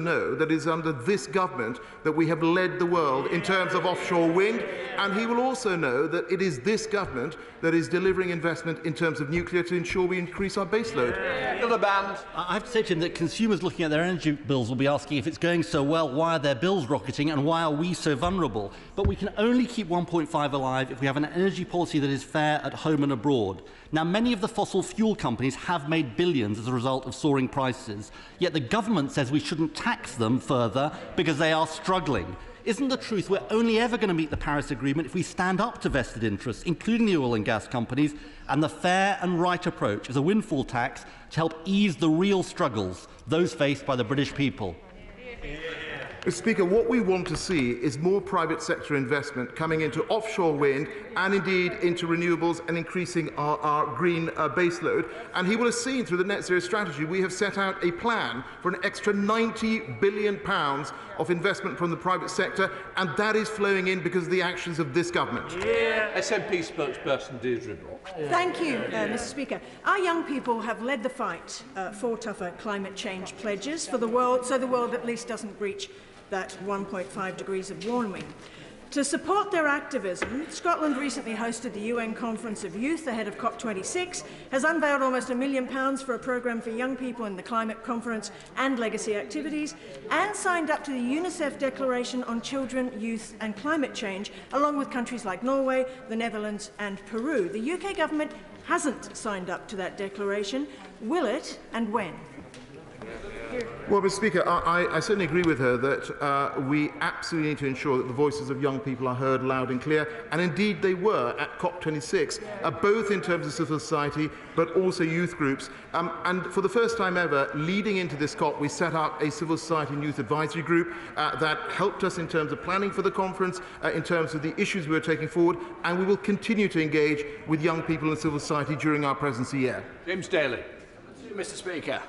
know that it is under this government that we have led the world in terms of offshore wind, and he will also know that it is this government that is delivering investment in terms of nuclear to ensure we increase our baseload. Another band. I have to say to him that consumers looking at their energy bills will be asking, if it's going so well, why are their bills rocketing and why are we so vulnerable? But we can only keep 1.5 alive if we have an energy policy that is fair at home and abroad. Now, many of the fossil fuel companies have made billions as a result of soaring prices, yet the government says we shouldn't tax them further because they are struggling. Isn't the truth we're only ever going to meet the Paris Agreement if we stand up to vested interests, including the oil and gas companies, and the fair and right approach is a windfall tax to help ease the real struggles, those faced by the British people? Mr. Speaker, what we want to see is more private sector investment coming into offshore wind and indeed into renewables and increasing our green baseload. And he will have seen through the net zero strategy we have set out a plan for an extra £90 billion of investment from the private sector, and that is flowing in because of the actions of this government. SNP spokesperson Deirdre Brock. Thank you, Mr. Speaker. Our young people have led the fight for tougher climate change pledges for the world, so the world at least doesn't breach that 1.5 degrees of warming. To support their activism, Scotland recently hosted the UN Conference of Youth ahead of COP26, has unveiled almost £1 million for a programme for young people in the climate conference and legacy activities, and signed up to the UNICEF Declaration on Children, Youth and Climate Change, along with countries like Norway, the Netherlands and Peru. The UK government hasn't signed up to that declaration. Will it, and when? Well, Mr. Speaker, I certainly agree with her that we absolutely need to ensure that the voices of young people are heard loud and clear, and indeed they were at COP26, both in terms of civil society but also youth groups. And for the first time ever, leading into this COP, we set up a civil society and youth advisory group that helped us in terms of planning for the conference, in terms of the issues we were taking forward, and we will continue to engage with young people in civil society during our presidency year. James Daly. Mr. Speaker.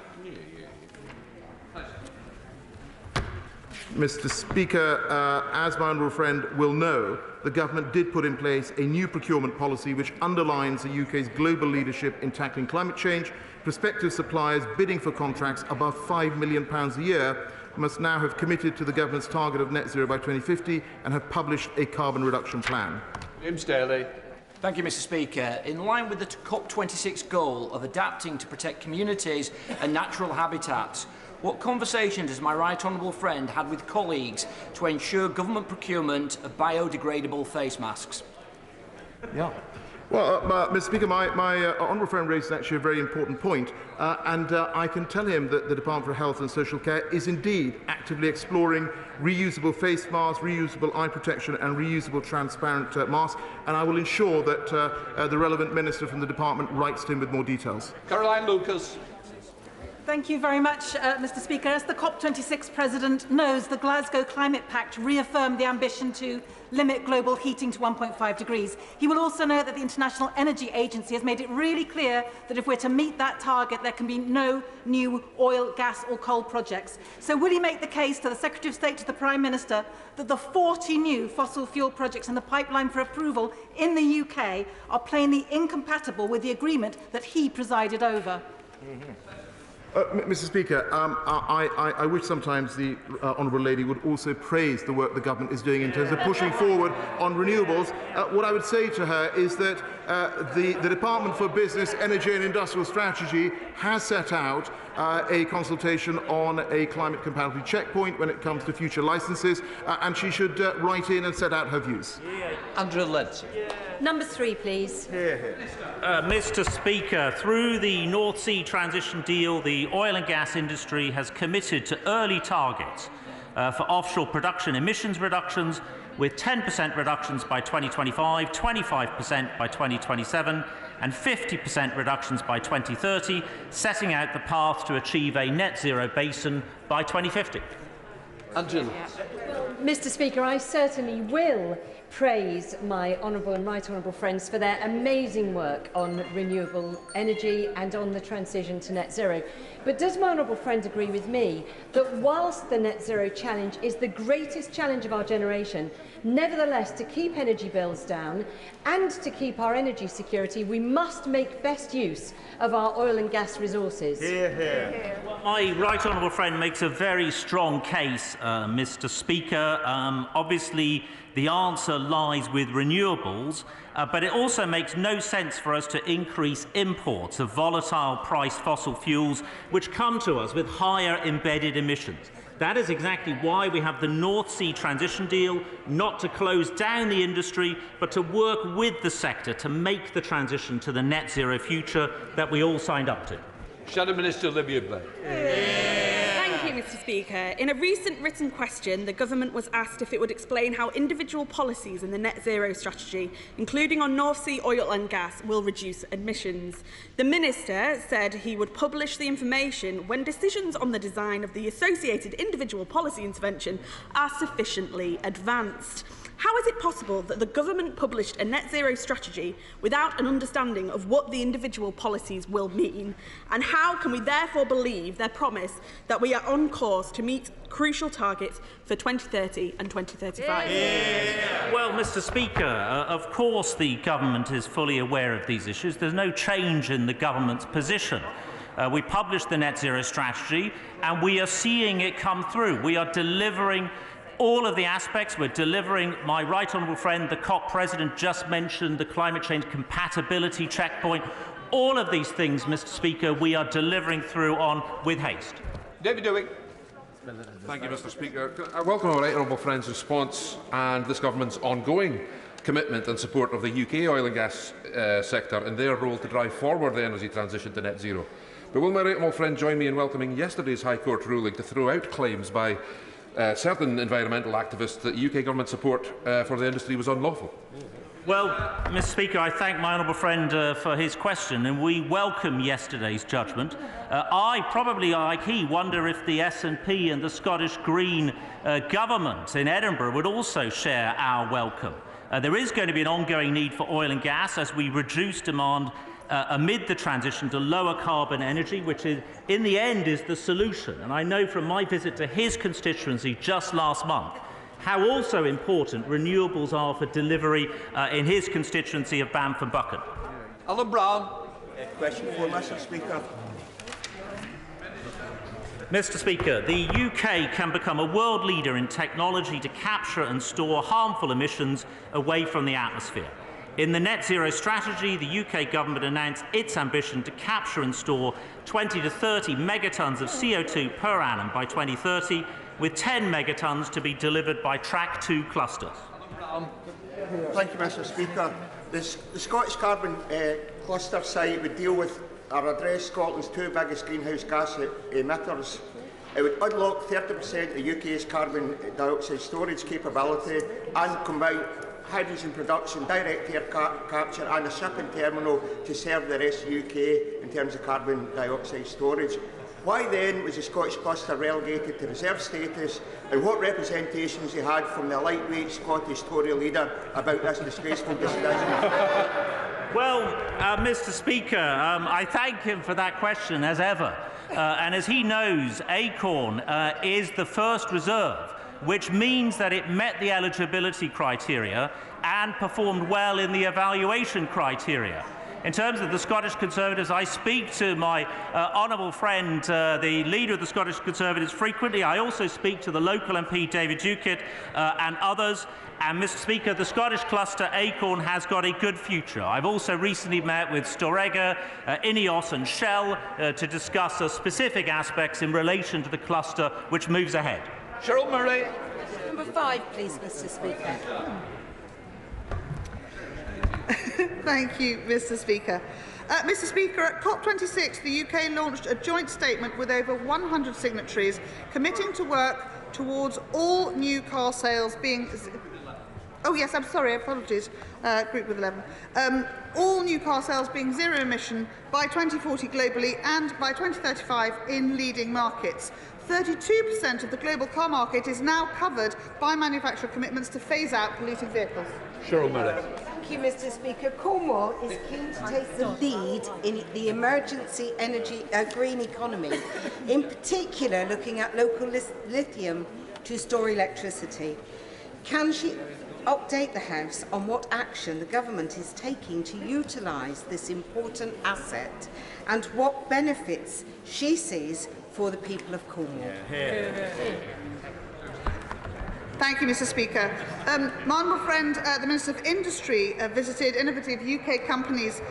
Mr. Speaker, as my honourable friend will know, the government did put in place a new procurement policy which underlines the UK's global leadership in tackling climate change. Prospective suppliers bidding for contracts above £5 million a year must now have committed to the government's target of net zero by 2050 and have published a carbon reduction plan. James Daly. Thank you, Mr. Speaker. In line with the COP26 goal of adapting to protect communities and natural habitats, what conversations has my right honourable friend had with colleagues to ensure government procurement of biodegradable face masks? Yeah. Well, Mr. Speaker, my honourable friend raises actually a very important point, and I can tell him that the Department for Health and Social Care is indeed actively exploring reusable face masks, reusable eye protection and reusable transparent masks, and I will ensure that the relevant minister from the department writes to him with more details. Caroline Lucas. Thank you very much, Mr. Speaker. As the COP26 President knows, the Glasgow Climate Pact reaffirmed the ambition to limit global heating to 1.5 degrees. He will also know that the International Energy Agency has made it really clear that if we're to meet that target, there can be no new oil, gas or coal projects. So will he make the case to the Secretary of State, to the Prime Minister, that the 40 new fossil fuel projects in the pipeline for approval in the UK are plainly incompatible with the agreement that he presided over? Mr. Speaker, I wish sometimes the honourable lady would also praise the work the government is doing in terms of pushing forward on renewables. What I would say to her is that the Department for Business, Energy and Industrial Strategy has set out a consultation on a climate compatibility checkpoint when it comes to future licences, and she should write in and set out her views. Andrew Lenson. Number 3, please. Mr. Speaker, through the North Sea transition deal, the oil and gas industry has committed to early targets for offshore production emissions reductions, with 10% reductions by 2025, 25% by 2027 and 50% reductions by 2030, setting out the path to achieve a net zero basin by 2050. Angela. Mr. Speaker, I certainly will praise my honourable and right honourable friends for their amazing work on renewable energy and on the transition to net zero. But does my honourable friend agree with me that whilst the net zero challenge is the greatest challenge of our generation, nevertheless, to keep energy bills down and to keep our energy security, we must make best use of our oil and gas resources? Hear, hear. My right honourable friend makes a very strong case, Mr. Speaker. Obviously, the answer lies with renewables, but it also makes no sense for us to increase imports of volatile-priced fossil fuels which come to us with higher embedded emissions. That is exactly why we have the North Sea transition deal, not to close down the industry, but to work with the sector to make the transition to the net zero future that we all signed up to. Shadow Minister Olivia Blair. Thank you, Mr. Speaker. In a recent written question, the Government was asked if it would explain how individual policies in the net zero strategy, including on North Sea oil and gas, will reduce emissions. The Minister said he would publish the information when decisions on the design of the associated individual policy intervention are sufficiently advanced. How is it possible that the Government published a net zero strategy without an understanding of what the individual policies will mean? And how can we therefore believe their promise that we are on course to meet crucial targets for 2030 and 2035? Well, Mr. Speaker, of course the Government is fully aware of these issues. There's no change in the Government's position. We published the net zero strategy and we are seeing it come through. We are delivering all of the aspects. We're delivering. My right honourable friend, the COP President, just mentioned the climate change compatibility checkpoint. All of these things, Mr. Speaker, we are delivering through on with haste. David Dewey. Thank you, Mr. Speaker. I welcome our right honourable friend's response and this government's ongoing commitment and support of the UK oil and gas sector and their role to drive forward the energy transition to net zero. But will my right honourable friend join me in welcoming yesterday's High Court ruling to throw out claims by certain environmental activists that UK government support for the industry was unlawful? Well, Mr. Speaker, I thank my honourable friend for his question, and we welcome yesterday's judgment. I, probably like he, wonder if the SNP and the Scottish Green government in Edinburgh would also share our welcome. There is going to be an ongoing need for oil and gas as we reduce demand amid the transition to lower carbon energy, which is, in the end, is the solution. And I know from my visit to his constituency just last month how also important renewables are for delivery in his constituency of Banff and Buchan. Alan Brown. Question for Mr. Speaker. Mr. Speaker, the UK can become a world leader in technology to capture and store harmful emissions away from the atmosphere. In the net zero strategy, the UK government announced its ambition to capture and store 20 to 30 megatons of CO2 per annum by 2030, with 10 megatons to be delivered by Track 2 clusters. Thank you, Mr. Speaker. The Scottish Carbon Cluster site would deal with or address Scotland's two biggest greenhouse gas emitters. It would unlock 30% of the UK's carbon dioxide storage capability and combine hydrogen production, direct air capture and a shipping terminal to serve the rest of the UK in terms of carbon dioxide storage. Why then was the Scottish cluster relegated to reserve status, and what representations he had from the lightweight Scottish Tory leader about this disgraceful decision? Well, Mr. Speaker, I thank him for that question as ever. And as he knows, Acorn is the first reserve, which means that it met the eligibility criteria and performed well in the evaluation criteria. In terms of the Scottish Conservatives, I speak to my honourable friend, the leader of the Scottish Conservatives, frequently. I also speak to the local MP, David Duckett, and others. And, Mr. Speaker, the Scottish cluster, Acorn, has got a good future. I've also recently met with Storegga, Ineos and Shell to discuss specific aspects in relation to the cluster which moves ahead. Cheryl Murray. Number 5, please, Mr. Speaker. Thank you, Mr. Speaker. Mr. Speaker, at COP26, the UK launched a joint statement with over 100 signatories committing to work towards all new car sales being... Oh, yes, I'm sorry, apologies, group with 11. All new car sales being zero emission by 2040 globally and by 2035 in leading markets. 32% of the global car market is now covered by manufacturer commitments to phase out polluting vehicles. Cheryl Murray. Thank you, Mr. Speaker. Cornwall is keen to take the lead in the emergency energy green economy, in particular looking at local lithium to store electricity. Can she update the House on what action the government is taking to utilise this important asset and what benefits she sees for the people of Cornwall? Thank you, Mr. Speaker. My honourable friend, the Minister of Industry, visited innovative UK companies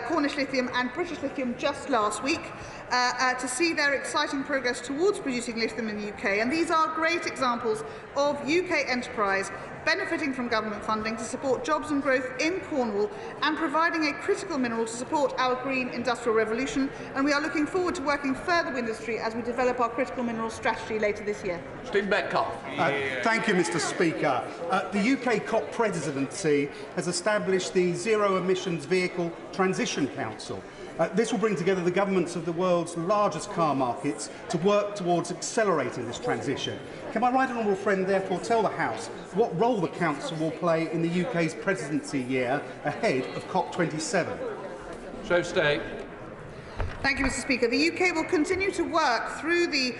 Cornish Lithium and British Lithium just last week to see their exciting progress towards producing lithium in the UK. And these are great examples of UK enterprise benefiting from government funding to support jobs and growth in Cornwall and providing a critical mineral to support our green industrial revolution. And we are looking forward to working further with industry as we develop our critical minerals strategy later this year. Steve Metcalfe. Thank you, Mr. Speaker. The UK COP presidency has established the Zero Emissions Vehicle Transition Council. This will bring together the governments of the world's largest car markets to work towards accelerating this transition. Can my right honourable friend therefore tell the House what role the Council will play in the UK's presidency year ahead of COP27? So stay. Thank you, Mr. Speaker. The UK will continue to work through the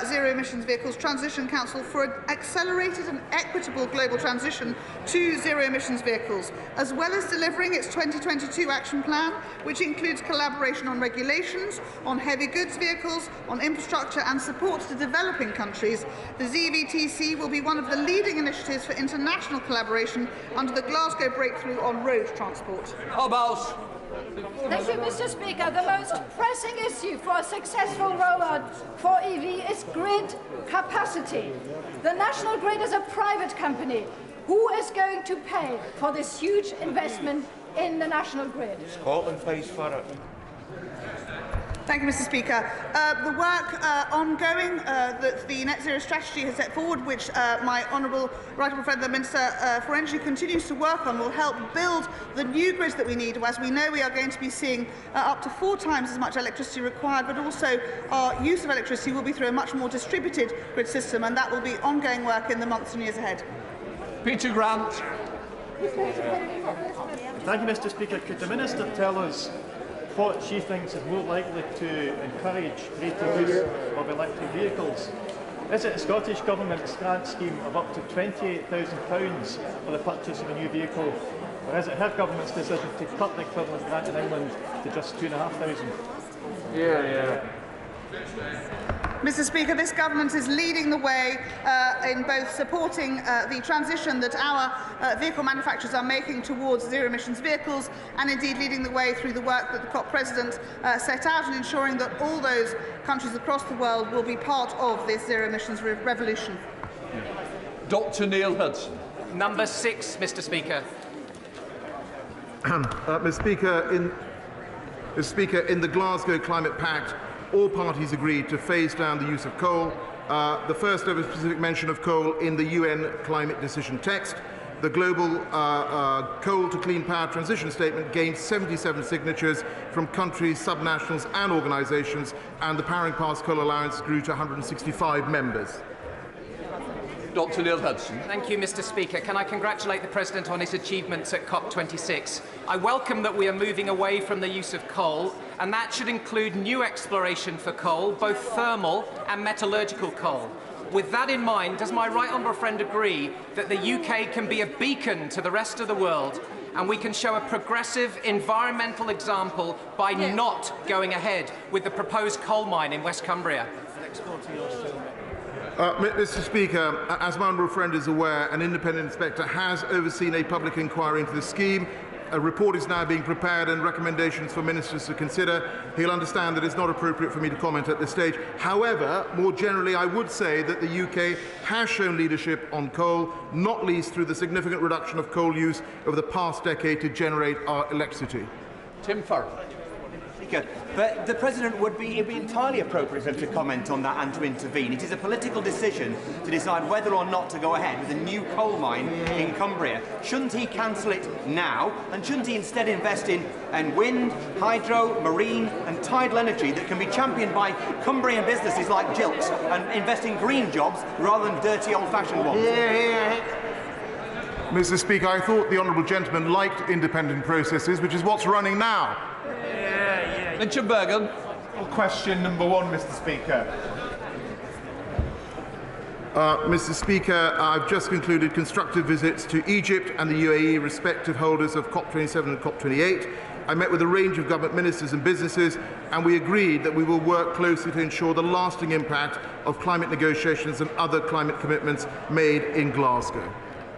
Zero Emissions Vehicles Transition Council for an accelerated and equitable global transition to zero emissions vehicles, as well as delivering its 2022 action plan, which includes collaboration on regulations, on heavy goods vehicles, on infrastructure and support to developing countries. The ZVTC will be one of the leading initiatives for international collaboration under the Glasgow Breakthrough on Road Transport. Hobhouse. Thank you, Mr. Speaker. The most pressing issue for a successful rollout for EV is grid capacity. The National Grid is a private company. Who is going to pay for this huge investment in the National Grid? Scotland pays for it. Thank you, Mr. Speaker. The work ongoing that the Net Zero Strategy has set forward, which my honourable friend, the Minister for Energy, continues to work on, will help build the new grids that we need. As we know, we are going to be seeing up to 4 times as much electricity required, but also our use of electricity will be through a much more distributed grid system, and that will be ongoing work in the months and years ahead. Peter Grant. Thank you, Mr. Speaker. Could the Minister tell us what she thinks is more likely to encourage greater use of electric vehicles? Is it the Scottish Government's grant scheme of up to £28,000 for the purchase of a new vehicle, or is it her government's decision to cut the equivalent grant in England to just £2,500? Mr. Speaker, this government is leading the way in both supporting the transition that our vehicle manufacturers are making towards zero-emissions vehicles, and indeed leading the way through the work that the COP President set out, and ensuring that all those countries across the world will be part of this zero-emissions revolution. Dr. Neil Hudson. Number 6, Mr. Speaker. Mr. Speaker, in the Glasgow Climate Pact, all parties agreed to phase down the use of coal. The first ever specific mention of coal in the UN climate decision text. The global coal to clean power transition statement gained 77 signatures from countries, subnationals and organisations, and the Powering Past Coal Alliance grew to 165 members. Dr. Neil Hudson. Thank you, Mr. Speaker. Can I congratulate the President on his achievements at COP26? I welcome that we are moving away from the use of coal, and that should include new exploration for coal, both thermal and metallurgical coal. With that in mind, does my right honourable friend agree that the UK can be a beacon to the rest of the world, and we can show a progressive environmental example by not going ahead with the proposed coal mine in West Cumbria? Mr. Speaker, as my honourable friend is aware, an independent inspector has overseen a public inquiry into the scheme. A report is now being prepared and recommendations for ministers to consider. He'll understand that it's not appropriate for me to comment at this stage. However, more generally, I would say that the UK has shown leadership on coal, not least through the significant reduction of coal use over the past decade to generate our electricity. Tim Farrell. Speaker, but the President it'd be entirely appropriate for him to comment on that and to intervene. It is a political decision to decide whether or not to go ahead with a new coal mine in Cumbria. Shouldn't he cancel it now, and shouldn't he instead invest in wind, hydro, marine and tidal energy that can be championed by Cumbrian businesses like Jilks, and invest in green jobs rather than dirty old-fashioned ones? Mr. Speaker, I thought the honourable gentleman liked independent processes, which is what's running now. Richard Bergen. Well, question number one, Mr. Speaker. Mr. Speaker, I've just concluded constructive visits to Egypt and the UAE, respective holders of COP27 and COP28. I met with a range of government ministers and businesses, and we agreed that we will work closely to ensure the lasting impact of climate negotiations and other climate commitments made in Glasgow.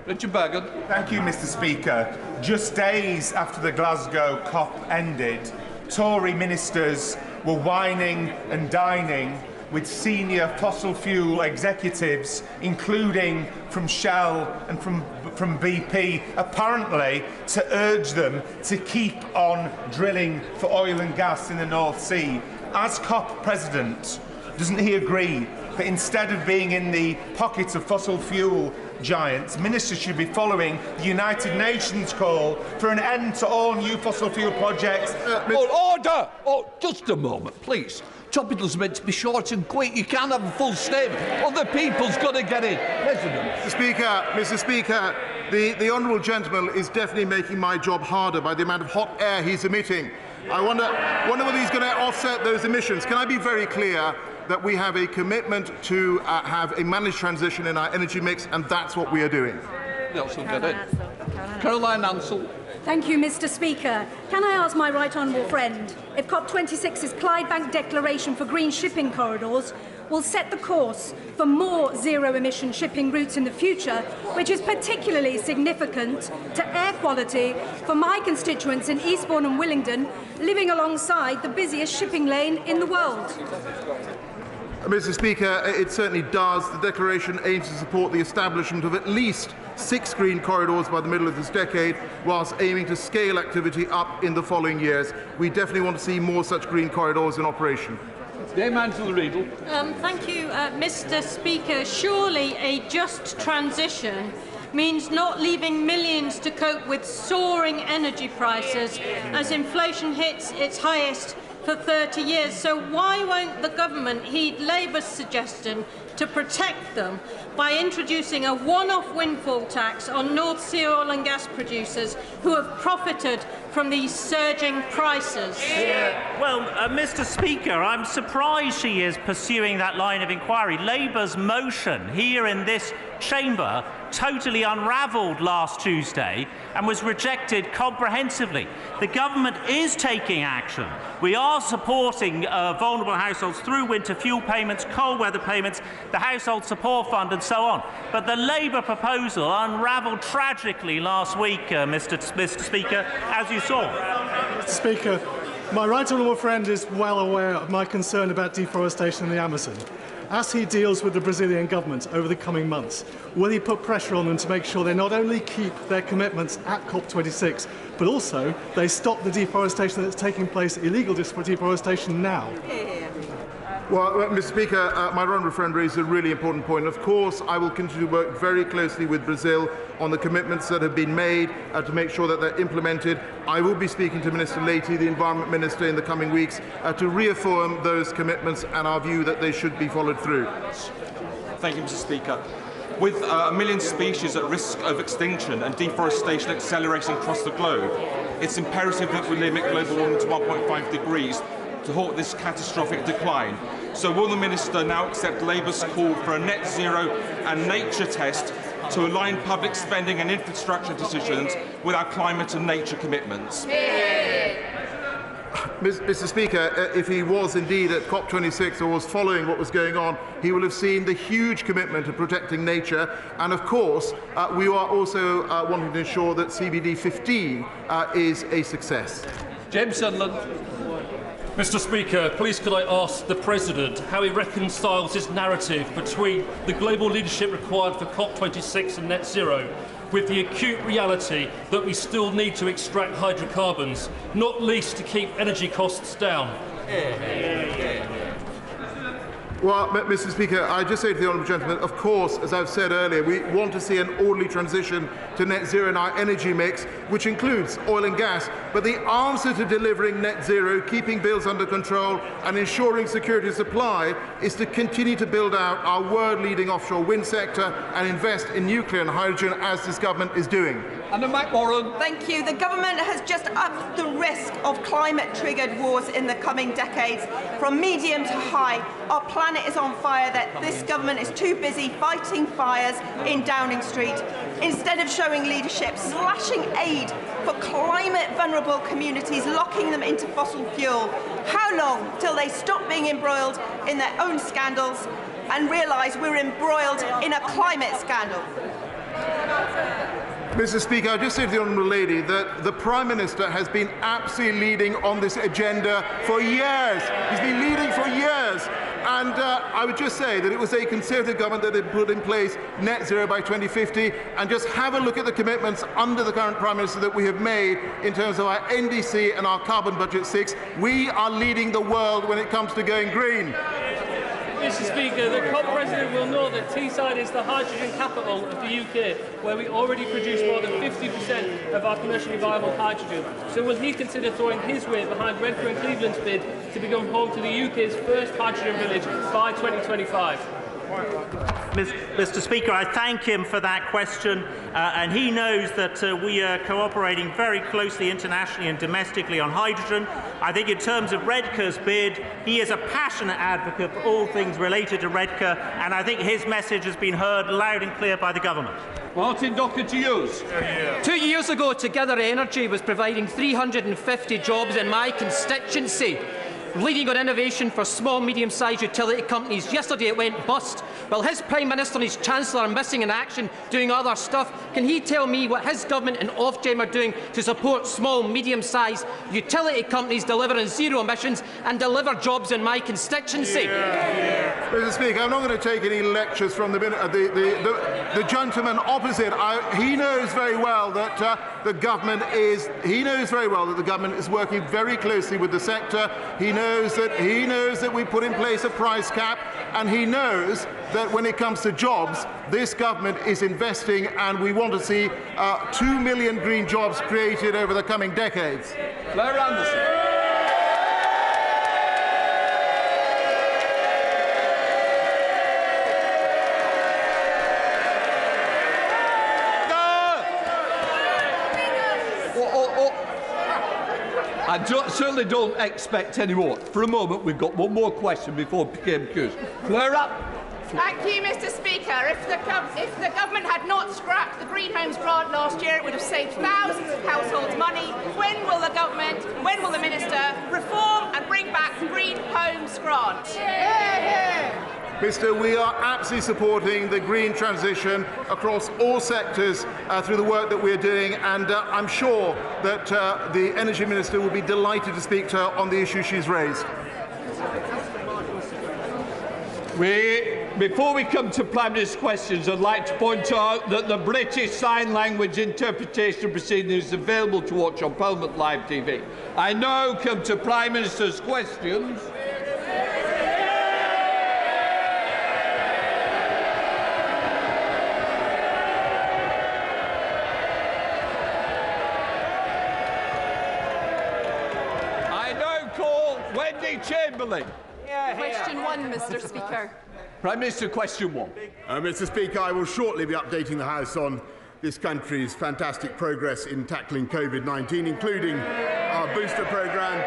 Richard Bergen. Thank you, Mr. Speaker. Just days after the Glasgow COP ended, Tory ministers were wining and dining with senior fossil fuel executives, including from Shell and from BP, apparently to urge them to keep on drilling for oil and gas in the North Sea. As COP president, doesn't he agree that instead of being in the pockets of fossil fuel giants, ministers should be following the United Nations call for an end to all new fossil fuel projects? Order! Oh, just a moment, please. Topical's meant to be short and quick. You can't have a full statement. Other people's got to get in. President. Mr. Speaker, the honourable gentleman is definitely making my job harder by the amount of hot air he's emitting. I wonder whether he's going to offset those emissions. Can I be very clear that we have a commitment to have a managed transition in our energy mix, and that's what we are doing? Caroline Ansell. Thank you, Mr. Speaker. Can I ask my right honourable friend if COP26's Clydebank Declaration for Green Shipping Corridors will set the course for more zero-emission shipping routes in the future, which is particularly significant to air quality for my constituents in Eastbourne and Willingdon, living alongside the busiest shipping lane in the world? Mr. Speaker, it certainly does. The declaration aims to support the establishment of at least 6 green corridors by the middle of this decade, whilst aiming to scale activity up in the following years. We definitely want to see more such green corridors in operation. Thank you, Mr. Speaker. Surely a just transition means not leaving millions to cope with soaring energy prices as inflation hits its highest for 30 years. So why won't the government heed Labour's suggestion to protect them by introducing a one-off windfall tax on North Sea oil and gas producers who have profited from these surging prices? Well, Mr. Speaker, I'm surprised she is pursuing that line of inquiry. Labour's motion here in this chamber totally unravelled last Tuesday and was rejected comprehensively. The government is taking action. We are supporting vulnerable households through winter fuel payments, cold weather payments, the Household Support Fund and so on. But the Labour proposal unravelled tragically last week, Mr. Speaker, as you saw. Mr. Speaker, my right honourable friend is well aware of my concern about deforestation in the Amazon. As he deals with the Brazilian government over the coming months, will he put pressure on them to make sure they not only keep their commitments at COP26, but also they stop the deforestation that's taking place, illegal deforestation now? Well, Mr. Speaker, my honourable friend raised a really important point. Of course, I will continue to work very closely with Brazil on the commitments that have been made to make sure that they're implemented. I will be speaking to Minister Leahy, the Environment Minister, in the coming weeks to reaffirm those commitments and our view that they should be followed through. Thank you, Mr. Speaker. With a million species at risk of extinction and deforestation accelerating across the globe, it's imperative that we limit global warming to 1.5 degrees to halt this catastrophic decline. So will the Minister now accept Labour's call for a net zero and nature test to align public spending and infrastructure decisions with our climate and nature commitments? Mr. Speaker, if he was indeed at COP26 or was following what was going on, he will have seen the huge commitment to protecting nature. And of course, we are also wanting to ensure that CBD 15 is a success. James Sunderland. Mr. Speaker, please could I ask the President how he reconciles his narrative between the global leadership required for COP26 and net zero with the acute reality that we still need to extract hydrocarbons, not least to keep energy costs down? Well, Mr. Speaker, I just say to the honourable gentleman, of course, as I've said earlier, we want to see an orderly transition to net zero in our energy mix, which includes oil and gas. But the answer to delivering net zero, keeping bills under control and ensuring security of supply is to continue to build out our world-leading offshore wind sector and invest in nuclear and hydrogen, as this government is doing. Thank you. The government has just upped the risk of climate-triggered wars in the coming decades from medium to high. Our planet is on fire. That this government is too busy fighting fires in Downing Street instead of showing leadership, slashing aid for climate-vulnerable communities, locking them into fossil fuel. How long till they stop being embroiled in their own scandals and realise we're embroiled in a climate scandal? Mr. Speaker, I just say to the honourable lady that the Prime Minister has been absolutely leading on this agenda for years. He's been leading for years. And I would just say that it was a Conservative government that had put in place net zero by 2050. And just have a look at the commitments under the current Prime Minister that we have made in terms of our NDC and our carbon budget 6. We are leading the world when it comes to going green. Mr. Speaker, the COP President will know that Teesside is the hydrogen capital of the UK, where we already produce more than 50% of our commercially viable hydrogen. So will he consider throwing his weight behind Redcar and Cleveland's bid to become home to the UK's first hydrogen village by 2025? Mr. Speaker, I thank him for that question, and he knows that we are cooperating very closely internationally and domestically on hydrogen. I think in terms of Redcar's bid, he is a passionate advocate for all things related to Redcar, and I think his message has been heard loud and clear by the government. Martin Docker to use. 2 years ago, Together Energy was providing 350 jobs in my constituency, leading on innovation for small, medium-sized utility companies. Yesterday it went bust. While his Prime Minister and his Chancellor are missing in action, doing other stuff, can he tell me what his government and Ofgem are doing to support small, medium-sized utility companies delivering zero emissions and deliver jobs in my constituency? Mr. Speaker, I'm not going to take any lectures from the gentleman opposite. He knows very well that the government is. He knows very well that the government is working very closely with the sector. He knows that we put in place a price cap, and he knows that when it comes to jobs, this government is investing, and we want to see 2 million green jobs created over the coming decades. Blair Anderson. I certainly don't expect any more. For a moment, we've got one more question before PMQs. Flare up. Thank you, Mr. Speaker. If the government had not scrapped the Green Homes grant last year, it would have saved thousands of households money. When will the Minister reform and bring back the Green Homes grant? Mr. We are absolutely supporting the green transition across all sectors through the work that we're doing, and I'm sure that the Energy Minister will be delighted to speak to her on the issue she's raised. Before we come to Prime Minister's questions, I'd like to point out that the British Sign Language interpretation proceedings is available to watch on Parliament Live TV. I now come to Prime Minister's questions. Chamberlain. Question 1, Mr. Speaker. Prime Minister, question 1. Mr. Speaker, I will shortly be updating the House on this country's fantastic progress in tackling COVID-19, including our booster programme,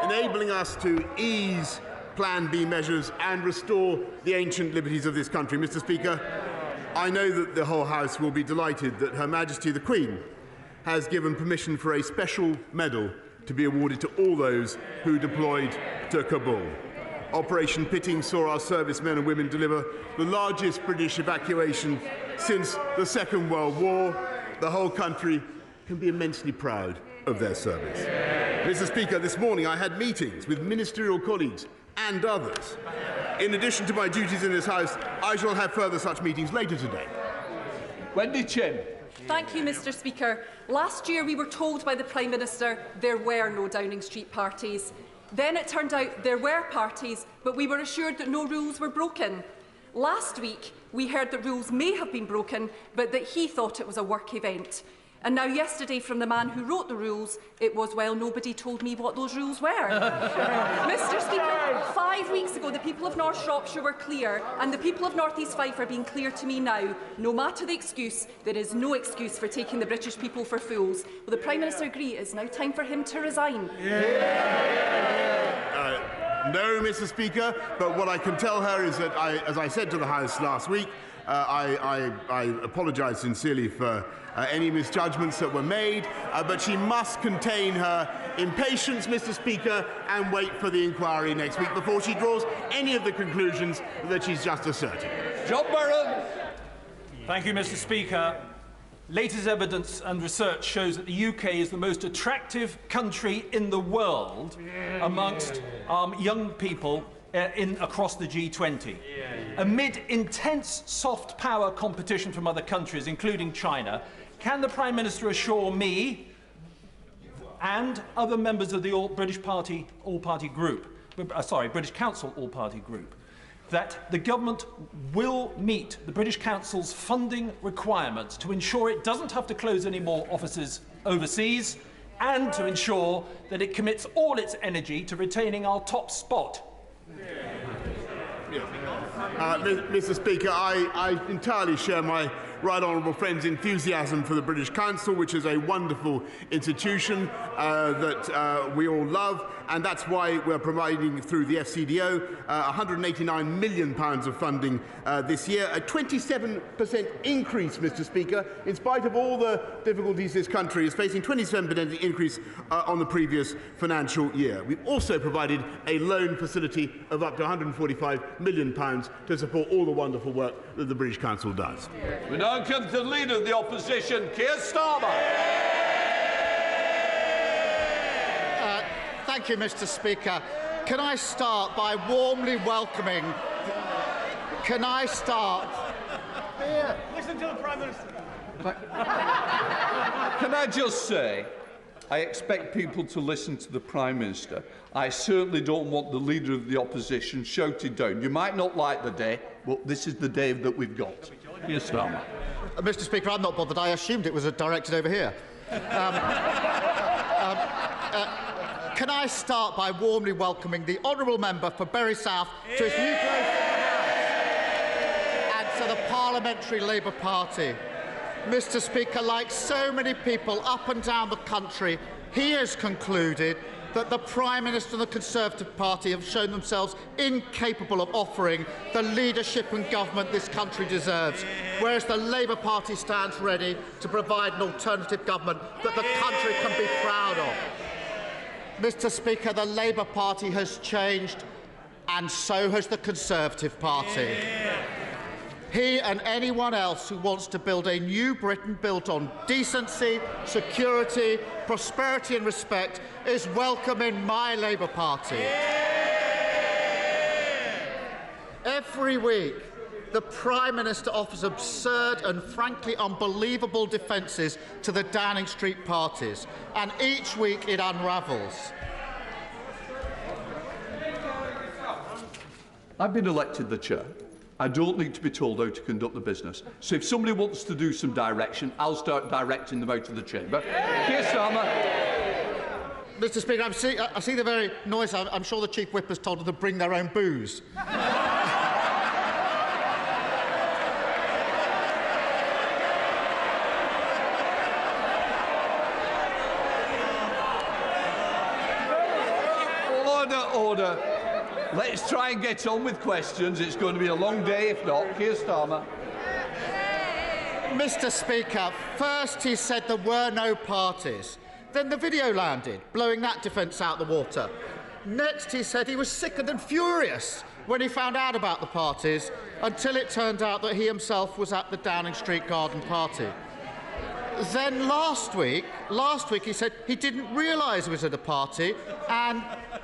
enabling us to ease Plan B measures and restore the ancient liberties of this country. Mr. Speaker, I know that the whole House will be delighted that Her Majesty the Queen has given permission for a special medal to be awarded to all those who deployed to Kabul. Operation Pitting saw our servicemen and women deliver the largest British evacuation since the Second World War. The whole country can be immensely proud of their service. Mr. Speaker, this morning I had meetings with ministerial colleagues and others. In addition to my duties in this House, I shall have further such meetings later today. Wendy Chin. Thank you, Mr Speaker. Last year we were told by the Prime Minister there were no Downing Street parties. Then it turned out there were parties, but we were assured that no rules were broken. Last week we heard that rules may have been broken, but that he thought it was a work event. And now yesterday from the man who wrote the rules, it was, well, nobody told me what those rules were. Mr Speaker, 5 weeks ago the people of North Shropshire were clear, and the people of North East Fife are being clear to me now. No matter the excuse, there is no excuse for taking the British people for fools. Will the Prime Minister agree it is now time for him to resign? No, Mr Speaker, but what I can tell her is that, as I said to the House last week, I apologise sincerely for any misjudgments that were made, but she must contain her impatience, Mr Speaker, and wait for the inquiry next week before she draws any of the conclusions that she's just asserted. John Burrow. Thank you, Mr Speaker. Latest evidence and research shows that the UK is the most attractive country in the world amongst young people across the G20. Amid intense soft power competition from other countries, including China, can the Prime Minister assure me and other members of the British Council All-Party Group that the government will meet the British Council's funding requirements to ensure it doesn't have to close any more offices overseas and to ensure that it commits all its energy to retaining our top spot? Mr Speaker, I entirely share my right honourable friend's enthusiasm for the British Council, which is a wonderful institution that we all love, and that's why we're providing through the FCDO £189 million of funding this year, a 27% increase, Mr Speaker, in spite of all the difficulties this country is facing, 27% increase on the previous financial year. We've also provided a loan facility of up to £145 million to support all the wonderful work that the British Council does. We now come to the Leader of the Opposition, Keir Starmer. Thank you, Mr Speaker. Can I start by warmly welcoming... Can I start... Listen to the Prime Minister. Can I just say, I expect people to listen to the Prime Minister. I certainly don't want the Leader of the Opposition shouted down. You might not like the day, but this is the day that we've got. Keir Starmer. Mr Speaker, I'm not bothered. I assumed it was directed over here. Can I start by warmly welcoming the honourable member for Bury South to his new place and to the Parliamentary Labour Party. Mr Speaker, like so many people up and down the country, he has concluded that the Prime Minister and the Conservative Party have shown themselves incapable of offering the leadership and government this country deserves, whereas the Labour Party stands ready to provide an alternative government that the country can be proud of. Mr Speaker, the Labour Party has changed, and so has the Conservative Party. He and anyone else who wants to build a new Britain built on decency, security, prosperity and respect is welcome in my Labour Party. Every week, the Prime Minister offers absurd and frankly unbelievable defences to the Downing Street parties, and each week it unravels. I've been elected the chair. I don't need to be told how to conduct the business. So if somebody wants to do some direction, I'll start directing them out of the chamber. Keir Starmer. Mr Speaker, I see the very noise. I'm sure the Chief Whip has told them to bring their own booze. Order. Let's try and get on with questions. It's going to be a long day if not. Keir Starmer. Mr Speaker, first he said there were no parties. Then the video landed, blowing that defence out the water. Next he said he was sickened and furious when he found out about the parties, until it turned out that he himself was at the Downing Street garden party. Then last week he said he didn't realise he was at a party, and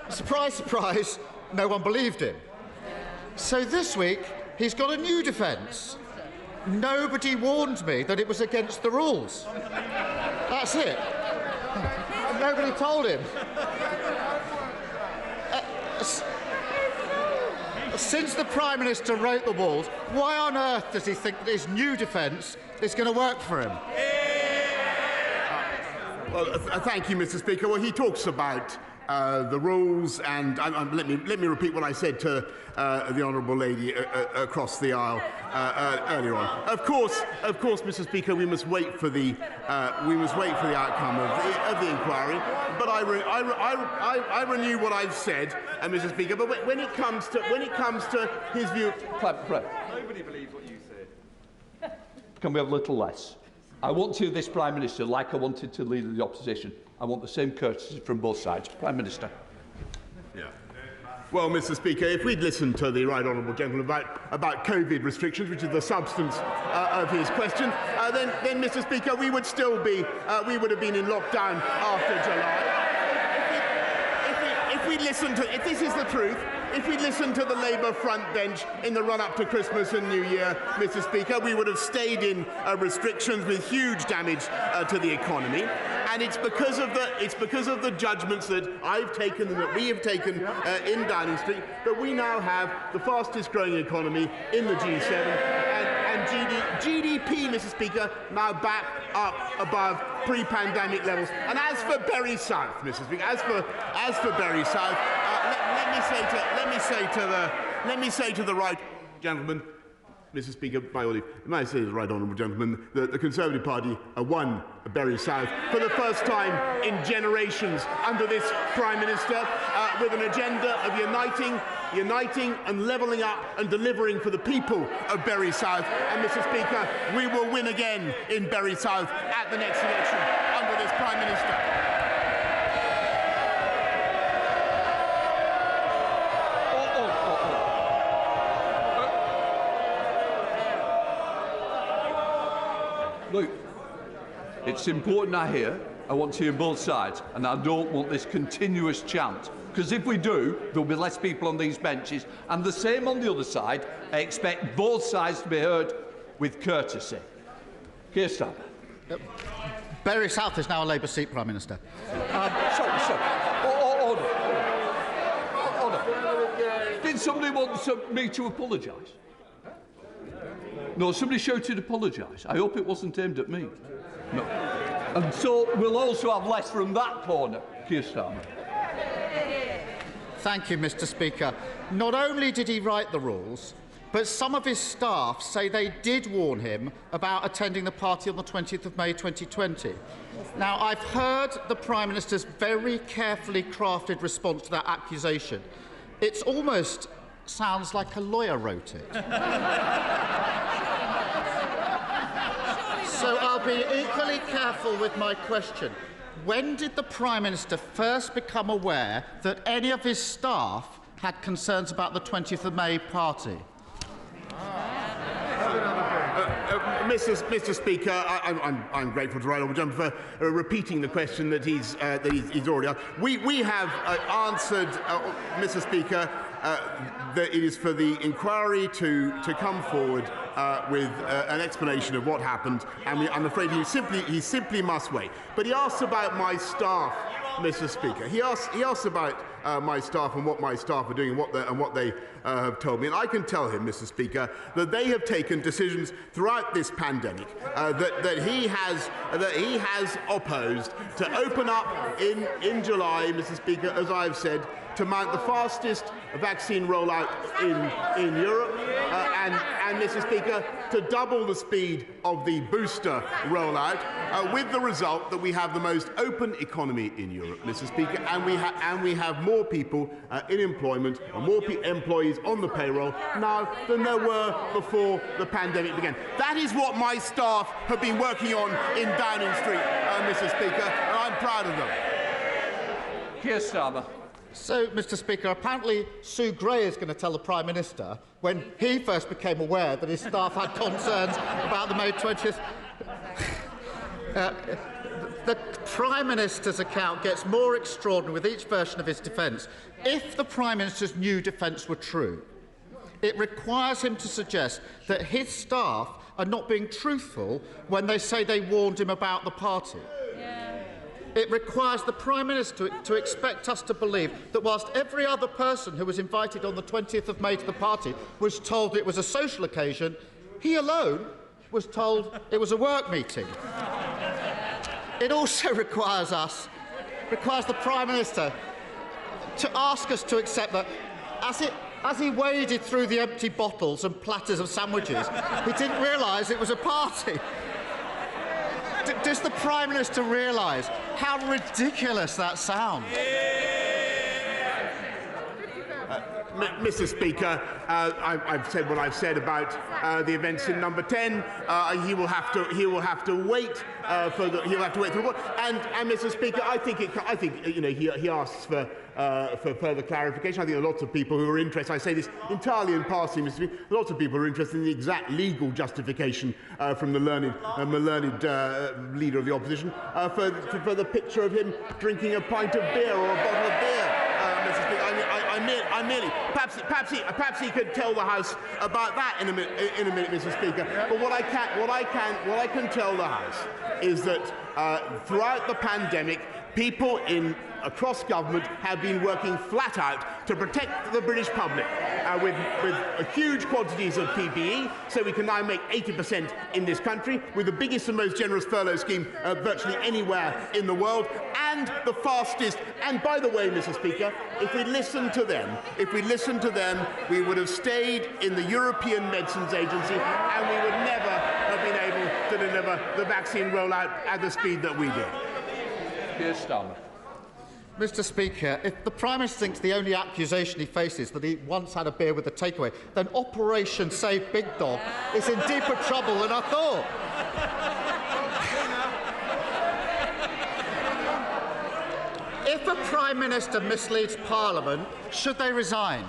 surprise, surprise, no one believed him. So this week he's got a new defence. Nobody warned me that it was against the rules. That's it. Nobody told him. Since the Prime Minister wrote the rules, why on earth does he think that his new defence is going to work for him? Well, thank you, Mr. Speaker. Well, he talks about the rules, and let me repeat what I said to the honourable lady across the aisle earlier on. Of course, Mr. Speaker, we must wait for the outcome of the inquiry. But I renew what I've said, Mr. Speaker. But when it comes to his view, nobody believes what you say. Can we have a little less? I want to this Prime Minister like I wanted to leader of the opposition. I want the same courtesy from both sides. Prime Minister. Yeah. Well, Mr. Speaker, if we'd listened to the right honourable gentleman about COVID restrictions, which is the substance of his question, then, Mr. Speaker, we would still be, we would have been in lockdown after July. If we listened to, if this is the truth, if we listened to the Labour front bench in the run-up to Christmas and New Year, Mr. Speaker, we would have stayed in restrictions with huge damage to the economy. And it's because of the judgments that I've taken and that we have taken in Downing Street that we now have the fastest growing economy in the G7 and GDP, Mr. Speaker, now back up above pre-pandemic levels. And as for Bury South, Mr. Speaker, as for Bury South, let me say to the right gentleman, Mr. Speaker, by all leave, may I say to the right honourable gentleman that the Conservative Party won Bury South for the first time in generations under this Prime Minister, with an agenda of uniting and levelling up and delivering for the people of Bury South. And, Mr. Speaker, we will win again in Bury South at the next election under this Prime Minister. Look, it's important I want to hear both sides, and I don't want this continuous chant, because if we do, there'll be less people on these benches, and the same on the other side. I expect both sides to be heard with courtesy. Keir Starmer. Bury South is now a Labour seat, Prime Minister. Order. Did somebody want me to apologise? No, somebody shouted apologise. I hope it wasn't aimed at me. No. And so we'll also have less from that corner. Keir Starmer. Thank you, Mr. Speaker. Not only did he write the rules, but some of his staff say they did warn him about attending the party on the 20th of May 2020. Now, I've heard the Prime Minister's very carefully crafted response to that accusation. It almost sounds like a lawyer wrote it. So I'll be equally careful with my question. When did the Prime Minister first become aware that any of his staff had concerns about the 20th of May party? Mr. Speaker, I'm grateful to Right Honourable Gentleman for repeating the question that he's already asked. We have answered, Mr. Speaker, that it is for the inquiry to come forward with an explanation of what happened, and I'm afraid he simply must wait. But he asks about my staff, Mr. Speaker. He asks about my staff and what my staff are doing and what they have told me. And I can tell him, Mr. Speaker, that they have taken decisions throughout this pandemic that he has opposed to open up in July, Mr. Speaker, as I've said, to mount the fastest vaccine rollout in Europe, and Mr. Speaker, to double the speed of the booster rollout, with the result that we have the most open economy in Europe, Mr. Speaker, and we have more people in employment and more employees on the payroll now than there were before the pandemic began. That is what my staff have been working on in Downing Street, Mr. Speaker, and I'm proud of them. Keir Starmer. So, Mr. Speaker, apparently Sue Gray is going to tell the Prime Minister when he first became aware that his staff had concerns about the May 20th. The Prime Minister's account gets more extraordinary with each version of his defence. If the Prime Minister's new defence were true, it requires him to suggest that his staff are not being truthful when they say they warned him about the party. It requires the Prime Minister to expect us to believe that whilst every other person who was invited on the 20th of May to the party was told it was a social occasion, he alone was told it was a work meeting. It also requires the Prime Minister to ask us to accept that as he waded through the empty bottles and platters of sandwiches, he didn't realise it was a party. Does the Prime Minister realise how ridiculous that sounds? Mr. Speaker, I've said what I've said about the events in Number 10. He will have to wait for the. He'll have to wait for the. And Mr. Speaker, I think he asks for further clarification. I think there are lots of people who are interested. I say this entirely in passing, Mr. Speaker. Lots of people are interested in the exact legal justification from the learned leader of the opposition for the picture of him drinking a pint of beer or a bottle of beer. Mr. Speaker, I merely perhaps he could tell the House about that in a minute, Mr. Speaker. But what I can tell the House is that throughout the pandemic, people across government have been working flat out to protect the British public with huge quantities of PPE, so we can now make 80% in this country, with the biggest and most generous furlough scheme virtually anywhere in the world, and the fastest. And by the way, Mr. Speaker, if we listened to them, we would have stayed in the European Medicines Agency, and we would never have been able to deliver the vaccine rollout at the speed that we did. Keir Starmer. Mr. Speaker, if the Prime Minister thinks the only accusation he faces that he once had a beer with a takeaway, then Operation Save Big Dog is in deeper trouble than I thought. If a Prime Minister misleads Parliament, should they resign?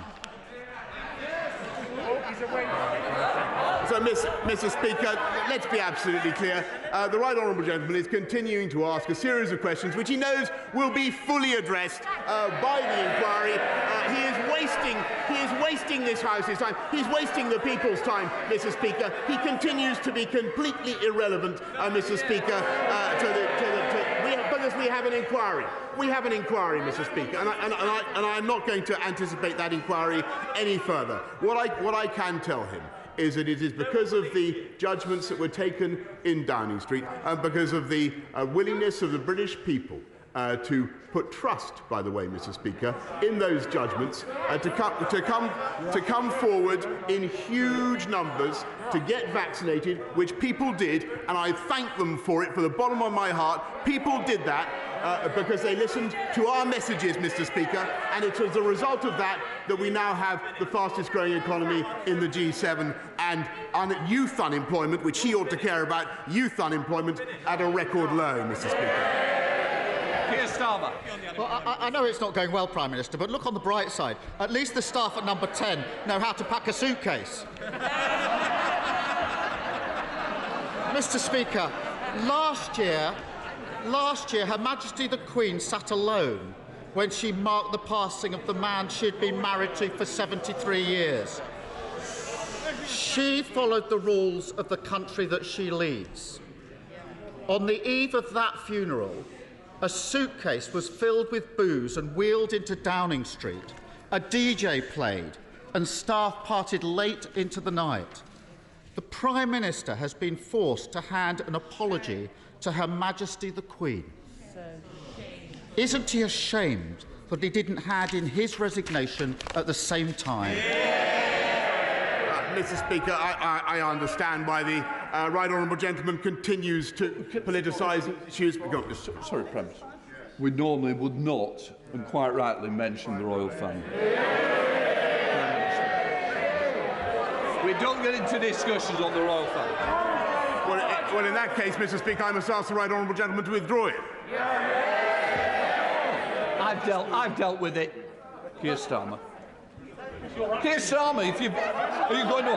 So, Mr. Speaker, let's be absolutely clear. The Right Honourable Gentleman is continuing to ask a series of questions which he knows will be fully addressed by the inquiry. He is wasting this House's time. He's wasting the people's time, Mr. Speaker. He continues to be completely irrelevant, Mr. Speaker, because we have an inquiry. We have an inquiry, Mr. Speaker, and I'm not going to anticipate that inquiry any further. What I can tell him is that it is because of the judgments that were taken in Downing Street and because of the willingness of the British people to put trust, by the way, Mr. Speaker, in those judgments, to come forward in huge numbers to get vaccinated, which people did, and I thank them for it from the bottom of my heart. People did that because they listened to our messages, Mr. Speaker, and it's as a result of that that we now have the fastest growing economy in the G7 and youth unemployment, which he ought to care about, youth unemployment at a record low, Mr. Speaker. Keir Starmer. Well, I know it's not going well, Prime Minister, but look on the bright side. At least the staff at Number 10 know how to pack a suitcase. Mr. Speaker, last year, Her Majesty the Queen sat alone when she marked the passing of the man she'd been married to for 73 years. She followed the rules of the country that she leads. On the eve of that funeral, a suitcase was filled with booze and wheeled into Downing Street. A DJ played and staff partied late into the night. The Prime Minister has been forced to hand an apology to Her Majesty the Queen. Isn't he ashamed that he didn't hand in his resignation at the same time? Mr. Speaker, I understand why the Right Honourable Gentleman continues to politicise issues. Sorry, Prime Minister. We normally would not, and quite rightly, mention the royal family. We don't get into discussions on the royal family. Well, in that case, Mr. Speaker, I must ask the Right Honourable Gentleman to withdraw it. I've dealt with it, Keir Starmer. Keir Starmer, are you going to?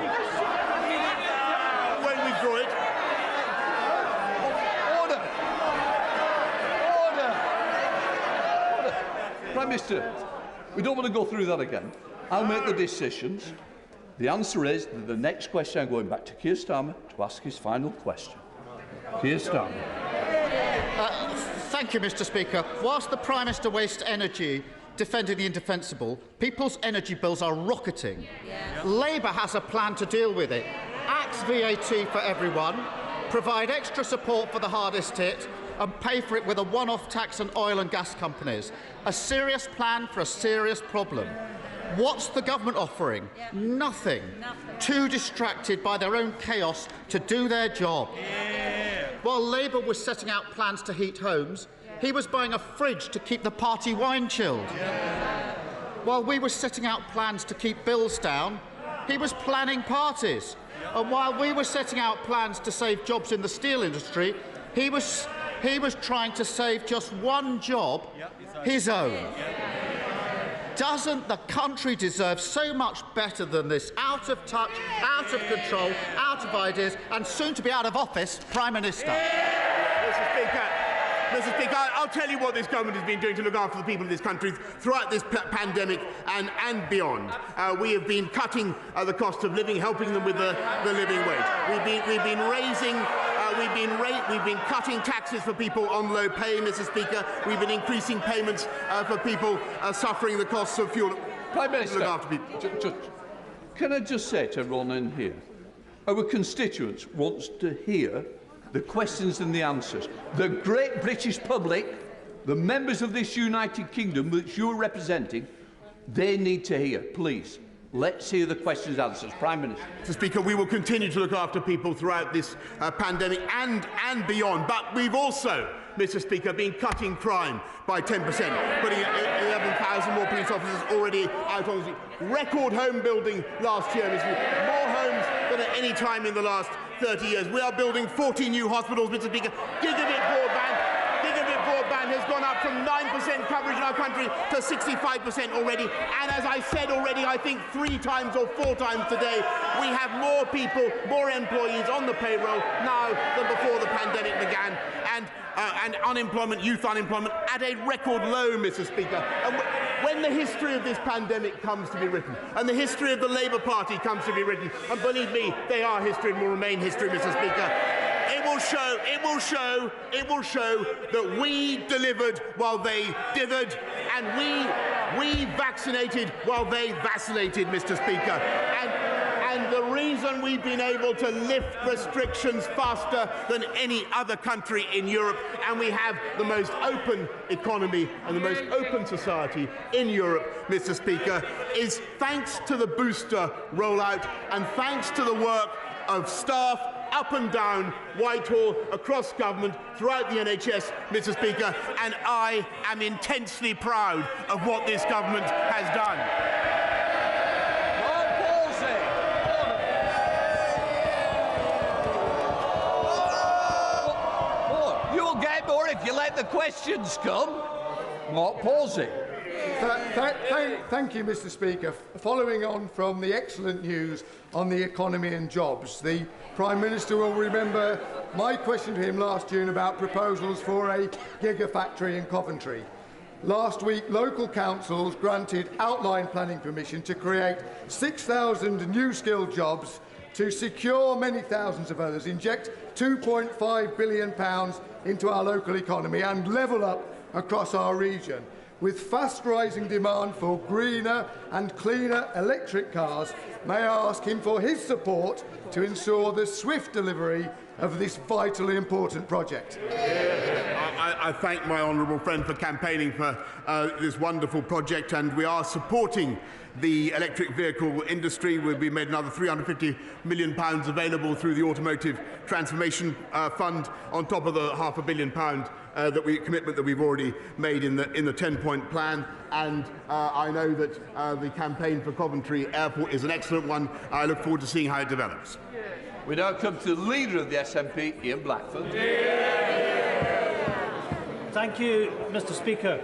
Won't withdraw it. Order. Prime Minister, we don't want to go through that again. I'll make the decisions. The answer is that the next question I'm going back to Keir Starmer to ask his final question. Keir Starmer. Thank you, Mr. Speaker. Whilst the Prime Minister wastes energy defending the indefensible, people's energy bills are rocketing. Labour has a plan to deal with it. Axe VAT for everyone, provide extra support for the hardest hit, and pay for it with a one-off tax on oil and gas companies. A serious plan for a serious problem. What's the government offering? Nothing. Too distracted by their own chaos to do their job. While Labour was setting out plans to heat homes, he was buying a fridge to keep the party wine chilled. While we were setting out plans to keep bills down, he was planning parties. And while we were setting out plans to save jobs in the steel industry, he was trying to save just one job, his own. Doesn't the country deserve so much better than this out of touch, out of control, out of ideas, and soon to be out of office Prime Minister? Mr. Speaker, I'll tell you what this government has been doing to look after the people of this country throughout this pandemic and beyond. We have been cutting the cost of living, helping them with the living wage. We've been cutting taxes for people on low pay, Mr. Speaker. We've been increasing payments for people suffering the costs of fuel. Prime Minister, look after people. Can I just say to everyone in here, our constituents wants to hear the questions and the answers. The great British public, the members of this United Kingdom which you're representing, they need to hear. Please, let's hear the questions and answers. Prime Minister. Mr. Speaker, we will continue to look after people throughout this pandemic and beyond. But we've also, Mr. Speaker, been cutting crime by 10%, putting 11,000 more police officers already out on the street. Record home building last year, Mr. Speaker. More homes than at any time in the last 30 years. We are building 40 new hospitals, Mr. Speaker. Gigabit broadband has gone up from 9% coverage in our country to 65% already. And as I said already, I think 3 times or 4 times today, we have more people, more employees on the payroll now than before the pandemic began. And unemployment, youth unemployment, at a record low, Mr. Speaker. And when the history of this pandemic comes to be written, and the history of the Labour Party comes to be written, and believe me, they are history and will remain history, Mr. Speaker, it will show that we delivered while they dithered, and we vaccinated while they vacillated, Mr. Speaker. And the reason we've been able to lift restrictions faster than any other country in Europe, and we have the most open economy and the most open society in Europe, Mr. Speaker, is thanks to the booster rollout and thanks to the work of staff up and down Whitehall, across government, throughout the NHS, Mr. Speaker, and I am intensely proud of what this government has done. If you let the questions come, Mark Palsey. Thank you, Mr. Speaker. Following on from the excellent news on the economy and jobs, the Prime Minister will remember my question to him last June about proposals for a gigafactory in Coventry. Last week, local councils granted outline planning permission to create 6,000 new skilled jobs, to secure many thousands of others, inject £2.5 billion into our local economy and level up across our region. With fast rising demand for greener and cleaner electric cars, may I ask him for his support to ensure the swift delivery of this vitally important project? I thank my honourable friend for campaigning for this wonderful project, and we are supporting the electric vehicle industry. We made another £350 million available through the Automotive Transformation Fund, on top of the £500 million commitment that we've already made in the 10-point plan. And I know that the campaign for Coventry Airport is an excellent one. I look forward to seeing how it develops. We now come to the leader of the SNP, Ian Blackford. Thank you, Mr. Speaker.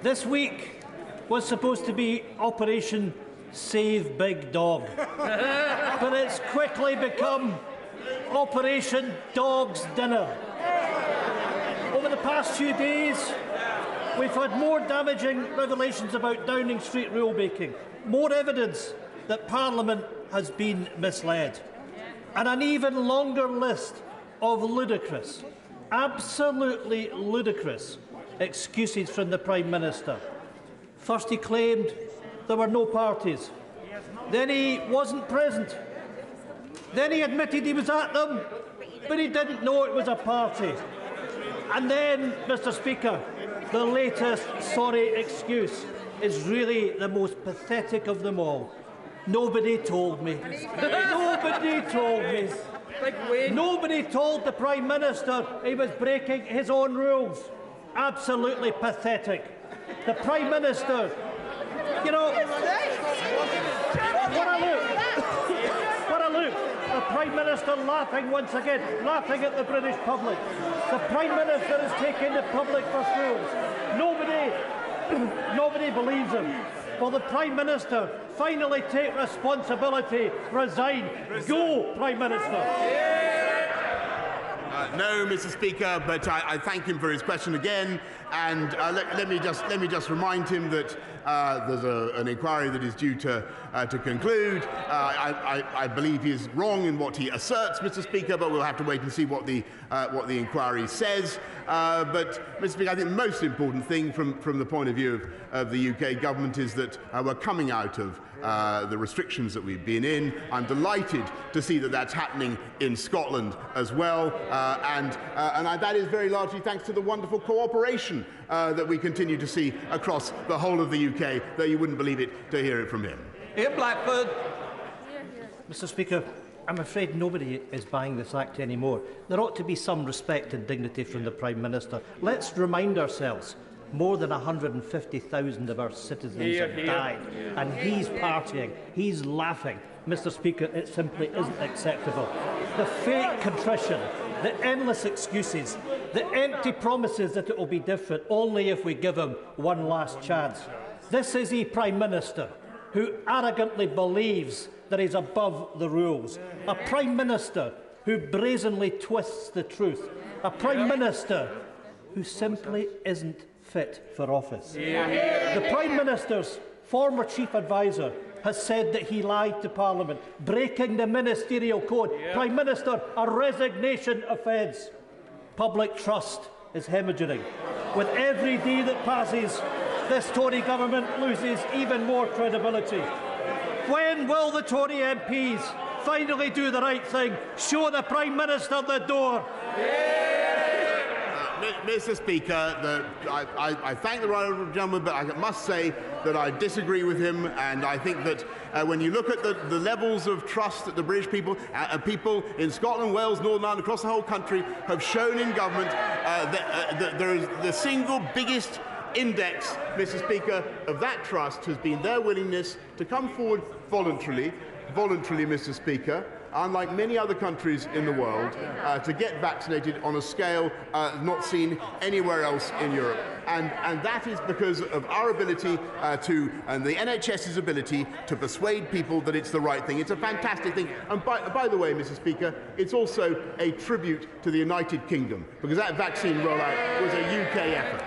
This week was supposed to be Operation Save Big Dog, but it's quickly become Operation Dog's Dinner. Over the past few days, we've had more damaging revelations about Downing Street rule-making, more evidence that Parliament has been misled. And an even longer list of ludicrous, absolutely ludicrous excuses from the Prime Minister. First he claimed there were no parties. Then he wasn't present. Then he admitted he was at them, but he didn't know it was a party. And then, Mr. Speaker, the latest sorry excuse is really the most pathetic of them all. Nobody told me. Nobody told me. Nobody told the Prime Minister he was breaking his own rules. Absolutely pathetic. The Prime Minister, you know, what a look. The Prime Minister laughing once again, laughing at the British public. The Prime Minister is taking the public for fools. Nobody believes him. Will the Prime Minister finally take responsibility, resign? Go, Prime Minister! No, Mr. Speaker, but I thank him for his question again, and let me just remind him that there's an inquiry that is due to conclude. I believe he is wrong in what he asserts, Mr. Speaker, but we'll have to wait and see what the inquiry says. But, Mr. Speaker, I think the most important thing from the point of view of the UK government is that we're coming out of the restrictions that we've been in. I'm delighted to see that that's happening in Scotland as well, and that is very largely thanks to the wonderful cooperation that we continue to see across the whole of the UK, though you wouldn't believe it to hear it from him. Here, Blackford. Mr. Speaker, I'm afraid nobody is buying this Act anymore. There ought to be some respect and dignity from the Prime Minister. Let's remind ourselves, more than 150,000 of our citizens have died, and he's partying, he's laughing. Mr. Speaker, it simply isn't acceptable. The fake contrition, the endless excuses, the empty promises that it will be different only if we give him one last chance. This is a Prime Minister who arrogantly believes that he's above the rules. A Prime Minister who brazenly twists the truth. A Prime Minister who simply isn't fit for office. The Prime Minister's former chief advisor has said that he lied to Parliament, breaking the ministerial code. Prime Minister, a resignation offence. Public trust is hemorrhaging. With every day that passes, this Tory government loses even more credibility. When will the Tory MPs finally do the right thing? Show the Prime Minister the door. Mr. Speaker, I thank the right honourable gentleman, but I must say that I disagree with him, and I think that when you look at the levels of trust that the British people people in Scotland, Wales, Northern Ireland, across the whole country have shown in government, that there is the single biggest index, Mr. Speaker, of that trust has been their willingness to come forward voluntarily, Mr. Speaker, unlike many other countries in the world, to get vaccinated on a scale not seen anywhere else in Europe. And that is because of our ability and the NHS's ability to persuade people that it's the right thing. It's a fantastic thing. And by the way, Mr. Speaker, it's also a tribute to the United Kingdom, because that vaccine rollout was a UK effort.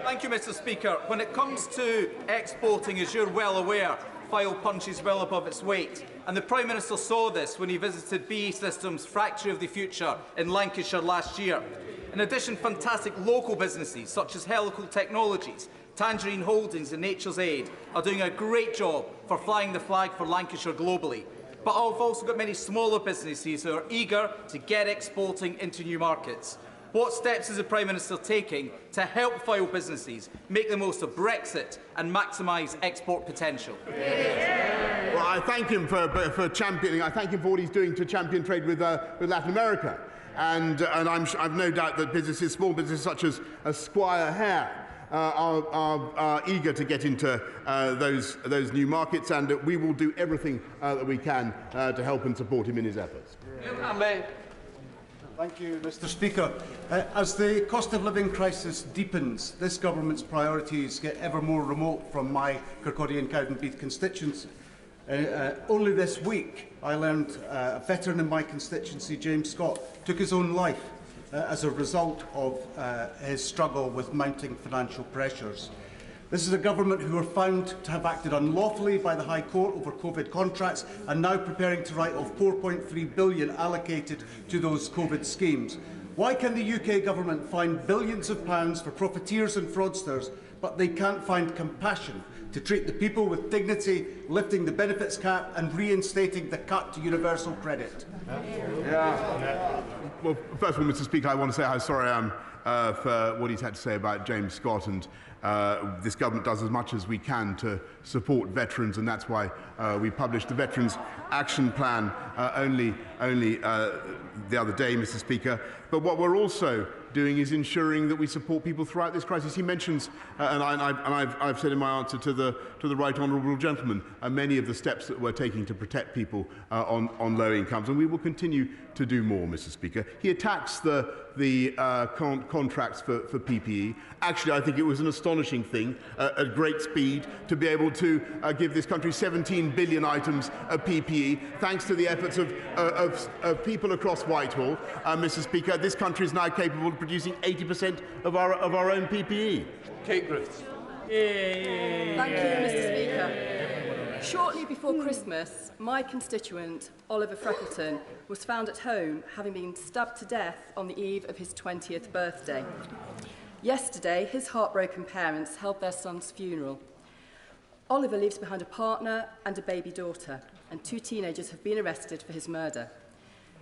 Thank you, Mr. Speaker. When it comes to exporting, as you're well aware, file punches well above its weight. And the Prime Minister saw this when he visited BAE Systems' Factory of the Future in Lancashire last year. In addition, fantastic local businesses such as Helical Technologies, Tangerine Holdings and Nature's Aid are doing a great job for flying the flag for Lancashire globally. But I've also got many smaller businesses who are eager to get exporting into new markets. What steps is the Prime Minister taking to help file businesses make the most of Brexit and maximise export potential? Well, I thank him for championing. I thank him for what he's doing to champion trade with Latin America, and I've no doubt that businesses, small businesses such as Squire Hare, are eager to get into those new markets, and we will do everything that we can to help and support him in his efforts. Thank you, Mr. Speaker. As the cost of living crisis deepens, this government's priorities get ever more remote from my Kirkcaldy and Cowdenbeath constituency. Only this week, I learned a veteran in my constituency, James Scott, took his own life as a result of his struggle with mounting financial pressures. This is a government who are found to have acted unlawfully by the High Court over COVID contracts and now preparing to write off £4.3 billion allocated to those COVID schemes. Why can the UK government find billions of pounds for profiteers and fraudsters, but they can't find compassion to treat the people with dignity, lifting the benefits cap and reinstating the cut to universal credit? Well, first of all, Mr. Speaker, I want to say how sorry I am for what he's had to say about James Scott, and this government does as much as we can to support veterans, and that's why we published the Veterans Action Plan only the other day, Mr. Speaker. But what we're also doing is ensuring that we support people throughout this crisis. He mentions, and I've said in my answer to the right honourable gentleman, many of the steps that we're taking to protect people on low incomes, and we will continue to do more, Mr. Speaker. He attacks the contracts for PPE. Actually, I think it was an astonishing thing at great speed to be able to give this country 17 billion items of PPE, thanks to the efforts of people across Whitehall. Mr. Speaker, this country is now capable of producing 80% of our own PPE. Kate Griffiths. Thank you, Mr. Speaker. Shortly before Christmas, my constituent, Oliver Freckleton, was found at home having been stabbed to death on the eve of his 20th birthday. Yesterday, his heartbroken parents held their son's funeral. Oliver leaves behind a partner and a baby daughter, and 2 teenagers have been arrested for his murder.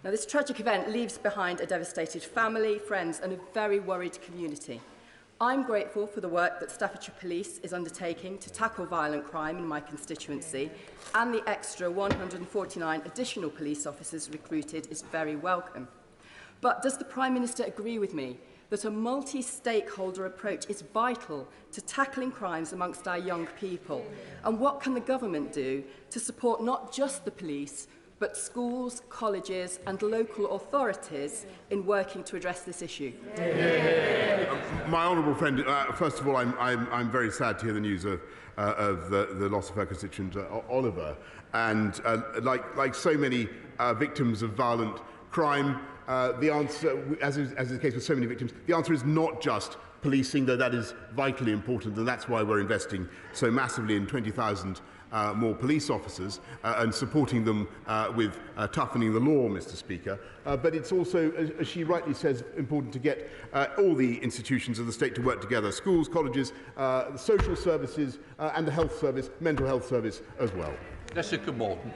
Now, this tragic event leaves behind a devastated family, friends, and a very worried community. I'm grateful for the work that Staffordshire Police is undertaking to tackle violent crime in my constituency, and the extra 149 additional police officers recruited is very welcome. But does the Prime Minister agree with me that a multi-stakeholder approach is vital to tackling crimes amongst our young people? And what can the government do to support not just the police, but schools, colleges and local authorities in working to address this issue? My honourable friend, first of all, I'm very sad to hear the news of the loss of her constituent, Oliver. And like so many victims of violent crime, the answer, as is the case with so many victims, the answer is not just policing, though that is vitally important, and that's why we're investing so massively in 20,000 more police officers and supporting them with toughening the law, Mr. Speaker. But it's also, as she rightly says, important to get all the institutions of the state to work together: schools, colleges, the social services and the health service, mental health service as well. Jessica Morton.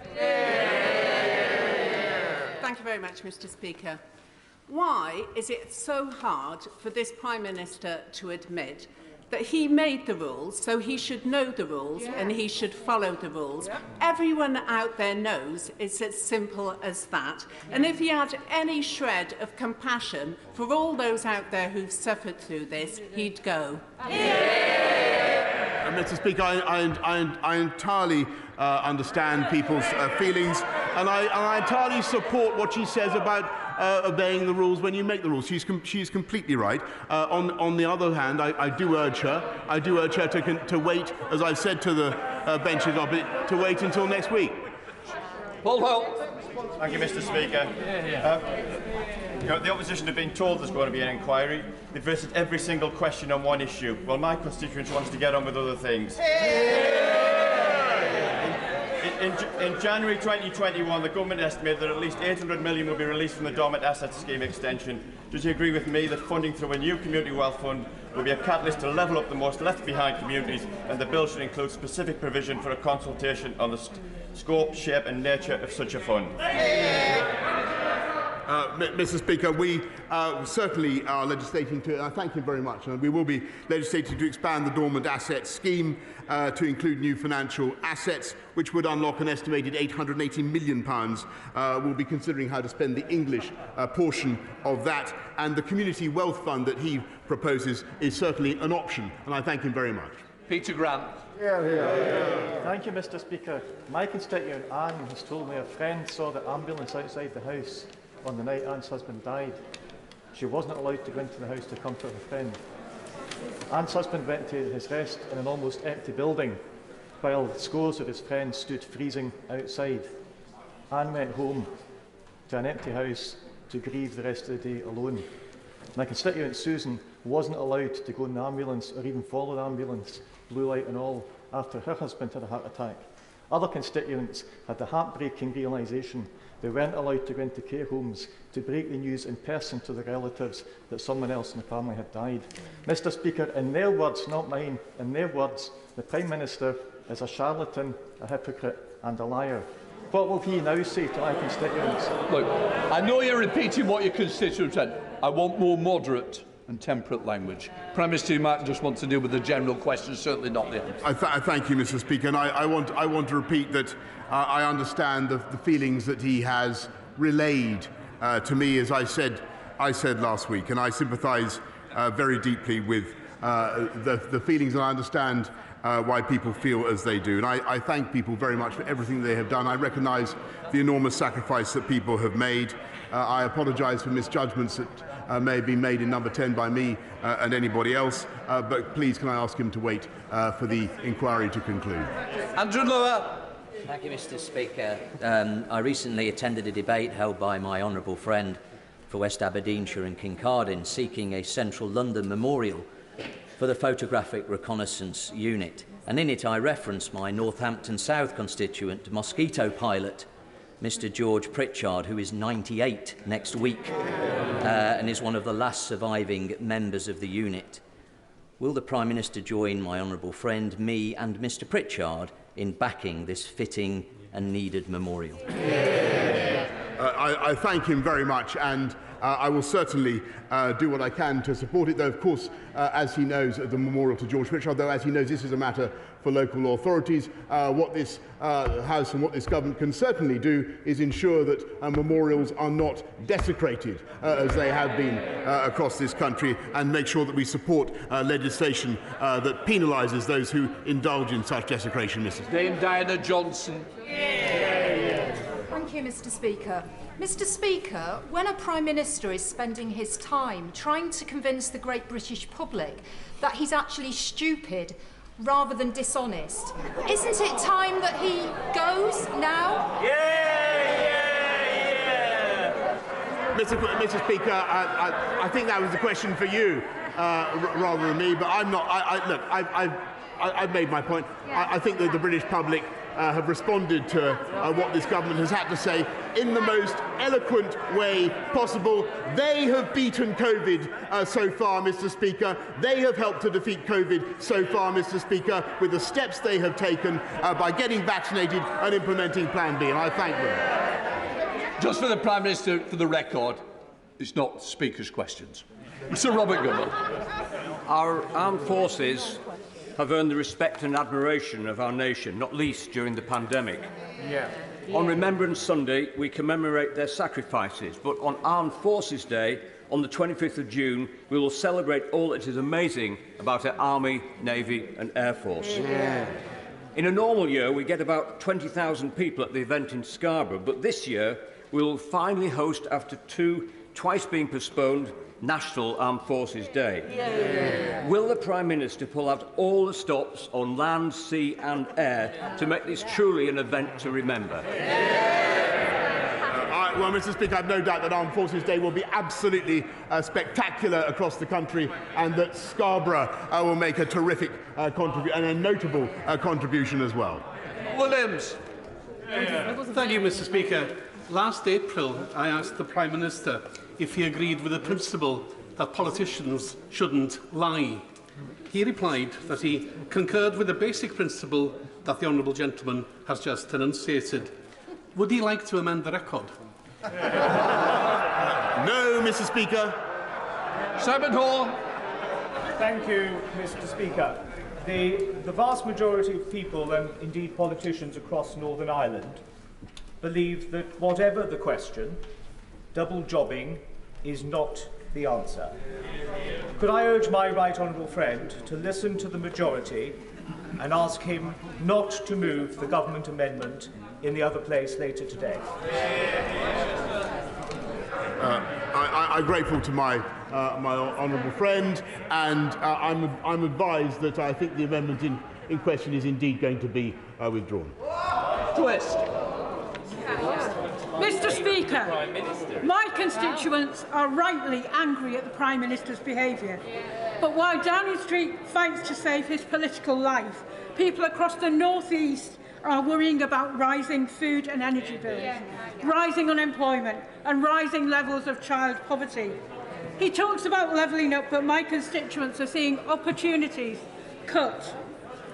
Thank you very much, Mr. Speaker. Why is it so hard for this Prime Minister to admit that he made the rules, so he should know the rules and he should follow the rules? Everyone out there knows it's as simple as that. And if he had any shred of compassion for all those out there who've suffered through this, he'd go. Mr. Speaker, I entirely understand people's feelings, and I entirely support what she says about obeying the rules when you make the rules. She's completely right. On the other hand, I do urge her to wait, as I've said to the benches opposite, to wait until next week. Paul Holt. Thank you, Mr. Speaker. The opposition have been told there's going to be an inquiry. They've visited every single question on one issue. Well, my constituents wants to get on with other things. In January 2021, the government estimated that at least 800 million will be released from the Dormant Assets Scheme extension. Does he agree with me that funding through a new community wealth fund will be a catalyst to level up the most left-behind communities, and the bill should include specific provision for a consultation on the scope, shape and nature of such a fund? Mr. Speaker, we certainly are legislating to, thank you very much, and we will be legislating to expand the Dormant Assets Scheme to include new financial assets, which would unlock an estimated £880 million. We'll be considering how to spend the English portion of that, and the Community Wealth Fund that he proposes is certainly an option, and I thank him very much. Peter Grant. Thank you, Mr. Speaker. My constituent Anne has told me a friend saw the ambulance outside the house on the night Anne's husband died. She wasn't allowed to go into the house to comfort her friend. Anne's husband went to his rest in an almost empty building, while scores of his friends stood freezing outside. Anne went home to an empty house to grieve the rest of the day alone. My constituent Susan wasn't allowed to go in the ambulance or even follow the ambulance, blue light and all, after her husband had a heart attack. Other constituents had the heartbreaking realisation they weren't allowed to go into care homes to break the news in person to their relatives that someone else in the family had died. Mr Speaker, in their words, not mine, in their words, the Prime Minister is a charlatan, a hypocrite and a liar. What will he now say to my constituents? Look, I know you're repeating what your constituents said. I want more moderate and temperate language. Prime Minister, you might just want to deal with the general question, certainly not the answer. I thank you, Mr Speaker, and I want to repeat that I understand the feelings that he has relayed to me, as I said last week, and I sympathise very deeply with the feelings, and I understand why people feel as they do. And I thank people very much for everything they have done. I recognise the enormous sacrifice that people have made. I apologise for misjudgments that may have been made in number 10 by me and anybody else, but please can I ask him to wait for the inquiry to conclude. Andrew Lower. Thank you, Mr Speaker. I recently attended a debate held by my honourable friend for West Aberdeenshire and Kincardine seeking a central London memorial for the Photographic Reconnaissance Unit, and in it I referenced my Northampton South constituent, mosquito pilot, Mr George Pritchard, who is 98 next week and is one of the last surviving members of the unit. Will the Prime Minister join my honourable friend, me and Mr Pritchard in backing this fitting and needed memorial? I thank him very much, and I will certainly do what I can to support it, though, of course, as he knows, the memorial to George Pritchard, though, as he knows, this is a matter for local authorities. What this House and what this government can certainly do is ensure that memorials are not desecrated, as they have been across this country, and make sure that we support legislation that penalises those who indulge in such desecration, Mrs. Dame Diana Johnson. Thank you, Mr Speaker. Mr Speaker, when a Prime Minister is spending his time trying to convince the great British public that he's actually stupid rather than dishonest, isn't it time that he goes now? Mr Speaker, I think that was a question for you rather than me, but I'm not. Look, I've made my point. Yeah. I think that the British public have responded to what this government has had to say in the most eloquent way possible. They have beaten COVID so far, Mr Speaker. They have helped to defeat COVID so far, Mr Speaker, with the steps they have taken by getting vaccinated and implementing Plan B, and I thank them. Just for the Prime Minister, for the record, it's not the Speaker's questions. Sir Robert Goodall. Our armed forces have earned the respect and admiration of our nation, not least during the pandemic. On Remembrance Sunday, we commemorate their sacrifices, but on Armed Forces Day, on the 25th of June, we will celebrate all that is amazing about our Army, Navy and Air Force. In a normal year, we get about 20,000 people at the event in Scarborough, but this year, we will finally host, after twice being postponed, National Armed Forces Day. Will the Prime Minister pull out all the stops on land, sea and air to make this truly an event to remember? Well, Mr Speaker, I have no doubt that Armed Forces Day will be absolutely spectacular across the country, and that Scarborough will make a terrific contribution and a notable contribution as well. Williams. Thank you, Mr Speaker. Last April, I asked the Prime Minister if he agreed with the principle that politicians shouldn't lie. He replied that he concurred with the basic principle that the honourable gentleman has just enunciated. Would he like to amend the record? No, Mr Speaker. Simon Hall. Thank you, Mr Speaker. The vast majority of people, and indeed politicians across Northern Ireland, believe that whatever the question, double jobbing is not the answer. Could I urge my right honourable friend to listen to the majority and ask him not to move the government amendment in the other place later today? I'm grateful to my honourable friend, and I'm advised that I think the amendment in question is indeed going to be withdrawn. Twist. Mr Speaker, my constituents are rightly angry at the Prime Minister's behaviour. But while Downing Street fights to save his political life, people across the North East are worrying about rising food and energy bills, rising unemployment and rising levels of child poverty. He talks about levelling up, but my constituents are seeing opportunities cut.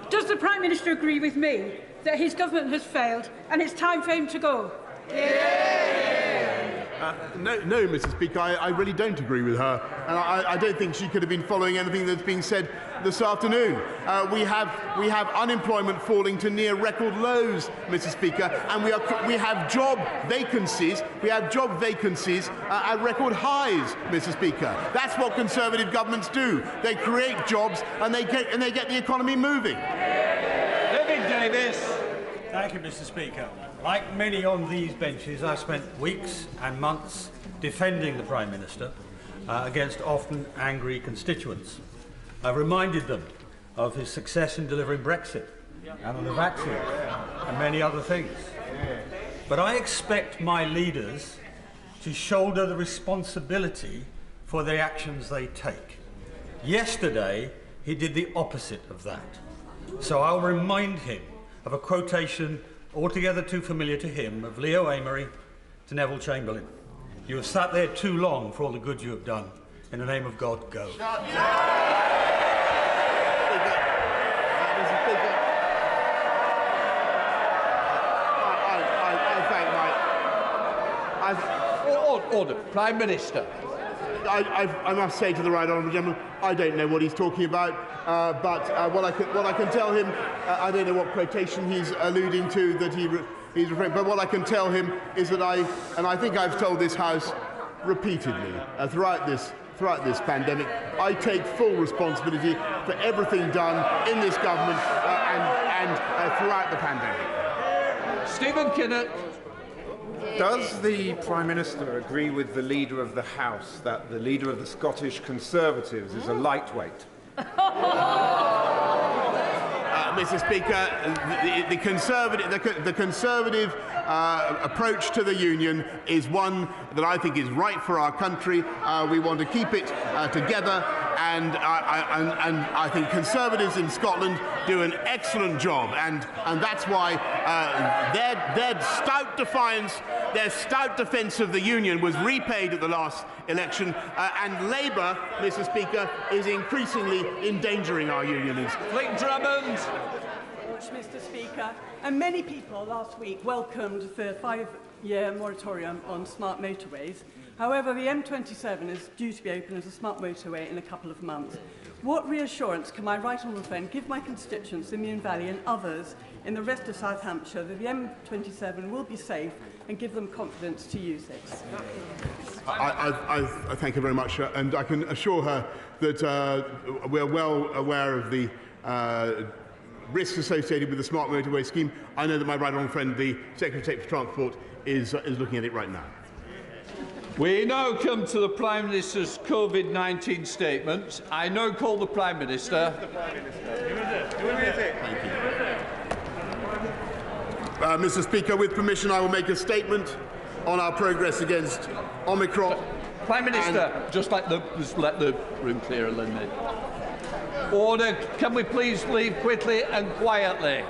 Does the Prime Minister agree with me that his government has failed and it's time for him to go? No, Mr. Speaker, I really don't agree with her, and I don't think she could have been following anything that's being said this afternoon. We have unemployment falling to near record lows, Mr. Speaker, and we have job vacancies. We have job vacancies at record highs, Mr. Speaker. That's what Conservative governments do. They create jobs and they get the economy moving. Davis. Thank you, Mr. Speaker. Like many on these benches, I spent weeks and months defending the Prime Minister against often angry constituents. I've reminded them of his success in delivering Brexit and on the vaccine and many other things. But I expect my leaders to shoulder the responsibility for the actions they take. Yesterday, he did the opposite of that. So I'll remind him of a quotation altogether too familiar to him of Leo Amery to Neville Chamberlain. You have sat there too long for all the good you have done. In the name of God, go. Order. Prime Minister. I must say to the right honourable gentleman, I don't know what he's talking about, but what I can tell him, I don't know what quotation he's alluding to that he's referring. But what I can tell him is that I think I've told this House repeatedly throughout this pandemic, I take full responsibility for everything done in this government and throughout the pandemic. Stephen Kinnock. Does the Prime Minister agree with the Leader of the House that the Leader of the Scottish Conservatives is a lightweight? Mr. Speaker, the Conservative approach to the Union is one that I think is right for our country. We want to keep it together, and I think Conservatives in Scotland do an excellent job, and that's why their stout defiance, their stout defence of the Union was repaid at the last election, and Labour, Mr. Speaker, is increasingly endangering our unionists. Clayton Drummond. Mr. Speaker, and many people last week welcomed the 5-year moratorium on smart motorways. However, the M27 is due to be open as a smart motorway in a couple of months. What reassurance can my right honourable friend give my constituents in Meon Valley and others in the rest of South Hampshire that the M27 will be safe and give them confidence to use it? I thank her very much, and I can assure her that we're well aware of the risks associated with the smart motorway scheme. I know that my right honourable friend, the Secretary of State for Transport, is looking at it right now. We now come to the Prime Minister's COVID-19 statement. I now call the Prime Minister. Thank you. Mr. Speaker, with permission, I will make a statement on our progress against Omicron. Prime Minister, just let the room clear a little bit. Order. Can we please leave quickly and quietly?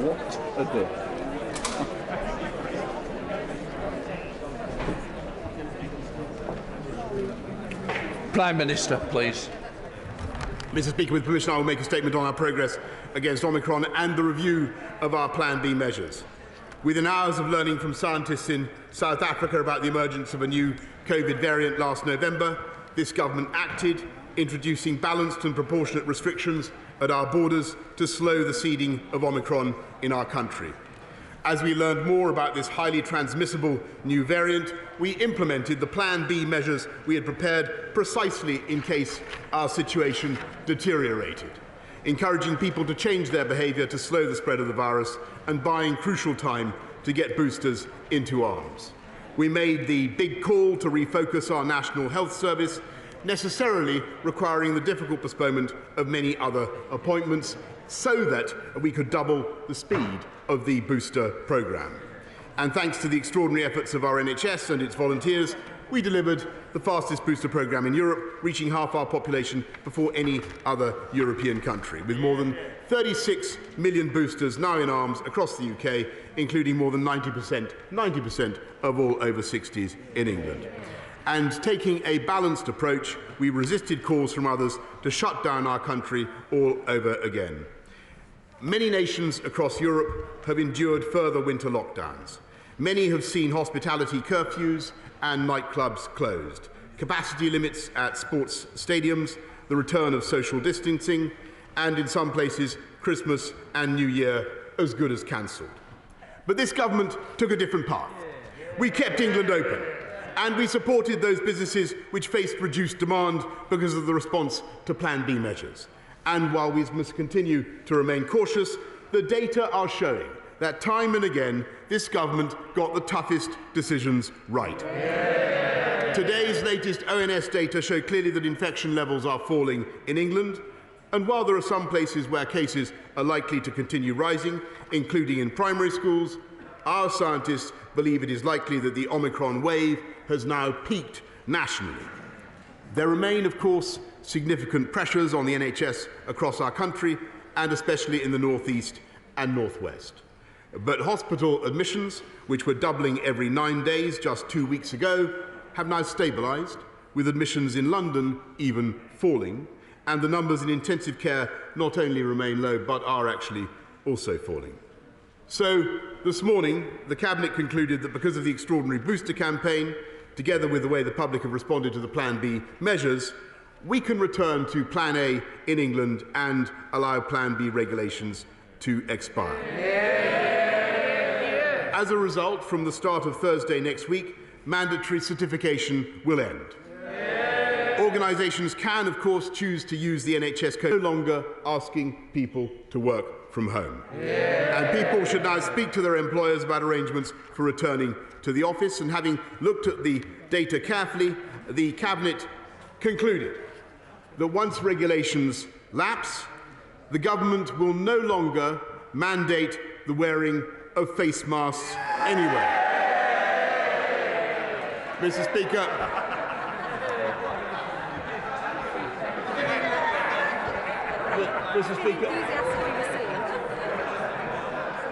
What a day. Prime Minister, please. Mr. Speaker, with permission, I will make a statement on our progress against Omicron and the review of our Plan B measures. Within hours of learning from scientists in South Africa about the emergence of a new COVID variant last November, this government acted, introducing balanced and proportionate restrictions at our borders to slow the seeding of Omicron in our country. As we learned more about this highly transmissible new variant, we implemented the Plan B measures we had prepared precisely in case our situation deteriorated, encouraging people to change their behaviour to slow the spread of the virus and buying crucial time to get boosters into arms. We made the big call to refocus our National Health Service, necessarily requiring the difficult postponement of many other appointments so that we could double the speed of the booster programme. And thanks to the extraordinary efforts of our NHS and its volunteers, we delivered the fastest booster programme in Europe, reaching half our population before any other European country, with more than 36 million boosters now in arms across the UK, including more than 90% of all over 60s in England. And taking a balanced approach, we resisted calls from others to shut down our country all over again. Many nations across Europe have endured further winter lockdowns. Many have seen hospitality curfews and nightclubs closed, capacity limits at sports stadiums, the return of social distancing, and in some places, Christmas and New Year as good as cancelled. But this government took a different path. We kept England open, and we supported those businesses which faced reduced demand because of the response to Plan B measures. And while we must continue to remain cautious, the data are showing that time and again this government got the toughest decisions right. Today's latest ONS data show clearly that infection levels are falling in England, and while there are some places where cases are likely to continue rising, including in primary schools, our scientists believe it is likely that the Omicron wave has now peaked nationally. There remain, of course, significant pressures on the NHS across our country, and especially in the North East and North West. But hospital admissions, which were doubling every 9 days just 2 weeks ago, have now stabilised, with admissions in London even falling, and the numbers in intensive care not only remain low but are actually also falling. So this morning, the Cabinet concluded that because of the extraordinary booster campaign, together with the way the public have responded to the Plan B measures, we can return to Plan A in England and allow Plan B regulations to expire. As a result, from the start of Thursday next week, mandatory certification will end. Organisations can, of course, choose to use the NHS code, no longer asking people to work from home. And people should now speak to their employers about arrangements for returning to the office. And having looked at the data carefully, the Cabinet concluded that once regulations lapse, the government will no longer mandate the wearing of face masks anyway. Mr. Speaker,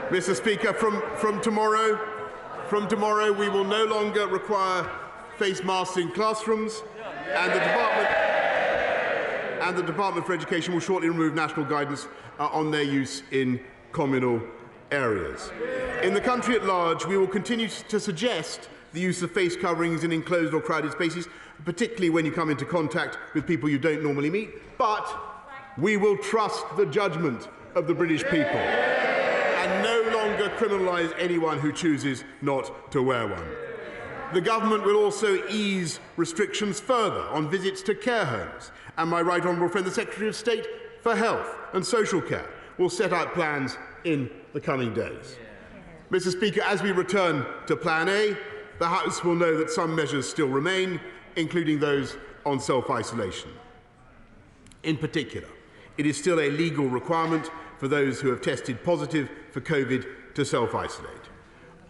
Mr. Speaker, from tomorrow we will no longer require face masks in classrooms, and the Department for Education will shortly remove national guidance on their use in communal areas. In the country at large, we will continue to suggest the use of face coverings in enclosed or crowded spaces, particularly when you come into contact with people you don't normally meet, but we will trust the judgment of the British people and no longer criminalise anyone who chooses not to wear one. The government will also ease restrictions further on visits to care homes, and my right honourable friend, the Secretary of State for Health and Social Care, will set out plans in the coming days. Mr. Speaker, as we return to Plan A, the House will know that some measures still remain, including those on self-isolation. In particular, it is still a legal requirement for those who have tested positive for COVID to self-isolate.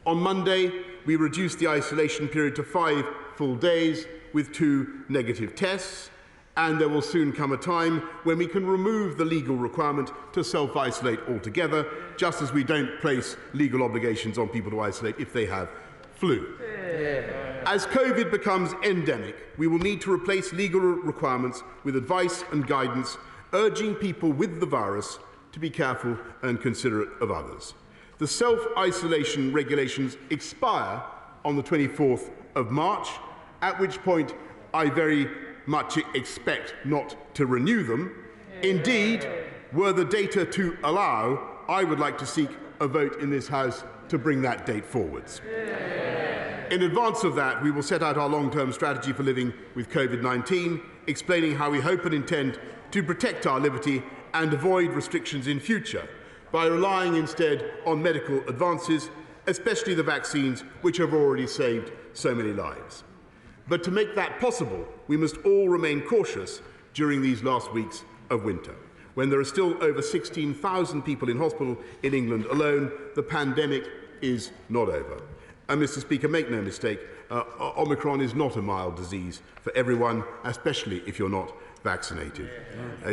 On Monday, we reduced the isolation period to 5 full days with 2 negative tests, and there will soon come a time when we can remove the legal requirement to self-isolate altogether, just as we don't place legal obligations on people to isolate if they have flu. As COVID becomes endemic, we will need to replace legal requirements with advice and guidance, urging people with the virus to be careful and considerate of others. The self-isolation regulations expire on the 24th of March, at which point I very much expect not to renew them. Indeed, were the data to allow, I would like to seek a vote in this House to bring that date forwards. In advance of that, we will set out our long-term strategy for living with COVID-19, explaining how we hope and intend to protect our liberty and avoid restrictions in future by relying instead on medical advances, especially the vaccines, which have already saved so many lives. But to make that possible, we must all remain cautious during these last weeks of winter. When there are still over 16,000 people in hospital in England alone, the pandemic is not over. And, Mr. Speaker, make no mistake, Omicron is not a mild disease for everyone, especially if you're not vaccinated.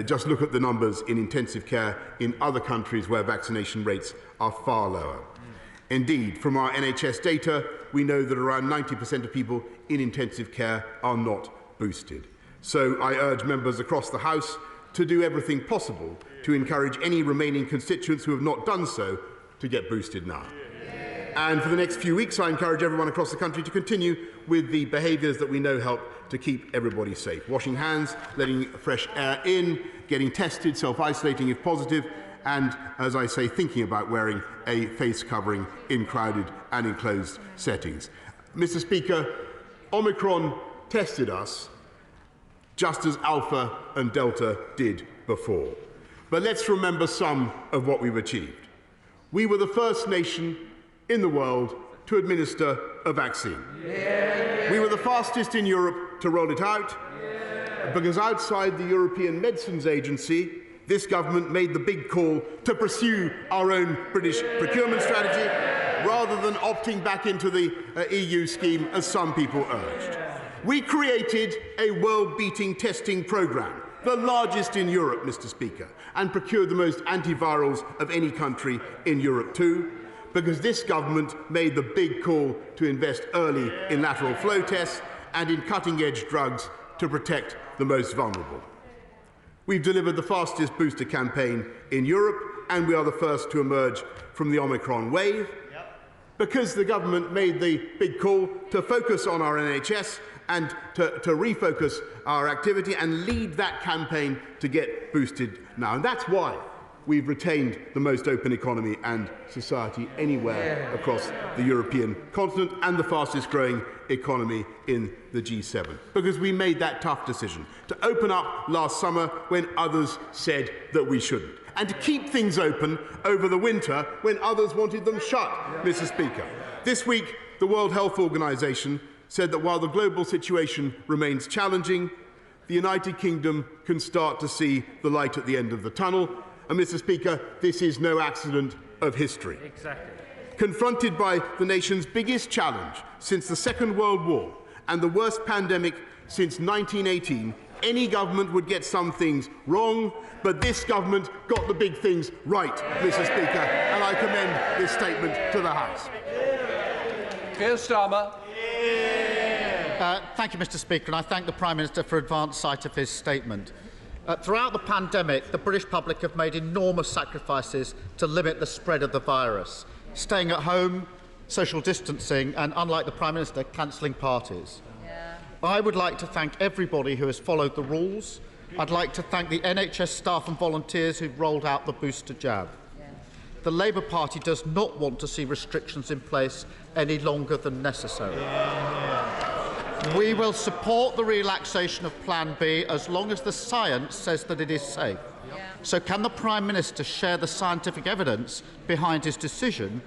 Just look at the numbers in intensive care in other countries where vaccination rates are far lower. Indeed, from our NHS data, we know that around 90% of people in intensive care are not boosted. So I urge members across the House to do everything possible to encourage any remaining constituents who have not done so to get boosted now. And for the next few weeks, I encourage everyone across the country to continue with the behaviours that we know help to keep everybody safe. Washing hands, letting fresh air in, getting tested, self-isolating if positive, and, as I say, thinking about wearing a face covering in crowded and enclosed settings. Mr. Speaker, Omicron tested us just as Alpha and Delta did before. But let's remember some of what we've achieved. We were the first nation in the world to administer a vaccine. We were the fastest in Europe to roll it out, because outside the European Medicines Agency, this government made the big call to pursue our own British procurement strategy rather than opting back into the EU scheme as some people urged. We created a world-beating testing programme, the largest in Europe, Mr. Speaker, and procured the most antivirals of any country in Europe too, because this government made the big call to invest early in lateral flow tests and in cutting-edge drugs to protect the most vulnerable. We've delivered the fastest booster campaign in Europe, and we are the first to emerge from the Omicron wave, because the government made the big call to focus on our NHS and to refocus our activity and lead that campaign to get boosted now. And that's why we've retained the most open economy and society anywhere across the European continent and the fastest growing economy in the G7. Because we made that tough decision to open up last summer when others said that we shouldn't, and to keep things open over the winter when others wanted them shut, Mr. Speaker. This week, the World Health Organization said that while the global situation remains challenging, the United Kingdom can start to see the light at the end of the tunnel. And, Mr. Speaker, this is no accident of history. Exactly. Confronted by the nation's biggest challenge since the Second World War and the worst pandemic since 1918, any government would get some things wrong, but this government got the big things right, Mr. Speaker, and I commend this statement to the House. Keir Starmer. Thank you, Mr. Speaker, and I thank the Prime Minister for advance sight of his statement. Throughout the pandemic, the British public have made enormous sacrifices to limit the spread of the virus, staying at home, social distancing, and, unlike the Prime Minister, cancelling parties. I would like to thank everybody who has followed the rules. I'd like to thank the NHS staff and volunteers who've rolled out the booster jab. The Labour Party does not want to see restrictions in place any longer than necessary. We will support the relaxation of Plan B as long as the science says that it is safe. So can the Prime Minister share the scientific evidence behind his decision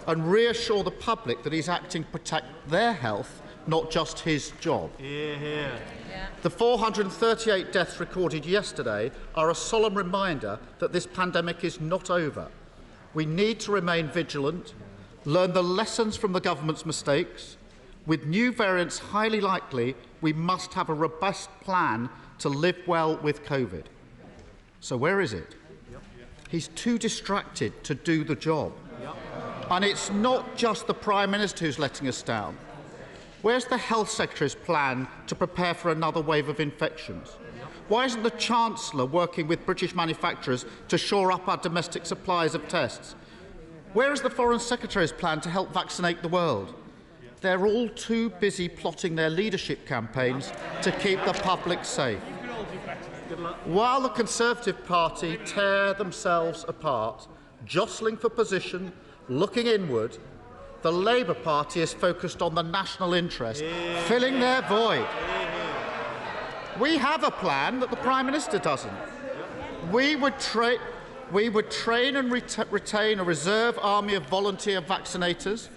and reassure the public that he's acting to protect their health, not just his job? The 438 deaths recorded yesterday are a solemn reminder that this pandemic is not over. We need to remain vigilant, learn the lessons from the government's mistakes. With new variants highly likely, we must have a robust plan to live well with COVID. So where is it? He's too distracted to do the job. And it's not just the Prime Minister who's letting us down. Where's the Health Secretary's plan to prepare for another wave of infections? Why isn't the Chancellor working with British manufacturers to shore up our domestic supplies of tests? Where is the Foreign Secretary's plan to help vaccinate the world? They're all too busy plotting their leadership campaigns to keep the public safe. While the Conservative Party tear themselves apart, jostling for position, looking inward, the Labour Party is focused on the national interest, filling their void. We have a plan that the Prime Minister doesn't. We would train and retain a reserve army of volunteer vaccinators.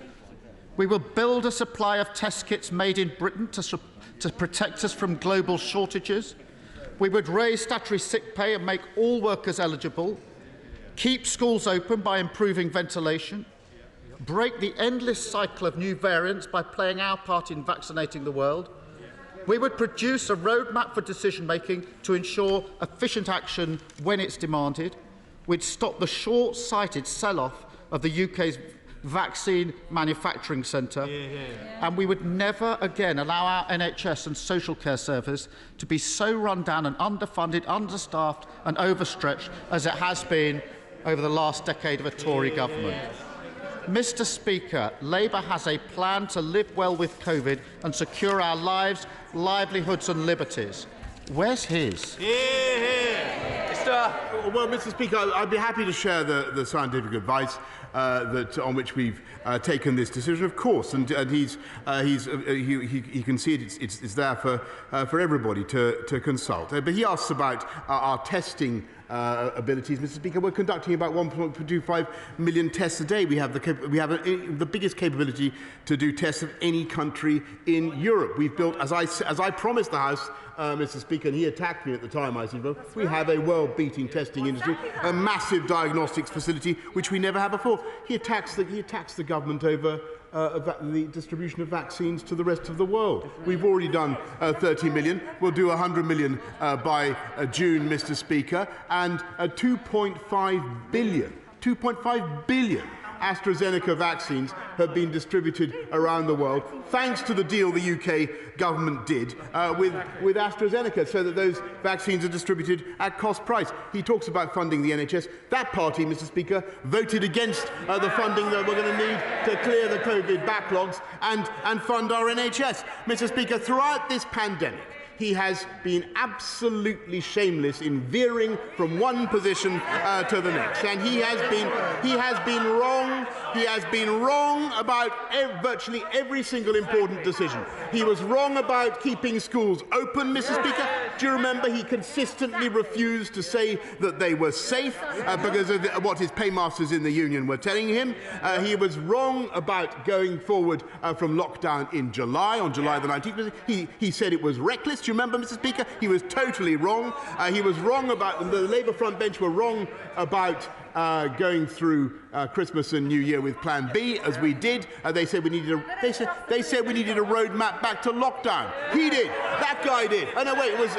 We will build a supply of test kits made in Britain to protect us from global shortages. We would raise statutory sick pay and make all workers eligible, keep schools open by improving ventilation, break the endless cycle of new variants by playing our part in vaccinating the world. We would produce a roadmap for decision-making to ensure efficient action when it's demanded. We'd stop the short-sighted sell-off of the UK's vaccine manufacturing centre, and we would never again allow our NHS and social care service to be so run down and underfunded, understaffed and overstretched as it has been over the last decade of a Tory government. Mr. Speaker, Labour has a plan to live well with COVID and secure our lives, livelihoods and liberties. Where's his? Well, Mr. Speaker, I'd be happy to share the scientific advice on which we've taken this decision, of course, and he can see it's there for everybody to consult. But he asks about our testing abilities, Mr. Speaker. We're conducting about 1.25 million tests a day. We have the biggest capability to do tests of any country in Europe. We've built, as I promised the House, Mr. Speaker, and he attacked me at the time, I said, well, we have a world-beating testing industry, a massive diagnostics facility, which we never had before. He attacks the government over the distribution of vaccines to the rest of the world. We've already done 30 million. We'll do 100 million by June, Mr. Speaker, and 2.5 billion AstraZeneca vaccines have been distributed around the world, thanks to the deal the UK government did with AstraZeneca, so that those vaccines are distributed at cost price. He talks about funding the NHS. That party, Mr. Speaker, voted against the funding that we're going to need to clear the COVID backlogs and fund our NHS. Mr. Speaker, throughout this pandemic, he has been absolutely shameless in veering from one position to the next, and he has been wrong. He has been wrong about virtually every single important decision. He was wrong about keeping schools open, Mr. Speaker. Do you remember he consistently refused to say that they were safe because of what his paymasters in the union were telling him? He was wrong about going forward from lockdown in July, on July the 19th. He said it was reckless. Do you remember, Mr. Speaker? He was totally wrong. He was wrong about, the Labour front bench were wrong about going through Christmas and New Year with Plan B, as we did. They said we needed a roadmap back to lockdown. He did. That guy did. Oh no, wait, it was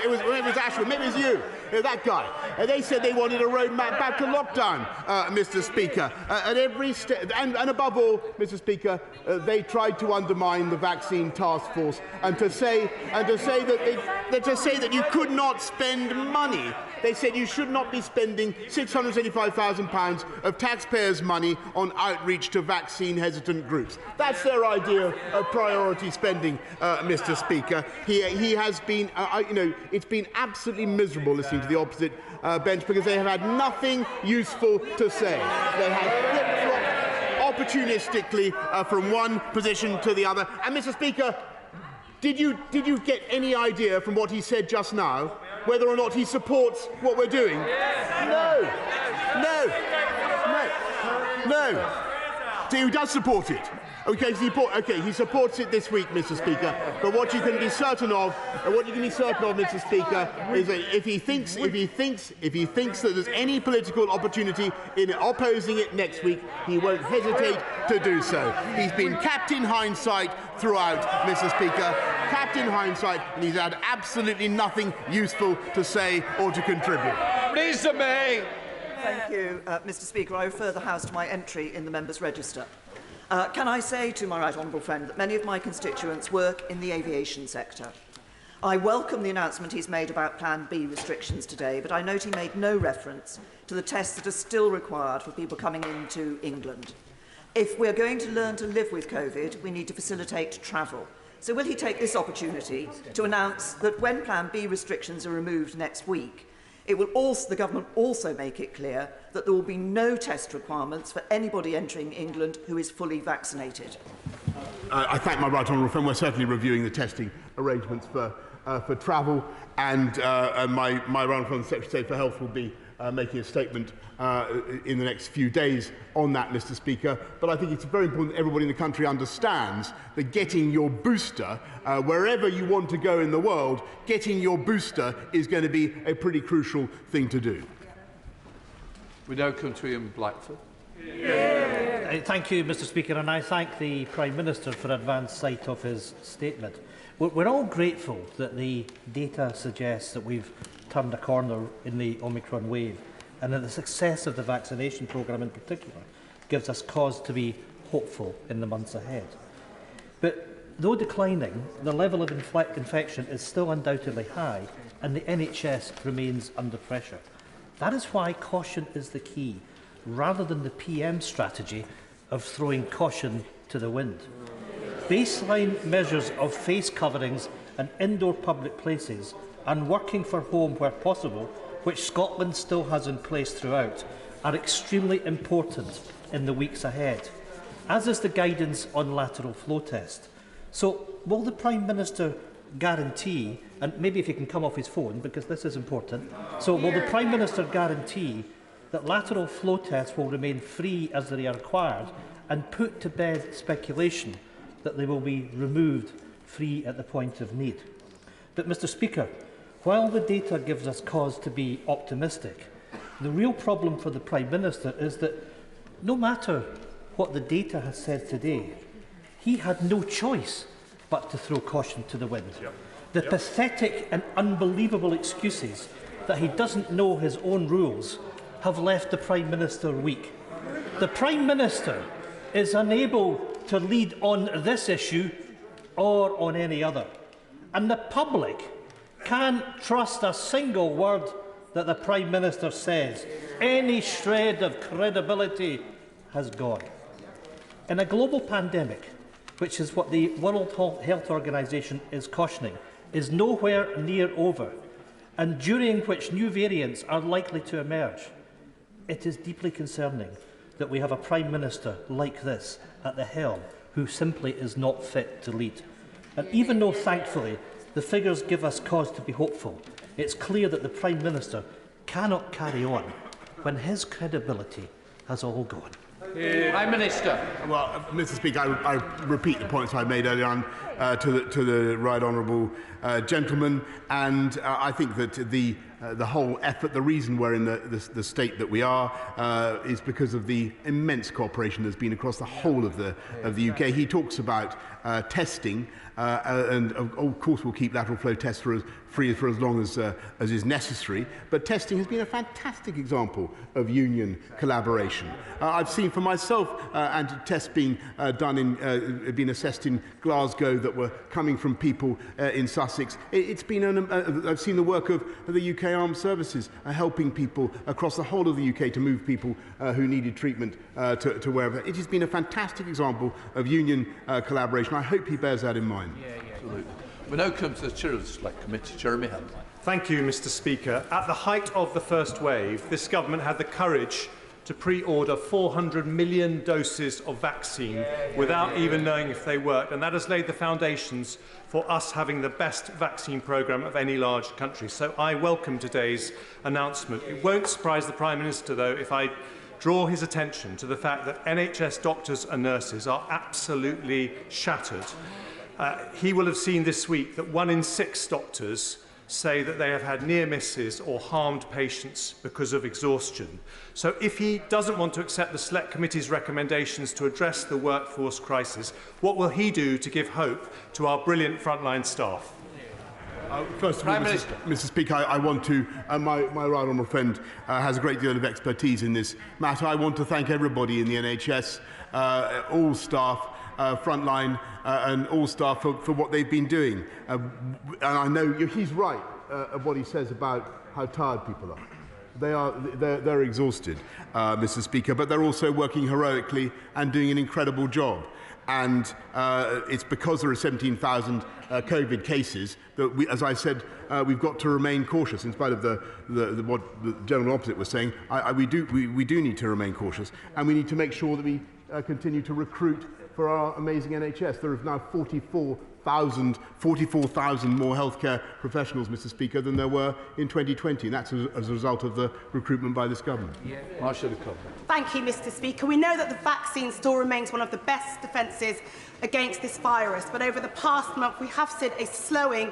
Ashwin. Maybe it was you. That guy. They said they wanted a roadmap back to lockdown, Mr. Speaker. At every step, and above all, Mr. Speaker, they tried to undermine the vaccine task force and to say that you could not spend money. They said you should not be spending £675,000 of taxpayers' money on outreach to vaccine-hesitant groups. That's their idea of priority spending, Mr. Speaker. He has been, it's been absolutely miserable listening to the opposite bench because they have had nothing useful to say. They have flip-flopped opportunistically from one position to the other. And, Mr. Speaker, did you get any idea from what he said just now whether or not he supports what we're doing? No. So he does support it. Okay, he supports it this week, Mr. Speaker. But what you can be certain of, Mr. Speaker, is that if he thinks that there's any political opportunity in opposing it next week, he won't hesitate to do so. He's been Captain Hindsight throughout, Mr. Speaker. Captain Hindsight, and he's had absolutely nothing useful to say or to contribute. Lisa May. Thank you, Mr. Speaker. I refer the House to my entry in the Members' Register. Can I say to my right honourable friend that many of my constituents work in the aviation sector? I welcome the announcement he's made about Plan B restrictions today, but I note he made no reference to the tests that are still required for people coming into England. If we're going to learn to live with COVID, we need to facilitate travel. So will he take this opportunity to announce that when Plan B restrictions are removed next week, the government also make it clear that there will be no test requirements for anybody entering England who is fully vaccinated? I thank my right honourable friend. We're certainly reviewing the testing arrangements for travel, and my right honourable friend, the Secretary of State for Health, will be making a statement in the next few days on that, Mr. Speaker. But I think it's very important that everybody in the country understands that getting your booster, wherever you want to go in the world, getting your booster is going to be a pretty crucial thing to do. We now come to Ian Blackford. Thank you, Mr Speaker, and I thank the Prime Minister for advance sight of his statement. We're all grateful that the data suggests that we've turned a corner in the Omicron wave, and that the success of the vaccination programme in particular gives us cause to be hopeful in the months ahead. But though declining, the level of infection is still undoubtedly high, and the NHS remains under pressure. That is why caution is the key, rather than the PM strategy of throwing caution to the wind. Baseline measures of face coverings and indoor public places and working from home where possible, which Scotland still has in place throughout, are extremely important in the weeks ahead, as is the guidance on lateral flow test. So, will the Prime Minister guarantee, and maybe if he can come off his phone, because this is important, so will the Prime Minister guarantee that lateral flow tests will remain free as they are required, and put to bed speculation that they will be removed free at the point of need? But, Mr Speaker, while the data gives us cause to be optimistic, the real problem for the Prime Minister is that no matter what the data has said today, he had no choice but to throw caution to the wind. The pathetic and unbelievable excuses that he doesn't know his own rules have left the Prime Minister weak. The Prime Minister is unable to lead on this issue or on any other, and the public can't trust a single word that the Prime Minister says. Any shred of credibility has gone. In a global pandemic, which is what the World Health Organization is cautioning, is nowhere near over, and during which new variants are likely to emerge, it is deeply concerning that we have a Prime Minister like this at the helm, who simply is not fit to lead. And even though, thankfully, the figures give us cause to be hopeful, it's clear that the Prime Minister cannot carry on when his credibility has all gone. Prime Minister. Well, Mr Speaker, I repeat the points I made earlier on to the right honourable gentleman, and I think that the whole effort, the reason we're in the state that we are, is because of the immense cooperation there's been across the whole of the UK. He talks about testing, and of course we'll keep lateral flow tests free for as long as is necessary. But testing has been a fantastic example of union collaboration. I've seen for myself tests being being assessed in Glasgow that were coming from people in Sussex. It's been I've seen the work of the UK Armed Services helping people across the whole of the UK to move people who needed treatment to wherever. It has been a fantastic example of union collaboration. I hope he bears that in mind. Absolutely. We now come to the Chair of the Select Committee, Jeremy Hunt. Thank you, Mr Speaker. At the height of the first wave, this government had the courage to pre-order 400 million doses of vaccine without even knowing if they worked, and that has laid the foundations for us having the best vaccine programme of any large country. So I welcome today's announcement. It won't surprise the Prime Minister, though, if I draw his attention to the fact that NHS doctors and nurses are absolutely shattered. He will have seen this week that 1 in 6 doctors say that they have had near misses or harmed patients because of exhaustion. So if he doesn't want to accept the Select Committee's recommendations to address the workforce crisis, what will he do to give hope to our brilliant frontline staff? First of all, Mr Speaker, I want to, my right honourable friend has a great deal of expertise in this matter. I want to thank everybody in the NHS, all staff, frontline and all staff for what they've been doing. And I know he's right of what he says about how tired people are. They're exhausted, Mr Speaker, but they're also working heroically and doing an incredible job. And it's because there are 17,000 COVID cases that, as I said, we've got to remain cautious. In spite of what the gentleman opposite was saying, we do need to remain cautious, and we need to make sure that we continue to recruit for our amazing NHS. There are now 44,000 more healthcare professionals, Mr Speaker, than there were in 2020, and that's as a result of the recruitment by this government. Thank you, Mr Speaker. We know that the vaccine still remains one of the best defences against this virus, but over the past month we have seen a slowing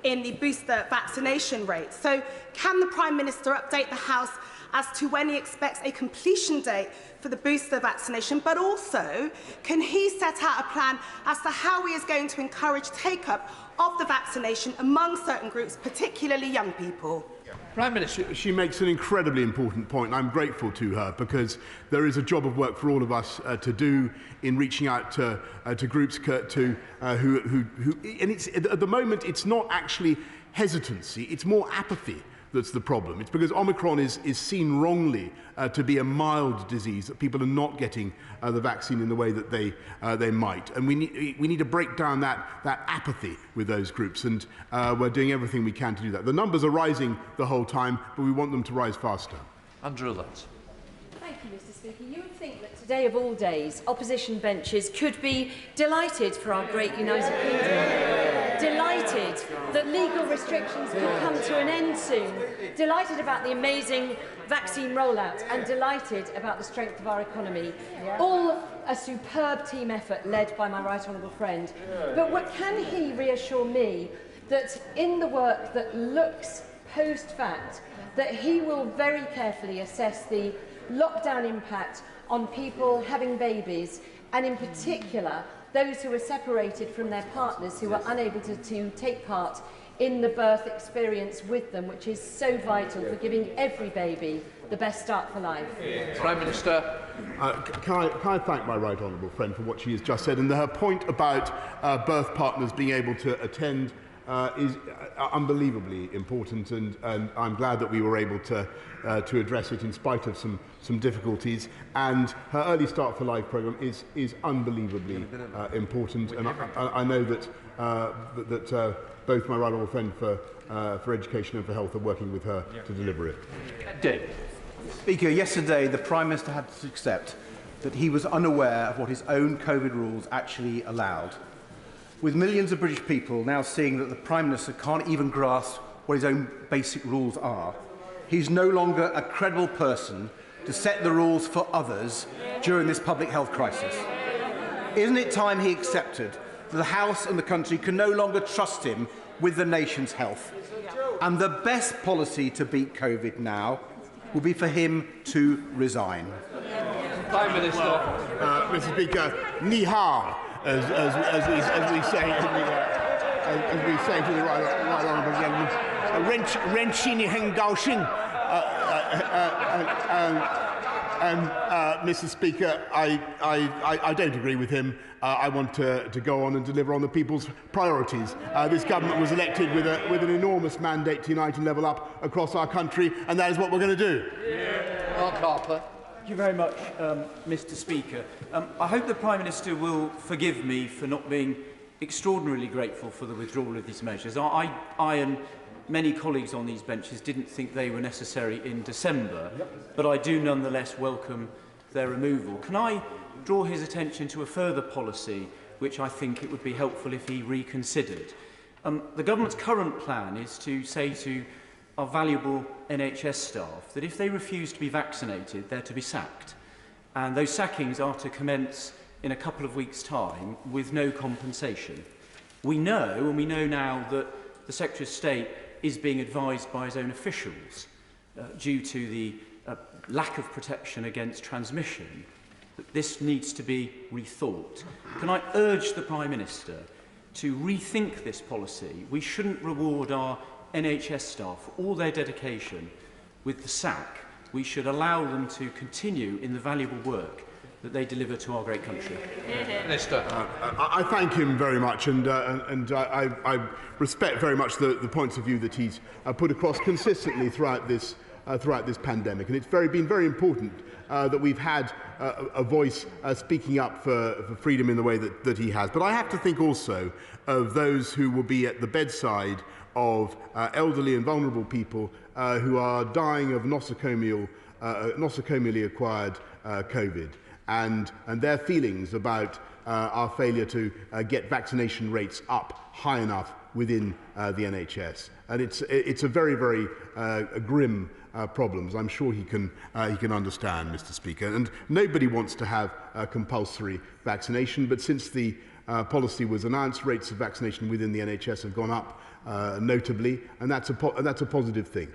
in the booster vaccination rate. So can the Prime Minister update the House as to when he expects a completion date for the booster vaccination, but also can he set out a plan as to how he is going to encourage take-up of the vaccination among certain groups, particularly young people? Prime Minister. She makes an incredibly important point, and I'm grateful to her, because there is a job of work for all of us to do in reaching out to groups who and it's, at the moment, it's not actually hesitancy, it's more apathy that's the problem. It's because Omicron is seen wrongly to be a mild disease, that people are not getting the vaccine in the way that they might. And we need to break down that apathy with those groups, and we're doing everything we can to do that. The numbers are rising the whole time, but we want them to rise faster. Andrew Lutz. Thank you, Mr. Speaker. You would think that today of all days, opposition benches could be delighted for our great United Kingdom. Delighted that legal restrictions could come to an end soon. Delighted about the amazing vaccine rollout, and delighted about the strength of our economy. All a superb team effort led by my right honourable friend. But can he reassure me that in the work that looks post-fact, that he will very carefully assess the lockdown impact on people having babies, and in particular those who are separated from their partners, who are unable to take part in the birth experience with them, which is so vital for giving every baby the best start for life. Prime Minister. Can I thank my right honourable friend for what she has just said, and her point about birth partners being able to attend is unbelievably important, and I'm glad that we were able to address it in spite of some difficulties. And her Early Start for Life programme is unbelievably important, and I know that both my right honourable friend for Education and for Health are working with her to deliver it. Dave. Speaker, yesterday the Prime Minister had to accept that he was unaware of what his own COVID rules actually allowed. With millions of British people now seeing that the Prime Minister can't even grasp what his own basic rules are, he's no longer a credible person to set the rules for others during this public health crisis. Isn't it time he accepted that the House and the country can no longer trust him with the nation's health? And the best policy to beat COVID now will be for him to resign. Prime Minister. Mr. Speaker, ni hao, as we say to the right honourable gentleman. Ren Xini Heng Gao Xing. And Mr. Speaker, I don't agree with him. I want to go on and deliver on the people's priorities. This government was elected with an enormous mandate to unite and level up across our country, and that is what we're going to do. Mark Harper. Thank you very much, Mr. Speaker. I hope the Prime Minister will forgive me for not being extraordinarily grateful for the withdrawal of these measures. I and many colleagues on these benches didn't think they were necessary in December, but I do nonetheless welcome their removal. Can I draw his attention to a further policy which I think it would be helpful if he reconsidered? The government's current plan is to say to our valuable NHS staff that if they refuse to be vaccinated, they're to be sacked. And those sackings are to commence in a couple of weeks' time with no compensation. We know, and we know now, that the Secretary of State is being advised by his own officials due to the lack of protection against transmission, that this needs to be rethought. Can I urge the Prime Minister to rethink this policy? We shouldn't reward our NHS staff for all their dedication with the sack. We should allow them to continue in the valuable work that they deliver to our great country. Minister. I thank him very much, and I respect very much the points of view that he's put across consistently throughout this pandemic, and it's been very important that we've had a voice speaking up for freedom in the way that he has. But I have to think also of those who will be at the bedside of elderly and vulnerable people who are dying of nosocomially acquired COVID, and their feelings about our failure to get vaccination rates up high enough within the NHS. And it's a very, very grim problems. I'm sure he can understand, Mr. Speaker. And nobody wants to have compulsory vaccination, but since the policy was announced, rates of vaccination within the NHS have gone up notably, and that's a positive thing.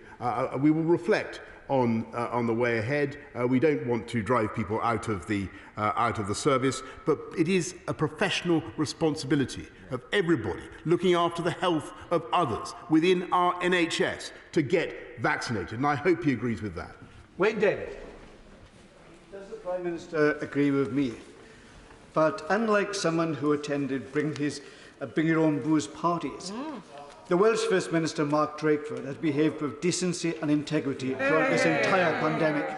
We will reflect on the way ahead. We don't want to drive people out of the service, but it is a professional responsibility of everybody looking after the health of others within our NHS to get vaccinated, and I hope he agrees with that. Wayne David. Does the Prime Minister agree with me? But unlike someone who attended bring your own booze parties, the Welsh First Minister Mark Drakeford has behaved with decency and integrity throughout this entire pandemic.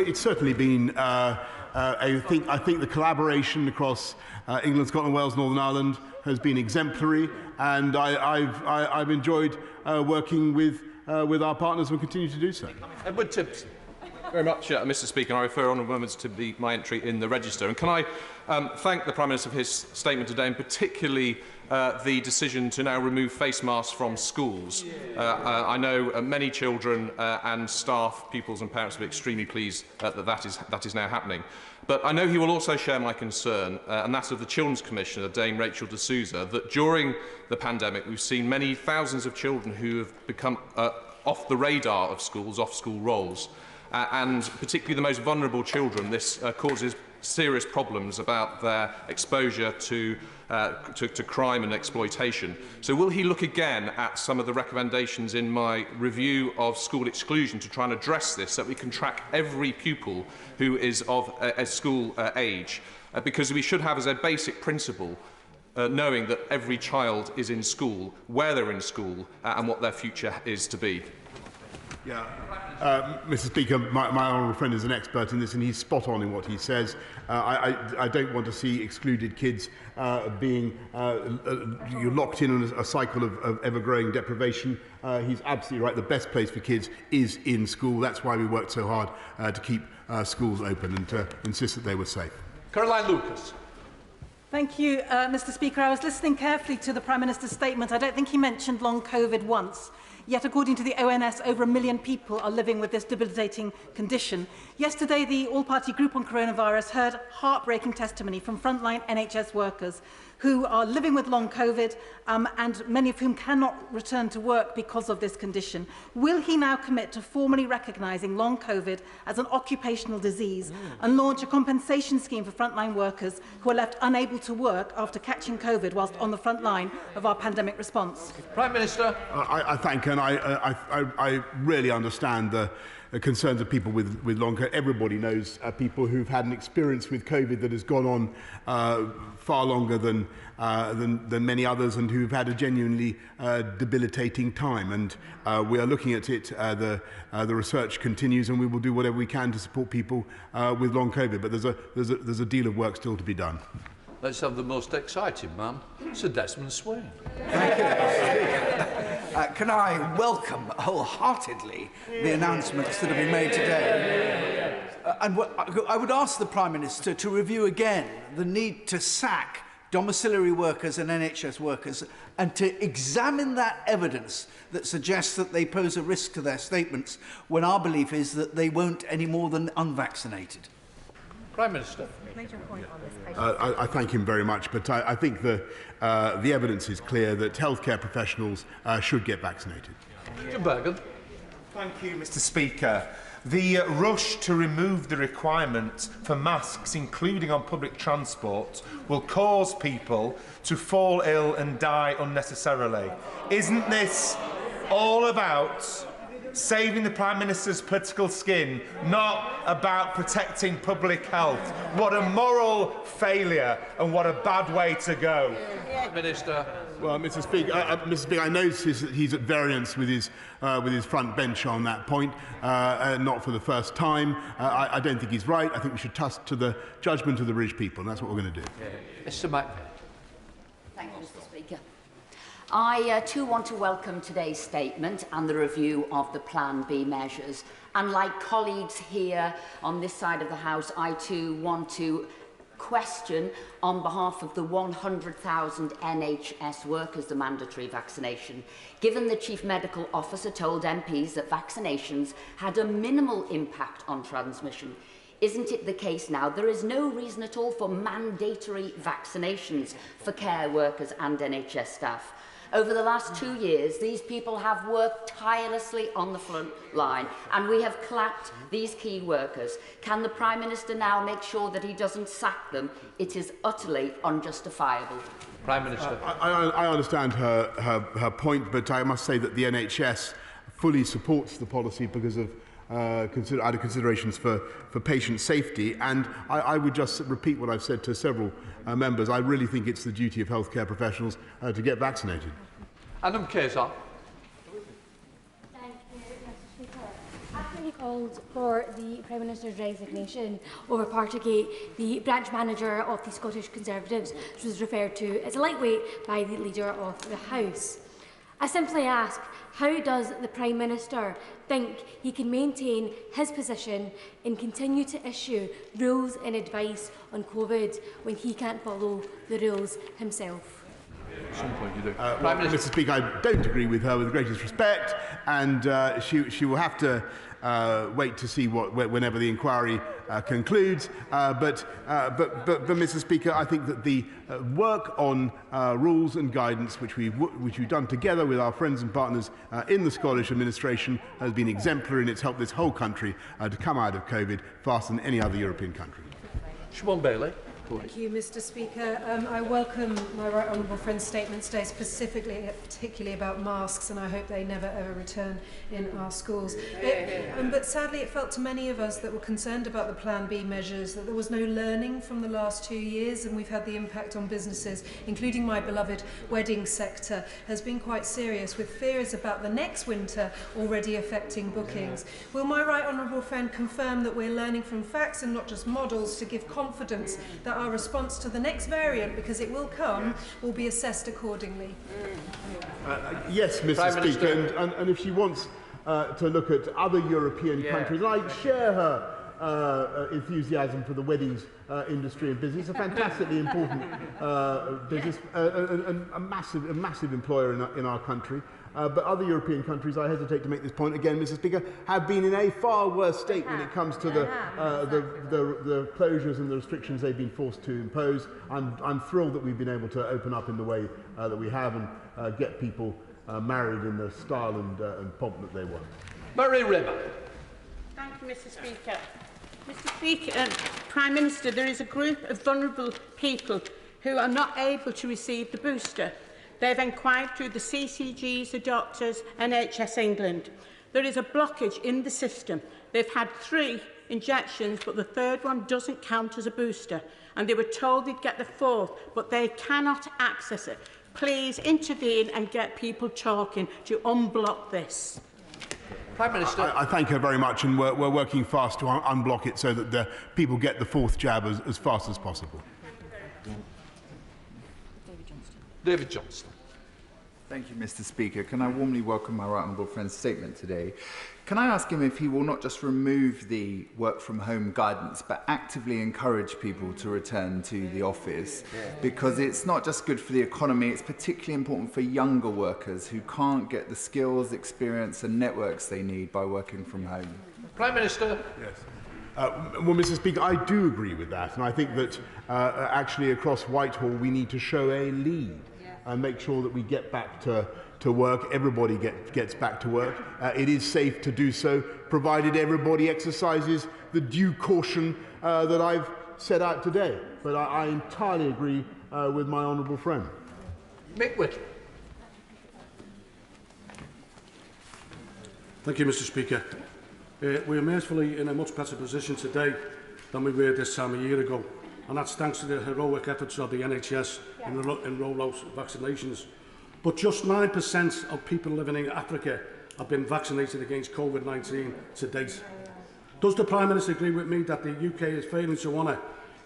It's certainly been, I think the collaboration across England, Scotland, Wales, Northern Ireland has been exemplary, and I've enjoyed working with our partners and will continue to do so. Edward Tibbs. Very much, Mr. Speaker. I refer honourable members to my entry in the register. And can I thank the Prime Minister for his statement today, and particularly the decision to now remove face masks from schools. I know many children and staff, pupils and parents will be extremely pleased that is now happening. But I know he will also share my concern, and that of the Children's Commissioner, Dame Rachel de Souza, that during the pandemic we've seen many thousands of children who have become off the radar of schools, off school rolls. And particularly the most vulnerable children, this causes serious problems about their exposure to crime and exploitation. So will he look again at some of the recommendations in my review of school exclusion to try and address this, so that we can track every pupil who is of a school age? Because we should have as a basic principle knowing that every child is in school, where they're in school, and what their future is to be. Yeah, Mr. Speaker, my honourable friend is an expert in this, and he's spot on in what he says. I don't want to see excluded kids being you're locked in on a cycle of ever-growing deprivation. He's absolutely right. The best place for kids is in school. That's why we worked so hard to keep schools open and to insist that they were safe. Caroline Lucas. Thank you, Mr. Speaker. I was listening carefully to the Prime Minister's statement. I don't think he mentioned long COVID once. Yet, according to the ONS, over 1 million people are living with this debilitating condition. Yesterday, the all-party group on coronavirus heard heartbreaking testimony from frontline NHS workers who are living with long COVID and many of whom cannot return to work because of this condition. Will he now commit to formally recognising long COVID as an occupational disease and launch a compensation scheme for frontline workers who are left unable to work after catching COVID whilst on the front line of our pandemic response? Prime Minister. I thank, and I really understand the concerns of people with long COVID. Everybody knows people who've had an experience with COVID that has gone on far longer than many others, and who've had a genuinely debilitating time. And we are looking at it. The research continues, and we will do whatever we can to support people with long COVID. But there's a deal of work still to be done. Let's have the most exciting man, Sir Desmond Swain. Thank you. Can I welcome wholeheartedly the announcements that have been made today? And I would ask the Prime Minister to review again the need to sack domiciliary workers and NHS workers, and to examine that evidence that suggests that they pose a risk to their statements, when our belief is that they won't any more than unvaccinated. Prime Minister. I thank him very much, but I think the evidence is clear that healthcare professionals should get vaccinated. Jim Bergen. Thank you, Mr. Speaker. The rush to remove the requirement for masks, including on public transport, will cause people to fall ill and die unnecessarily. Isn't this all about saving the Prime Minister's political skin, not about protecting public health? What a moral failure, and what a bad way to go. Minister. Well, Mr. Speaker, I notice that he's at variance with his front bench on that point, not for the first time. I don't think he's right. I think we should trust to the judgment of the British people, and that's what we're going to do. Mr. Mac. Thank you, Mr. Speaker. I too want to welcome today's statement and the review of the Plan B measures. And like colleagues here on this side of the House, I too want to question on behalf of the 100,000 NHS workers the mandatory vaccination, given the Chief Medical Officer told MPs that vaccinations had a minimal impact on transmission. Isn't it the case now there is no reason at all for mandatory vaccinations for care workers and NHS staff? Over the last 2 years, these people have worked tirelessly on the front line, and we have clapped these key workers. Can the Prime Minister now make sure that he doesn't sack them? It is utterly unjustifiable. Prime Minister. I understand her point, but I must say that the NHS fully supports the policy because of out of considerations for patient safety. And I would just repeat what I've said to several members. I really think it's the duty of healthcare professionals to get vaccinated. Adam Keza. After he called for the Prime Minister's resignation over Partygate, the branch manager of the Scottish Conservatives was referred to as a lightweight by the Leader of the House. I simply ask, how does the Prime Minister think he can maintain his position and continue to issue rules and advice on COVID when he can't follow the rules himself? At some point you do. Mr. Speaker, I don't agree with her with the greatest respect, and she will have to wait to see whenever the inquiry concludes. But Mr. Speaker, I think that the work on rules and guidance, which we've done together with our friends and partners in the Scottish administration, has been exemplary, and it's helped this whole country to come out of COVID faster than any other European country. Siobhan Bailey. Thank you, Mr. Speaker. I welcome my right honourable friend's statement today, particularly about masks, and I hope they never ever return in our schools. But sadly, it felt to many of us that were concerned about the Plan B measures that there was no learning from the last 2 years, and we've had the impact on businesses, including my beloved wedding sector, has been quite serious, with fears about the next winter already affecting bookings. Will my right honourable friend confirm that we're learning from facts and not just models to give confidence that our response to the next variant, because it will come, will be assessed accordingly? Yes, Mr. Speaker, and if she wants to look at other European countries, I share her enthusiasm for the weddings industry and business. It's a fantastically important business, a massive employer in our country. But other European countries, I hesitate to make this point again, Mr. Speaker, have been in a far worse state when it comes to the closures and the restrictions they've been forced to impose. I'm thrilled that we've been able to open up in the way that we have and get people married in the style and pomp that they want. Murray Rimmer. Thank you, Mr. Speaker. Mr. Speaker, Prime Minister, there is a group of vulnerable people who are not able to receive the booster. They've inquired through the CCGs, the doctors, NHS England. There is a blockage in the system. They've had 3 injections, but the 3rd one doesn't count as a booster. And they were told they'd get the 4th, but they cannot access it. Please intervene and get people talking to unblock this. Prime Minister. I thank her very much, and we're working fast to unblock it so that the people get the 4th jab as fast as possible. David Johnston. Thank you, Mr. Speaker. Can I warmly welcome my right honourable friend's statement today? Can I ask him if he will not just remove the work from home guidance, but actively encourage people to return to the office? Because it's not just good for the economy, it's particularly important for younger workers who can't get the skills, experience and networks they need by working from home. Prime Minister. Yes. Well, Mr. Speaker, I do agree with that, and I think that actually across Whitehall we need to show a lead and make sure that we get back to work, everybody gets back to work. It is safe to do so, provided everybody exercises the due caution that I've set out today. But I entirely agree with my honourable friend. Mick Whittle. Thank you, Mr. Speaker. We are mercifully in a much better position today than we were this time a year ago, and that's thanks to the heroic efforts of the NHS in rollout vaccinations. But just 9% of people living in Africa have been vaccinated against COVID-19 to date. Does the Prime Minister agree with me that the UK is failing to honour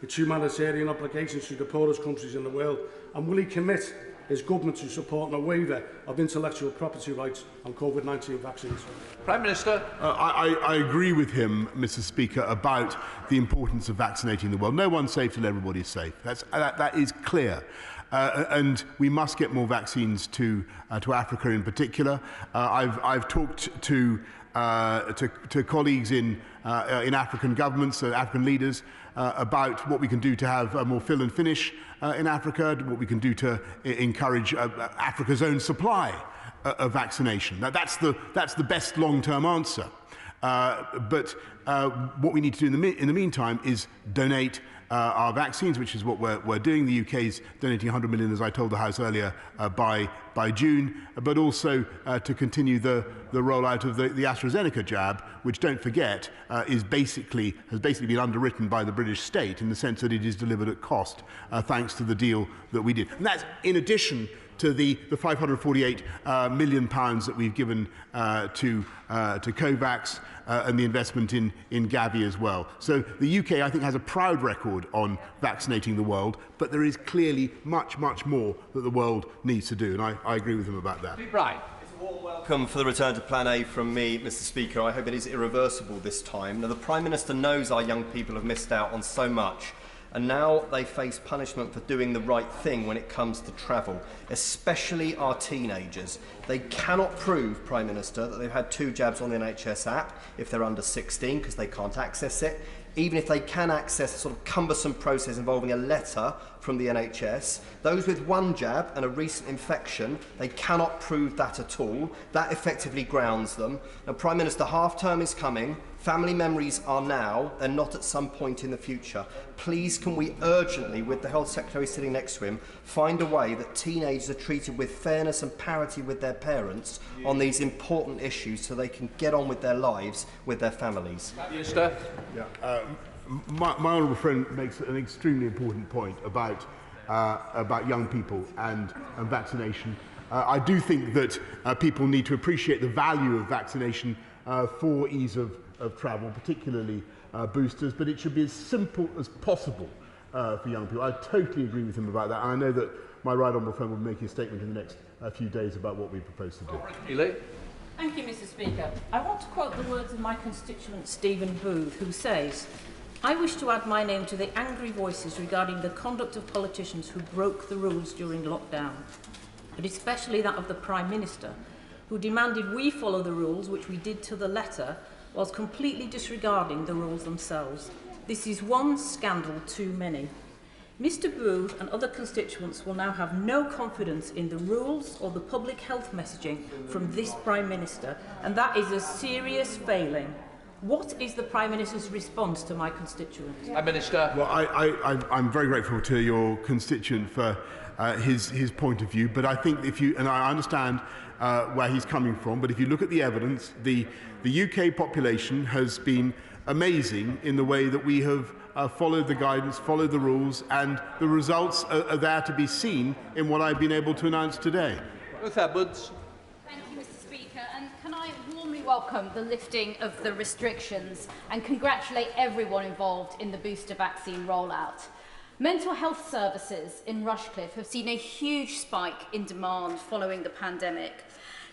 its humanitarian obligations to the poorest countries in the world, and will he commit his government to supporting a waiver of intellectual property rights on COVID-19 vaccines? Prime Minister. I agree with him, Mr. Speaker, about the importance of vaccinating the world. No one's safe till everybody's safe. That is clear. And we must get more vaccines to Africa in particular. I've talked to to colleagues in African governments, African leaders, about what we can do to have more fill and finish in Africa, what we can do to encourage Africa's own supply of vaccination. That's the best long-term answer. But what we need to do in the meantime is donate our vaccines, which is what we're doing. The UK is donating 100 million, as I told the House earlier, by June, but also to continue the rollout of the AstraZeneca jab, which, don't forget, has basically been underwritten by the British state in the sense that it is delivered at cost, thanks to the deal that we did. And that's in addition to the £548 million that we've given to COVAX and the investment in Gavi as well. So the UK, I think, has a proud record on vaccinating the world, but there is clearly much, much more that the world needs to do, and I agree with him about that. Right. Welcome for the return to Plan A from me, Mr. Speaker. I hope it is irreversible this time. Now, the Prime Minister knows our young people have missed out on so much, and now they face punishment for doing the right thing when it comes to travel, especially our teenagers. They cannot prove, Prime Minister, that they've had 2 jabs on the NHS app if they're under 16 because they can't access it. Even if they can access a sort of cumbersome process involving a letter from the NHS, those with 1 jab and a recent infection, they cannot prove that at all. That effectively grounds them. Now, Prime Minister, half-term is coming. Family memories are now and not at some point in the future. Please, can we urgently, with the Health Secretary sitting next to him, find a way that teenagers are treated with fairness and parity with their parents on these important issues so they can get on with their lives with their families? Minister. Yeah, my honourable friend makes an extremely important point about young people and vaccination. I do think that people need to appreciate the value of vaccination for ease of travel, particularly boosters, but it should be as simple as possible for young people. I totally agree with him about that, and I know that my right honourable friend will make a statement in the next few days about what we propose to do. Ely. Thank you, Mr. Speaker. I want to quote the words of my constituent Stephen Booth, who says, "I wish to add my name to the angry voices regarding the conduct of politicians who broke the rules during lockdown, but especially that of the Prime Minister, who demanded we follow the rules, which we did to the letter, whilst completely disregarding the rules themselves. This is one scandal too many." Mr. Booth and other constituents will now have no confidence in the rules or the public health messaging from this Prime Minister, and that is a serious failing. What is the Prime Minister's response to my constituents? Prime Minister. Well, I'm very grateful to your constituent for his point of view, but I think and I understand where he's coming from, but if you look at the evidence, the UK population has been amazing in the way that we have followed the guidance, followed the rules, and the results are there to be seen in what I've been able to announce today. Ruth Edwards. Thank you, Mr. Speaker, and can I warmly welcome the lifting of the restrictions and congratulate everyone involved in the booster vaccine rollout. Mental health services in Rushcliffe have seen a huge spike in demand following the pandemic.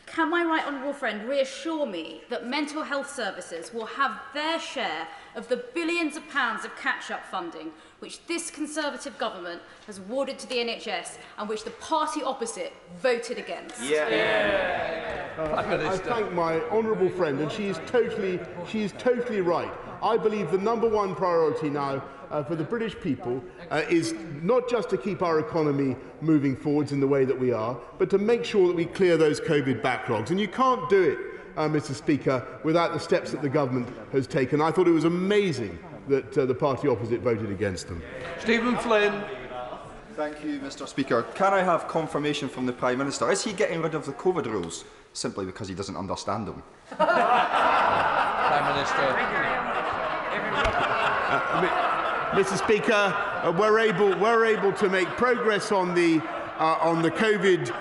Can my right honourable friend reassure me that mental health services will have their share of the billions of pounds of catch-up funding which this Conservative government has awarded to the NHS and which the party opposite voted against? I thank my honourable friend, and she is totally right. I believe the #1 priority now for the British people is not just to keep our economy moving forwards in the way that we are, but to make sure that we clear those COVID backlogs. And you can't do it, Mr. Speaker, without the steps that the government has taken. I thought it was amazing that the party opposite voted against them. Stephen Flynn. Thank you, Mr. Speaker. Can I have confirmation from the Prime Minister? Is he getting rid of the COVID rules simply because he doesn't understand them? Prime Minister. Mr. Speaker, we're able to make progress on the COVID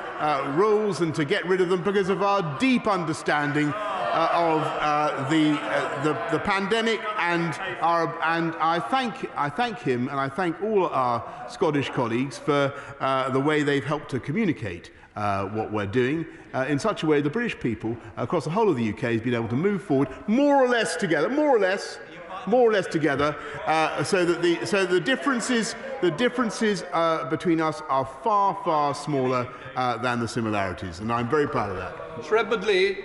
rules and to get rid of them because of our deep understanding of the pandemic, and I thank him and I thank all our Scottish colleagues for the way they've helped to communicate what we're doing in such a way the British people across the whole of the UK has been able to move forward more or less together, so that the differences between us are far, far smaller than the similarities, and I'm very proud of that. Mr. Edward Lee.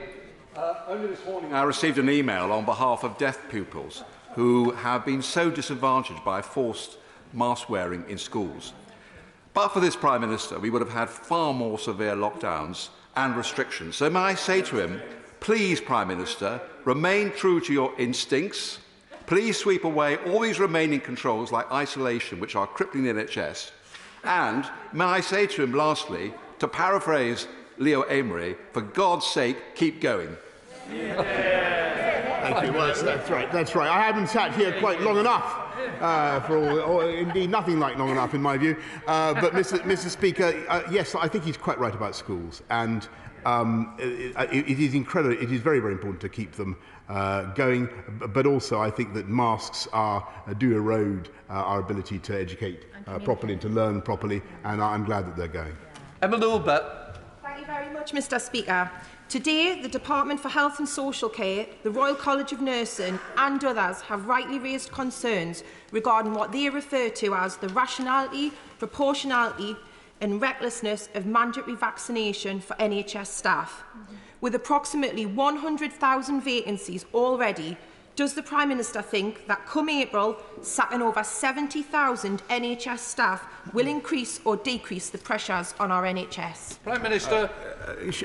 Only this morning I received an email on behalf of deaf pupils who have been so disadvantaged by forced mask wearing in schools. But for this Prime Minister, we would have had far more severe lockdowns and restrictions. So may I say to him, please, Prime Minister, remain true to your instincts. Please sweep away all these remaining controls like isolation, which are crippling the NHS. And may I say to him, lastly, to paraphrase Leo Amery, for God's sake, keep going. Thank you. Well, that's right. That's right. I haven't sat here quite long enough or indeed nothing like long enough in my view. But Mr. Speaker, yes, I think he's quite right about schools, and it is incredible. It is very, very important to keep them going. But also, I think that masks do erode our ability to educate properly, to learn properly, and I'm glad that they're going. Emma Lilbert. Thank you very much, Mr. Speaker. Today, the Department for Health and Social Care, the Royal College of Nursing and others have rightly raised concerns regarding what they refer to as the rationality, proportionality and recklessness of mandatory vaccination for NHS staff. With approximately 100,000 vacancies already, does the Prime Minister think that come April, sacking over 70,000 NHS staff will increase or decrease the pressures on our NHS? Prime Minister.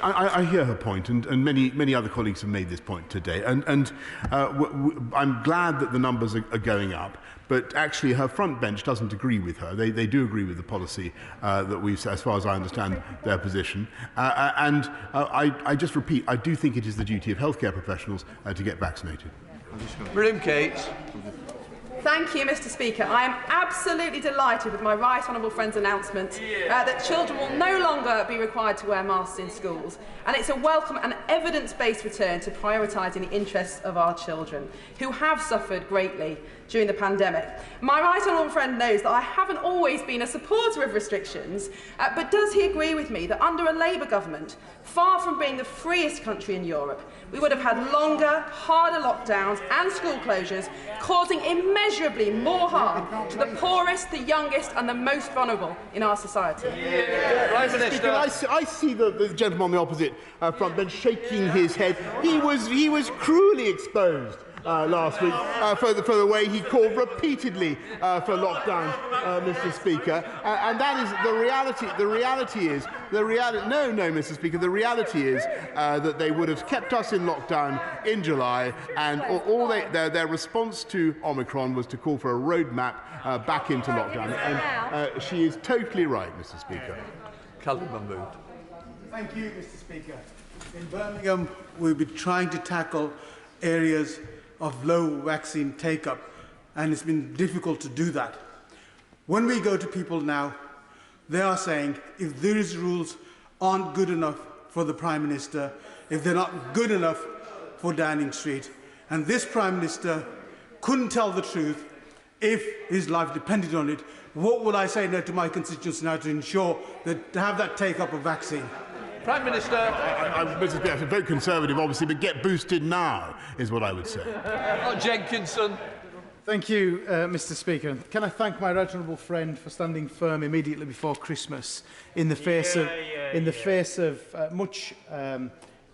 I hear her point, and many other colleagues have made this point today. And I'm glad that the numbers are going up. But actually, her front bench doesn't agree with her. They do agree with the policy that we've, as far as I understand their position. I just repeat, I do think it is the duty of healthcare professionals to get vaccinated. Miriam Cates. Thank you, Mr. Speaker. I am absolutely delighted with my right honourable friend's announcement that children will no longer be required to wear masks in schools. And it's a welcome and evidence-based return to prioritising the interests of our children, who have suffered greatly during the pandemic. My right honourable friend knows that I haven't always been a supporter of restrictions, but does he agree with me that under a Labour government, far from being the freest country in Europe, we would have had longer, harder lockdowns and school closures, causing immeasurably more harm to the poorest, the youngest and the most vulnerable in our society? Speaker, I see the gentleman on the opposite front bench shaking his head. He was cruelly exposed last week for the way he called repeatedly for lockdown, Mr. Speaker, and that is the reality. The reality is no, Mr. Speaker. The reality is that they would have kept us in lockdown in July, and their response to Omicron was to call for a roadmap back into lockdown. And she is totally right, Mr. Speaker. Calvin Mahmood. Thank you, Mr. Speaker. In Birmingham, we'll be trying to tackle areas of low vaccine take-up, and it's been difficult to do that. When we go to people now, they are saying if these rules aren't good enough for the Prime Minister, if they're not good enough for Downing Street, and this Prime Minister couldn't tell the truth if his life depended on it, what would I say now to my constituents now to ensure that to have that take-up of vaccine? Prime Minister. Mr. Speaker, I should vote Conservative, obviously, but get boosted now, is what I would say. Jenkinson. Thank you, Mr. Speaker. Can I thank my right honourable friend for standing firm immediately before Christmas in the face of much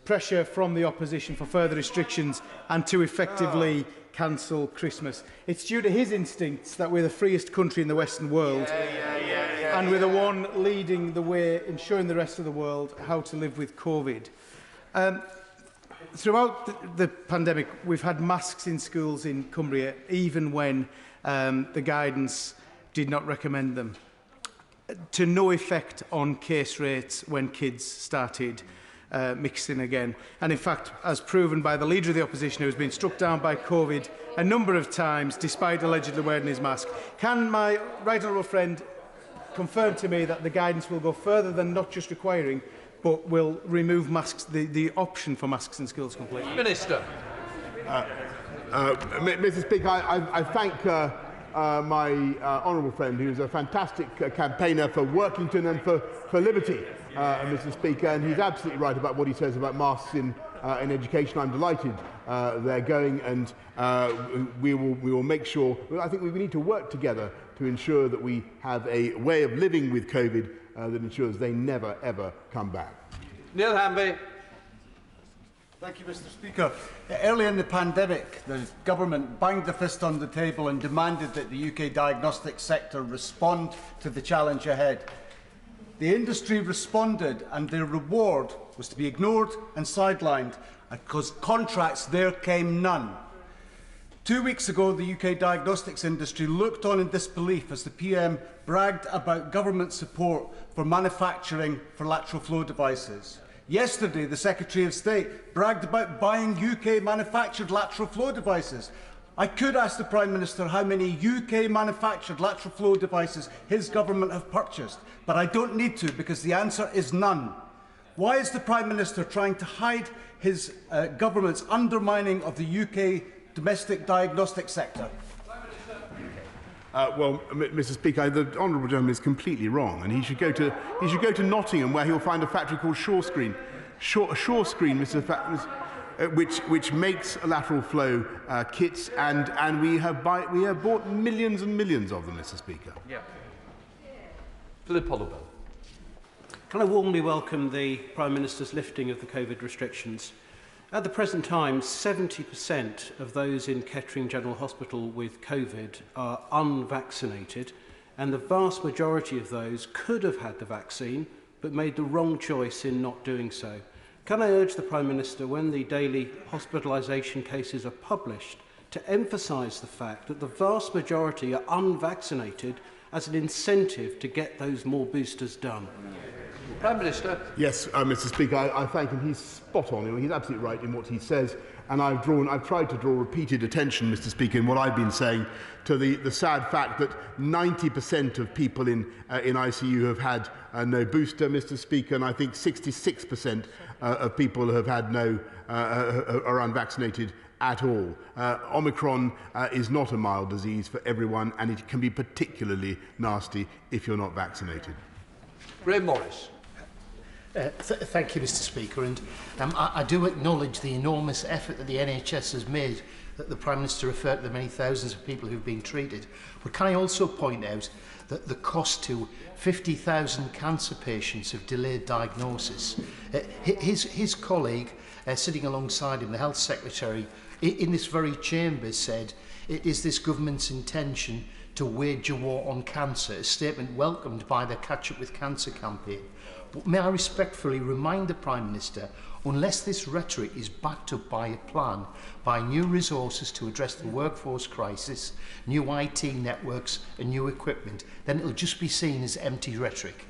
pressure from the opposition for further restrictions and to effectively cancel Christmas. It's due to his instincts that we're the freest country in the Western world, and we're the one leading the way in showing the rest of the world how to live with COVID. Throughout the pandemic, we've had masks in schools in Cumbria, even when the guidance did not recommend them, to no effect on case rates when kids started mixing again. And in fact, as proven by the Leader of the Opposition, who has been struck down by COVID a number of times, despite allegedly wearing his mask. Can my right honourable friend confirm to me that the guidance will go further than not just requiring, but will remove masks, the option for masks in schools completely? Minister. Mr. Speaker, I thank my honourable friend, who is a fantastic campaigner for Workington and for liberty, Mr. Speaker, and he's absolutely right about what he says about masks in education. I'm delighted they're going, and we will make sure. I think we need to work together to ensure that we have a way of living with COVID that ensures they never ever come back. Neil Hanby. Thank you, Mr. Speaker. Early in the pandemic, the government banged the fist on the table and demanded that the UK diagnostic sector respond to the challenge ahead. The industry responded, and their reward was to be ignored and sidelined, because contracts there came none. 2 weeks ago, the UK diagnostics industry looked on in disbelief as the PM bragged about government support for manufacturing for lateral flow devices. Yesterday, the Secretary of State bragged about buying UK-manufactured lateral flow devices. I could ask the Prime Minister how many UK-manufactured lateral flow devices his government have purchased, but I don't need to, because the answer is none. Why is the Prime Minister trying to hide his government's undermining of the UK domestic diagnostic sector? Well, Mr. Speaker, the honourable gentleman is completely wrong, and he should go to Nottingham, where he'll find a factory called Shorescreen, which makes lateral flow kits, and we have bought millions and millions of them, Mr. Speaker. Yeah. Philip Hollowell. Can I warmly welcome the Prime Minister's lifting of the COVID restrictions? At the present time, 70% of those in Kettering General Hospital with COVID are unvaccinated, and the vast majority of those could have had the vaccine but made the wrong choice in not doing so. Can I urge the Prime Minister, when the daily hospitalisation cases are published, to emphasise the fact that the vast majority are unvaccinated as an incentive to get those more boosters done? Prime Minister. Yes, Mr. Speaker, I thank him. He's spot on. He's absolutely right in what he says. And I've tried to draw repeated attention, Mr. Speaker, in what I've been saying, to the sad fact that 90% of people in ICU have had no booster, Mr. Speaker, and I think 66% of people have had are unvaccinated at all. Omicron is not a mild disease for everyone, and it can be particularly nasty if you're not vaccinated. Graham Morris. Thank you, Mr. Speaker, and I do acknowledge the enormous effort that the NHS has made, that the Prime Minister referred to the many thousands of people who've been treated. But can I also point out that the cost to 50,000 cancer patients of delayed diagnosis? His colleague, sitting alongside him, the Health Secretary, in this very chamber said, it is this government's intention to wage a war on cancer, a statement welcomed by the Catch Up with Cancer campaign. But may I respectfully remind the Prime Minister, unless this rhetoric is backed up by a plan, by new resources to address the workforce crisis, new IT networks and new equipment, then it'll just be seen as empty rhetoric.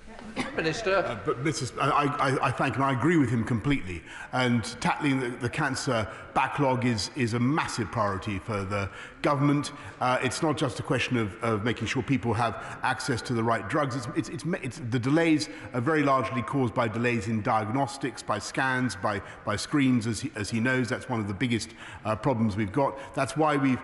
Minister. But I thank and I agree with him completely. And tackling the cancer backlog is a massive priority for the government. It's not just a question of making sure people have access to the right drugs. The delays are very largely caused by delays in diagnostics, by scans, by screens, as he knows. That's one of the biggest problems we've got. That's why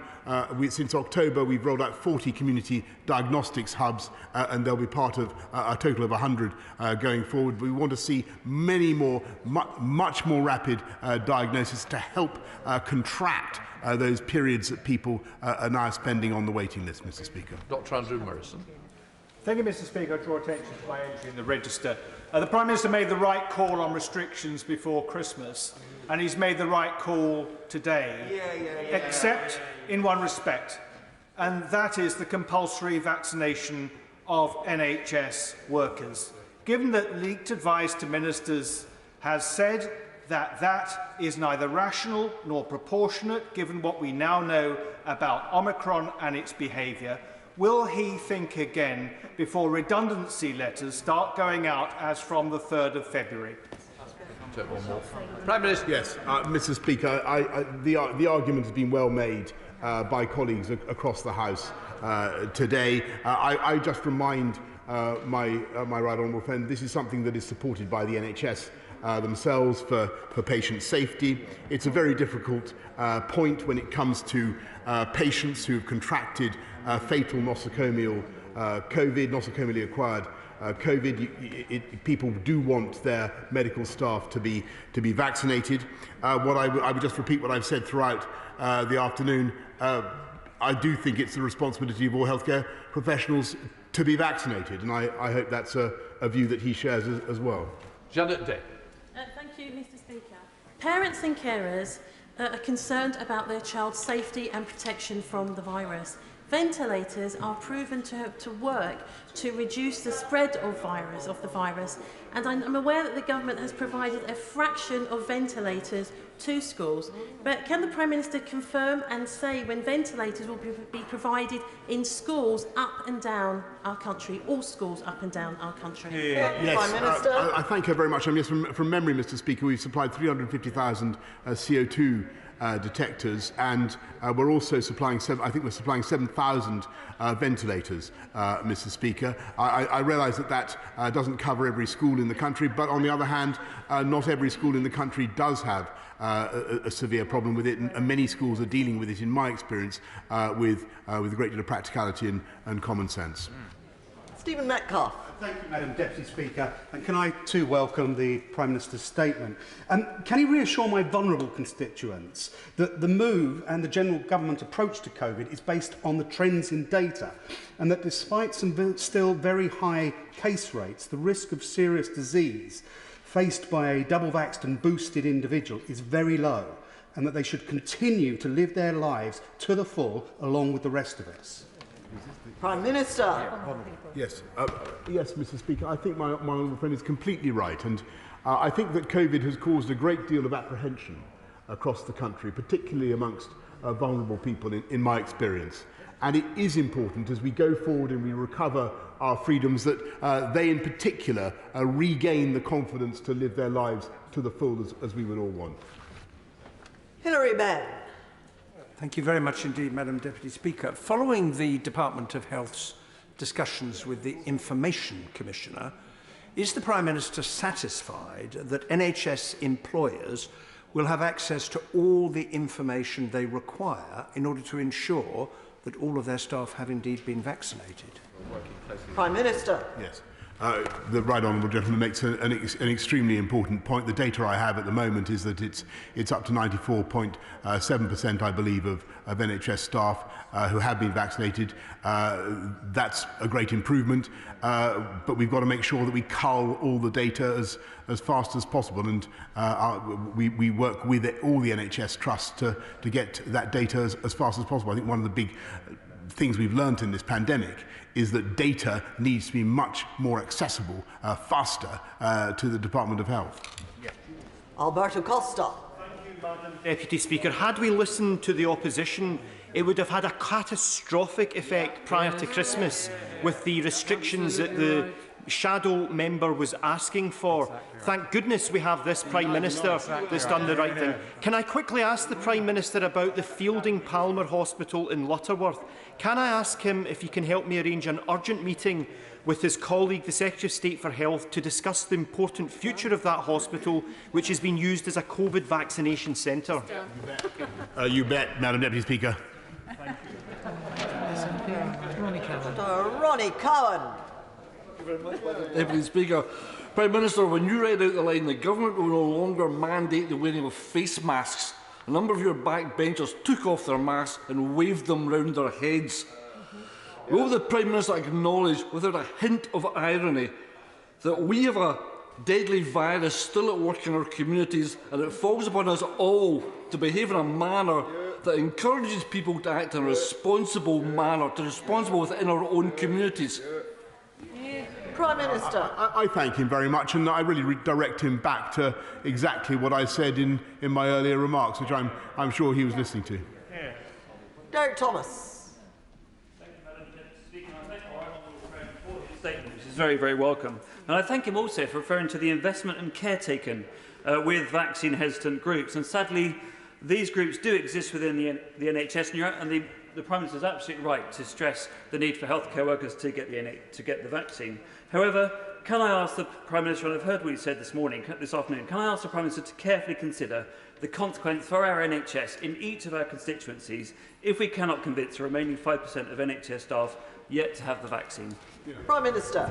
since October, we've rolled out 40 community diagnostics hubs, and they'll be part of a total of 100 going forward. We want to see many more, much more rapid diagnosis to help contract those periods that people are now spending on the waiting list, Mr. Speaker. Dr. Andrew Morrison. Thank you, Mr. Speaker. I draw attention to my entry in the register. The Prime Minister made the right call on restrictions before Christmas, and he's made the right call today, except in one respect, and that is the compulsory vaccination of NHS workers. Given that leaked advice to ministers has said that that is neither rational nor proportionate, given what we now know about Omicron and its behaviour, will he think again before redundancy letters start going out as from the 3rd of February? Prime Minister. Yes, Mr. Speaker, the argument has been well made by colleagues across the House today. I just remind my right honourable friend, this is something that is supported by the NHS themselves for patient safety. It's a very difficult point when it comes to patients who have contracted fatal nosocomial COVID, nosocomially acquired COVID. People do want their medical staff to be vaccinated. I would just repeat what I've said throughout the afternoon. I do think it's the responsibility of all healthcare professionals to be vaccinated, and I hope that's a view that he shares as well. Janet Day. Thank you, Mr. Speaker. Parents and carers are concerned about their child's safety and protection from the virus. Ventilators are proven to work to reduce the spread of the virus, and I'm aware that the government has provided a fraction of ventilators to schools. But can the Prime Minister confirm and say when ventilators will be provided in schools up and down our country, all schools up and down our country? Yes, Prime Minister. I thank her very much. Yes, from memory, Mr. Speaker, we've supplied 350,000 CO2 detectors, and we're also supplying, I think we're supplying 7,000 ventilators, Mr. Speaker. I realise that doesn't cover every school in the country, but on the other hand, not every school in the country does have a severe problem with it, and many schools are dealing with it, in my experience, with a great deal of practicality and common sense. Stephen Metcalfe. Thank you, Madam Deputy Speaker. And can I too welcome the Prime Minister's statement? Can he reassure my vulnerable constituents that the move and the general government approach to COVID is based on the trends in data, and that despite some still very high case rates, the risk of serious disease faced by a double-vaxxed and boosted individual is very low, and that they should continue to live their lives to the full along with the rest of us? Prime Minister. Yes, yes, Mr. Speaker. I think my honourable friend is completely right, and I think that COVID has caused a great deal of apprehension across the country, particularly amongst vulnerable people, in my experience. And it is important, as we go forward and we recover our freedoms, that they in particular regain the confidence to live their lives to the full, as we would all want. Hilary Benn. Thank you very much indeed, Madam Deputy Speaker. Following the Department of Health's discussions with the Information Commissioner, is the Prime Minister satisfied that NHS employers will have access to all the information they require in order to ensure that all of their staff have indeed been vaccinated? Prime Minister. Yes. The right honourable gentleman makes an extremely important point. The data I have at the moment is that it's up to 94.7%, I believe, of NHS staff who have been vaccinated. That's a great improvement, but we've got to make sure that we cull all the data as fast as possible, and we work with all the NHS trusts to get that data as fast as possible. I think one of the big things we've learnt in this pandemic is that data needs to be much more accessible, faster to the Department of Health. Yeah. Alberto Costa. Thank you, Madam Deputy Speaker. Had we listened to the opposition, it would have had a catastrophic effect prior to Christmas with the restrictions that the shadow member was asking for. Thank goodness we have this Prime Minister that's done the right thing. Can I quickly ask the Prime Minister about the Fielding Palmer Hospital in Lutterworth? Can I ask him if he can help me arrange an urgent meeting with his colleague, the Secretary of State for Health, to discuss the important future of that hospital, which has been used as a COVID vaccination centre? You bet, Madam Deputy Speaker. Thank you. Ronnie Cowan. Deputy Speaker. Prime Minister, when you read out the line, the government will no longer mandate the wearing of face masks, a number of your backbenchers took off their masks and waved them round their heads. Will the Prime Minister acknowledge, without a hint of irony, that we have a deadly virus still at work in our communities, and it falls upon us all to behave in a manner that encourages people to act in a responsible manner, to be responsible within our own communities? Prime Minister. I thank him very much, and I really direct him back to exactly what I said in my earlier remarks, which I'm sure he was listening to. Yeah. Derek Thomas. Thank you, Madam Deputy Speaker. I thank our honourable friend for his statement, which is very, very welcome. And I thank him also for referring to the investment and care taken with vaccine-hesitant groups. And sadly, these groups do exist within the NHS, and the Prime Minister is absolutely right to stress the need for healthcare workers to get the vaccine. However, can I ask the Prime Minister, and I've heard what he said this afternoon, can I ask the Prime Minister to carefully consider the consequence for our NHS in each of our constituencies if we cannot convince the remaining 5% of NHS staff yet to have the vaccine? Prime Minister.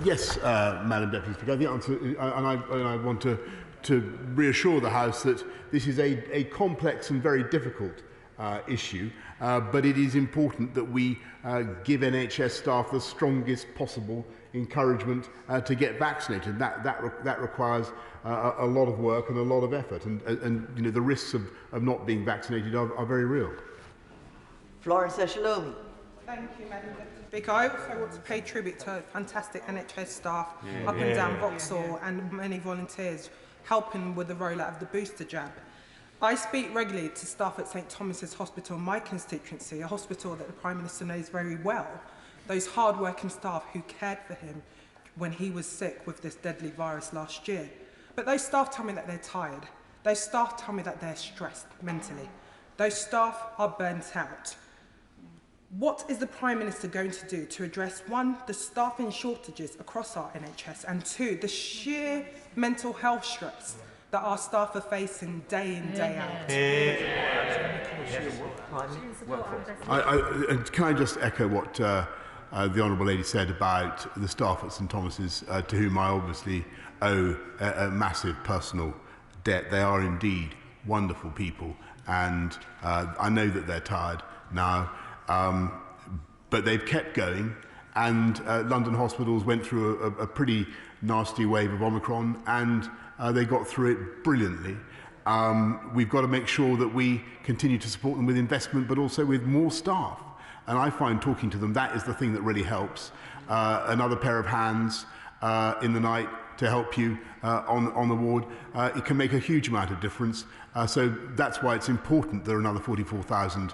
Yes, Madam Deputy Speaker. The answer, and I want to reassure the House that this is a complex and very difficult issue, but it is important that we give NHS staff the strongest possible encouragement to get vaccinated. That requires a lot of work and a lot of effort, and you know, the risks of not being vaccinated are very real. Florence Eshalomi. Thank you, Madam Deputy Speaker. I also want to pay tribute to fantastic NHS staff up and down Vauxhall and many volunteers helping with the rollout of the booster jab. I speak regularly to staff at St Thomas's Hospital in my constituency, a hospital that the Prime Minister knows very well, those hard-working staff who cared for him when he was sick with this deadly virus last year. But those staff tell me that they're tired. Those staff tell me that they're stressed mentally. Those staff are burnt out. What is the Prime Minister going to do to address, one, the staffing shortages across our NHS, and two, the sheer mental health stress that our staff are facing day in, day out? Can I just echo what the Honourable Lady said about the staff at St Thomas's, to whom I obviously owe a massive personal debt. They are indeed wonderful people, and I know that they're tired now. But they've kept going, and London hospitals went through a pretty nasty wave of Omicron, and they got through it brilliantly. We've got to make sure that we continue to support them with investment, but also with more staff. And I find talking to them, that is the thing that really helps. Another pair of hands in the night to help you on the ward, it can make a huge amount of difference. So that's why it's important there are another 44,000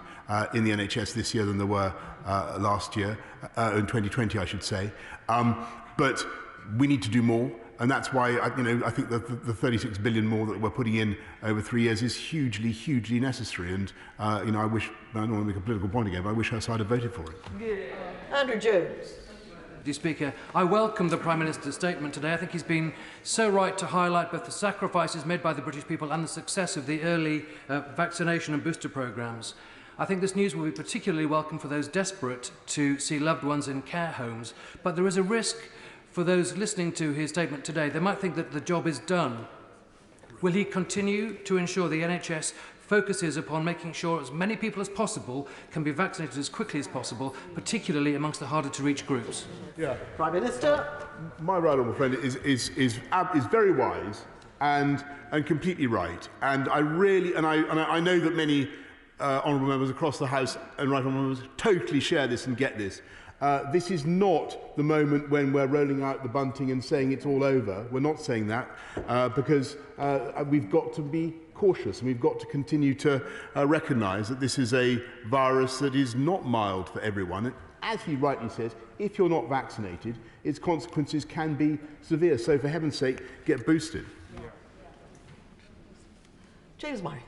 in the NHS this year than there were last year, in 2020 I should say. But we need to do more, and that's why I think that the 36 billion more that we're putting in over 3 years is hugely, hugely necessary. And I don't want to make a political point again, but I wish her side had voted for it. Andrew Jones. Mr. Speaker, I welcome the Prime Minister's statement today. I think he's been so right to highlight both the sacrifices made by the British people and the success of the early vaccination and booster programmes. I think this news will be particularly welcome for those desperate to see loved ones in care homes, but there is a risk for those listening to his statement today. They might think that the job is done. Will he continue to ensure the NHS focuses upon making sure as many people as possible can be vaccinated as quickly as possible, particularly amongst the harder to reach groups? Yeah. Prime Minister. My right honourable friend is very wise and completely right. And I know that many honourable members across the House and right honourable members totally share this and get this. This is not the moment when we're rolling out the bunting and saying it's all over. We're not saying that because we've got to be cautious, and we've got to continue to recognise that this is a virus that is not mild for everyone. And as he rightly says, if you're not vaccinated, its consequences can be severe. So for heaven's sake, get boosted. James Murray.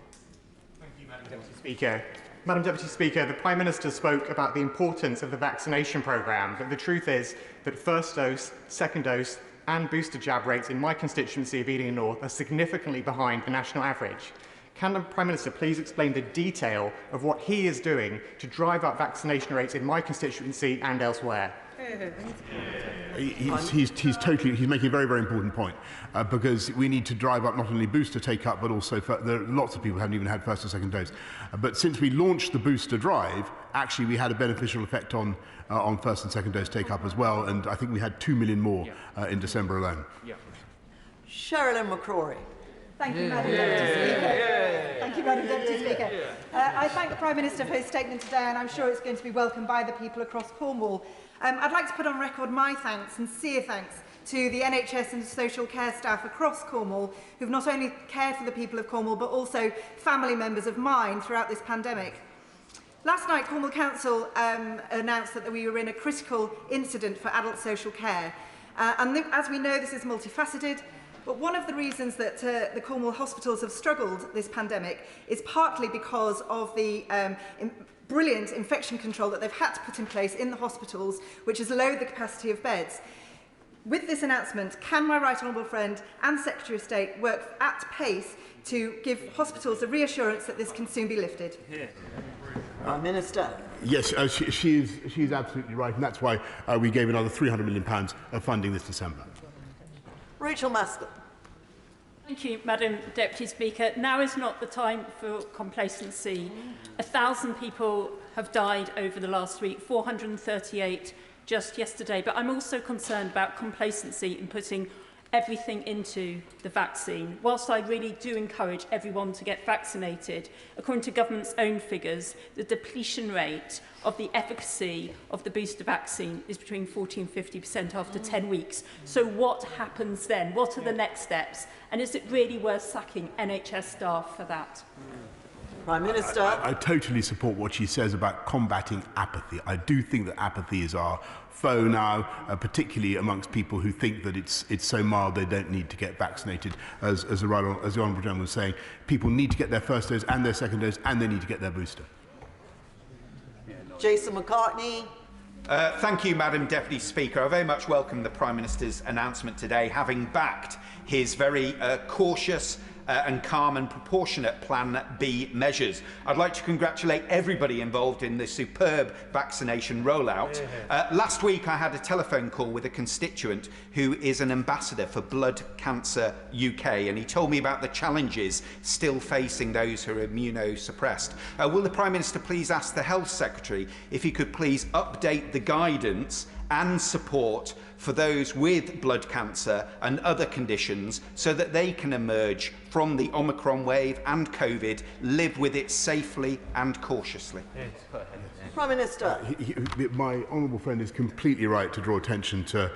Thank you, Madam Deputy Speaker. Madam Deputy Speaker, the Prime Minister spoke about the importance of the vaccination programme, but the truth is that first dose, second dose and booster jab rates in my constituency of Ealing North are significantly behind the national average. Can the Prime Minister please explain the detail of what he is doing to drive up vaccination rates in my constituency and elsewhere? He's making a very, very important point because we need to drive up not only booster take-up, but also there are lots of people who haven't even had first or second dose. But since we launched the booster drive, actually we had a beneficial effect on first and second dose take-up as well, and I think we had 2 million more in December alone. Sherilyn McCrory. Thank you, Madam Deputy Speaker. Thank you, Madam Deputy Speaker. I thank the Prime Minister for his statement today, and I'm sure it's going to be welcomed by the people across Cornwall. I'd like to put on record my thanks, sincere thanks, to the NHS and social care staff across Cornwall who've not only cared for the people of Cornwall but also family members of mine throughout this pandemic. Last night, Cornwall Council announced that we were in a critical incident for adult social care. As we know, this is multifaceted, but one of the reasons that the Cornwall hospitals have struggled this pandemic is partly because of the brilliant infection control that they've had to put in place in the hospitals, which has lowered the capacity of beds. With this announcement, can my right honourable friend and Secretary of State work at pace to give hospitals a reassurance that this can soon be lifted? Prime Minister. Yes, she is absolutely right, and that's why we gave another £300 million of funding this December. Rachel Maskell. Thank you, Madam Deputy Speaker. Now is not the time for complacency. 1,000 people have died over the last week, 438 just yesterday, but I'm also concerned about complacency in putting everything into the vaccine. Whilst I really do encourage everyone to get vaccinated, according to government's own figures, the depletion rate of the efficacy of the booster vaccine is between 40 and 50% after 10 weeks. So what happens then? What are the next steps? And is it really worth sacking NHS staff for that? Prime Minister. I totally support what she says about combating apathy. I do think that apathy is our foe now, particularly amongst people who think that it's so mild they don't need to get vaccinated. As the Honourable Gentleman was saying, people need to get their first dose and their second dose, and they need to get their booster. Jason McCartney. Thank you, Madam Deputy Speaker. I very much welcome the Prime Minister's announcement today, having backed his very cautious and calm and proportionate Plan B measures. I'd like to congratulate everybody involved in the superb vaccination rollout. Last week I had a telephone call with a constituent who is an ambassador for Blood Cancer UK, and he told me about the challenges still facing those who are immunosuppressed. Will the Prime Minister please ask the Health Secretary if he could please update the guidance and support for those with blood cancer and other conditions so that they can emerge from the Omicron wave and COVID, live with it safely and cautiously. Prime Minister. My honourable friend is completely right to draw attention to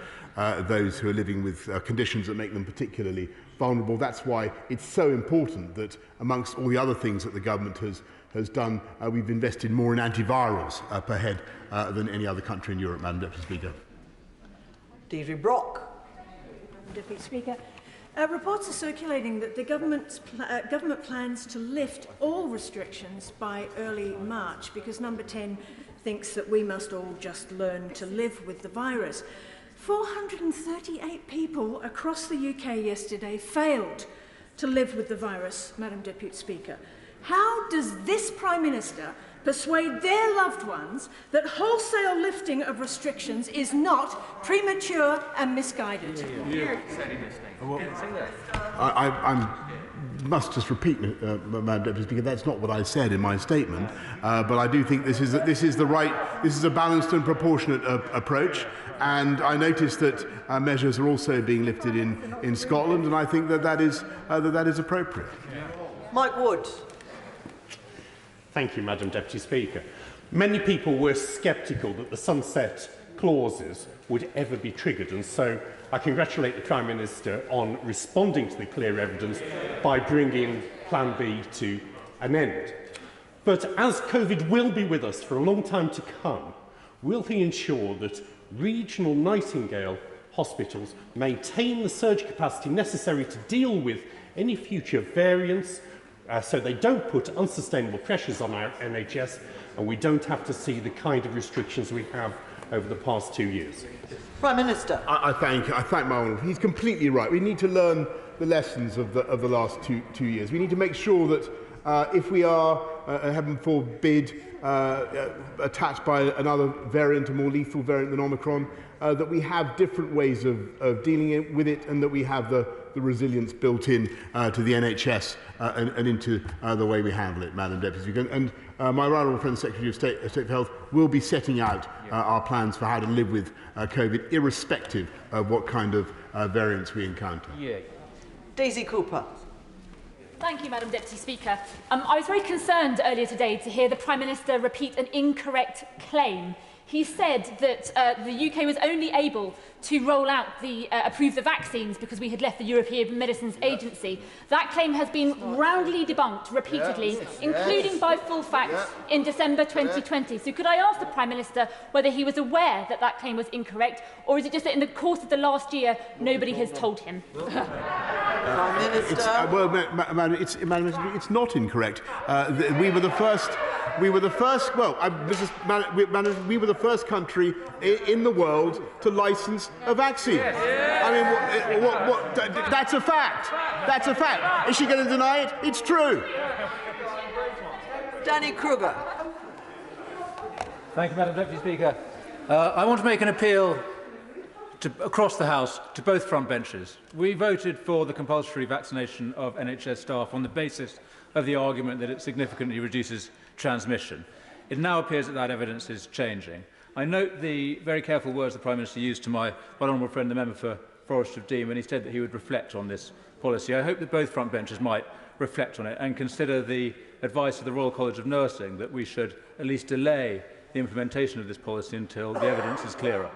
those who are living with conditions that make them particularly vulnerable. That's why it's so important that amongst all the other things that the government has done, we've invested more in antivirals per head than any other country in Europe, Madam Deputy Speaker. Deirdre Brock. Deputy Speaker. Reports are circulating that the government plans to lift all restrictions by early March because Number 10 thinks that we must all just learn to live with the virus. 438 people across the UK yesterday failed to live with the virus, Madam Deputy Speaker. How does this Prime Minister persuade their loved ones that wholesale lifting of restrictions is not premature and misguided? I must just repeat, Madam Deputy Speaker, that's not what I said in my statement, but I do think this is a balanced and proportionate approach, and I noticed that measures are also being lifted in Scotland, and I think that is appropriate. Mike Wood. Thank you, Madam Deputy Speaker. Many people were sceptical that the sunset clauses would ever be triggered, and so I congratulate the Prime Minister on responding to the clear evidence by bringing Plan B to an end. But as COVID will be with us for a long time to come, will he ensure that regional Nightingale hospitals maintain the surge capacity necessary to deal with any future variants, so they don't put unsustainable pressures on our NHS and we don't have to see the kind of restrictions we have over the past 2 years? Prime Minister. I thank my honourable. He's completely right. We need to learn the lessons of the last two years. We need to make sure that if we are, heaven forbid, attacked by another variant, a more lethal variant than Omicron, that we have different ways of dealing with it, and that we have the resilience built in to the NHS and into the way we handle it, Madam Deputy Speaker. And my right honourable friend, the Secretary of State for Health, will be setting out our plans for how to live with COVID, irrespective of what kind of variants we encounter. Daisy Cooper. Thank you, Madam Deputy Speaker. I was very concerned earlier today to hear the Prime Minister repeat an incorrect claim. He said that the UK was only able to roll out approve the vaccines because we had left the European Medicines Agency. That claim has been roundly debunked repeatedly, including by full facts in December 2020. So could I ask the Prime Minister whether he was aware that that claim was incorrect, or is it just that in the course of the last year nobody has told him? Prime Minister. Madam, it's not incorrect. We were the first. We were the first. Well, we were the first country in the world to license a vaccine. I mean, what? That's a fact. That's a fact. Is she going to deny it? It's true. Danny Kruger. Thank you, Madam Deputy Speaker. I want to make an appeal across the House to both front benches. We voted for the compulsory vaccination of NHS staff on the basis of the argument that it significantly reduces transmission. It now appears that that evidence is changing. I note the very careful words the Prime Minister used to my honourable friend, the member for Forest of Dean, when he said that he would reflect on this policy. I hope that both frontbenchers might reflect on it and consider the advice of the Royal College of Nursing that we should at least delay the implementation of this policy until the evidence is clearer.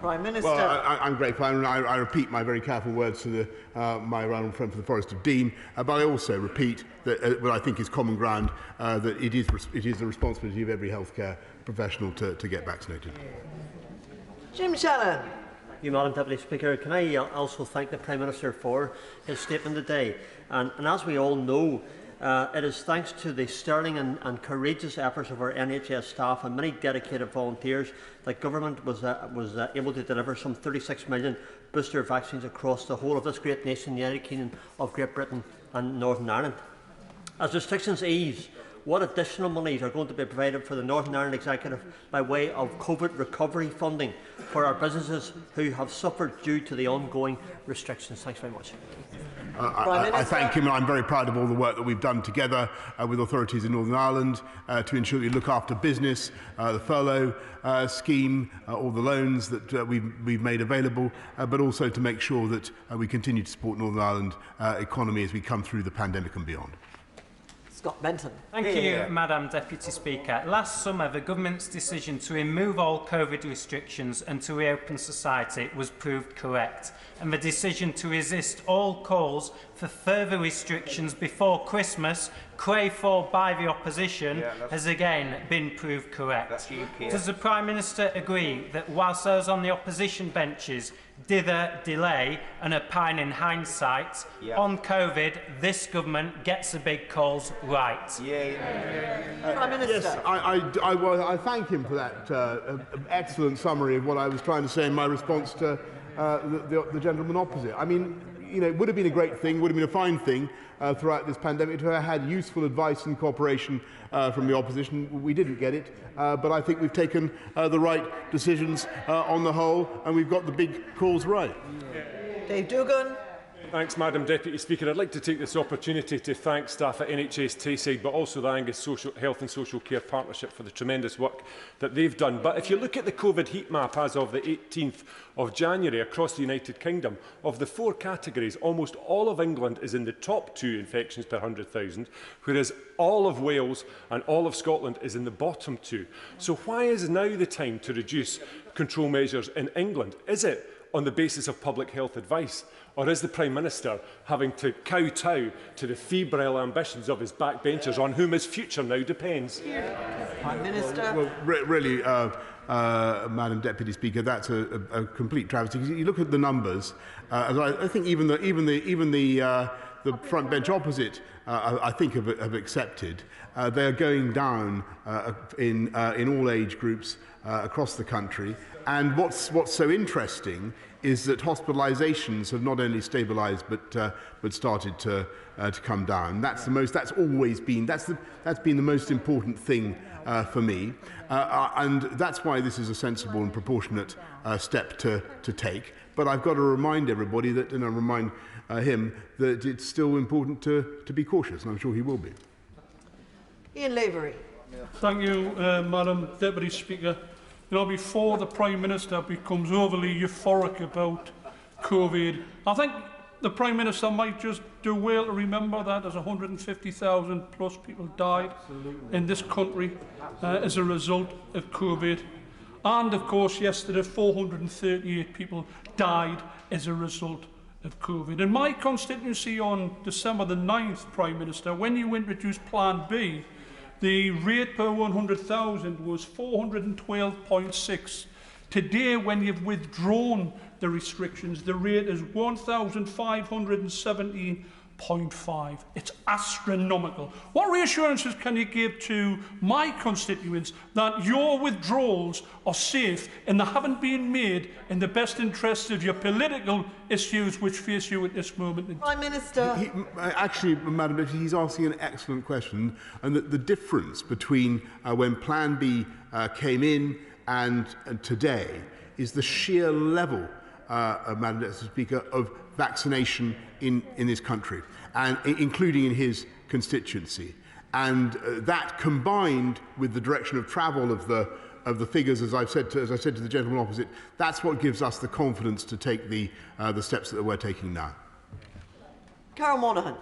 Prime Minister. Well, I'm grateful. I repeat my very careful words to my honourable friend for the Forest of Dean, but I also repeat that what I think is common ground, that it is the responsibility of every healthcare professional to get vaccinated. Jim Shannon. Thank you, Madam Deputy Speaker. Can I also thank the Prime Minister for his statement today? And as we all know, it is thanks to the sterling and courageous efforts of our NHS staff and many dedicated volunteers that government was able to deliver some 36 million booster vaccines across the whole of this great nation, the United Kingdom of Great Britain and Northern Ireland. As restrictions ease, what additional monies are going to be provided for the Northern Ireland Executive by way of COVID recovery funding for our businesses who have suffered due to the ongoing restrictions? Thanks very much. I thank him, and I'm very proud of all the work that we've done together with authorities in Northern Ireland to ensure we look after business, the furlough scheme, all the loans that we've made available, but also to make sure that we continue to support Northern Ireland economy as we come through the pandemic and beyond. Scott Benton. Thank you, Madam Deputy Speaker. Last summer, the government's decision to remove all COVID restrictions and to reopen society was proved correct, and the decision to resist all calls for further restrictions before Christmas, craved for by the opposition, has again been proved correct. Does the Prime Minister agree that whilst those on the opposition benches dither, delay and opine in hindsight, on COVID, this government gets the big calls right? Prime Minister. Yes, I thank him for that excellent summary of what I was trying to say in my response to the gentleman opposite. I mean, you know, it would have been a great thing, would have been a fine thing throughout this pandemic to have had useful advice and cooperation from the opposition. We didn't get it, but I think we've taken the right decisions on the whole, and we've got the big calls right. Dave Duggan. Thanks, Madam Deputy Speaker. I'd like to take this opportunity to thank staff at NHS Tayside, but also the Angus Health and Social Care Partnership for the tremendous work that they've done. But if you look at the COVID heat map as of the 18th of January across the United Kingdom, of the 4 categories, almost all of England is in the top 2 infections per 100,000, whereas all of Wales and all of Scotland is in the bottom 2. So why is now the time to reduce control measures in England? Is it on the basis of public health advice? Or is the Prime Minister having to kowtow to the febrile ambitions of his backbenchers on whom his future now depends? Prime Minister. Well, really, Madam Deputy Speaker, that's a complete travesty. You look at the numbers. I think even the front bench opposite, I think, have accepted. They are going down in all age groups across the country. And what's so interesting is that hospitalisations have not only stabilised but started to come down. That's always been that's been the most important thing for me, and that's why this is a sensible and proportionate step to take. But I've got to remind everybody that, and I remind him that it's still important to be cautious, and I'm sure he will be. Ian Lavery. Thank you, Madam Deputy Speaker. You know, before the Prime Minister becomes overly euphoric about COVID, I think the Prime Minister might just do well to remember that as 150,000 plus people died in this country as a result of COVID. And, of course, yesterday 438 people died as a result of COVID. In my constituency on December the 9th, Prime Minister, when you introduced Plan B, the rate per 100,000 was 412.6. Today, when you've withdrawn the restrictions, the rate is 1,517.5. It's astronomical. What reassurances can you give to my constituents that your withdrawals are safe and they haven't been made in the best interests of your political issues which face you at this moment? Prime Minister. Actually, Madam Deputy, he's asking an excellent question, and the difference between when Plan B came in and today is the sheer level, Madam Deputy Speaker, of vaccination in this country, and including in his constituency. And that, combined with the direction of travel of the the figures, as I said to the gentleman opposite, that's what gives us the confidence to take the steps that we're taking now. Carol Monaghan.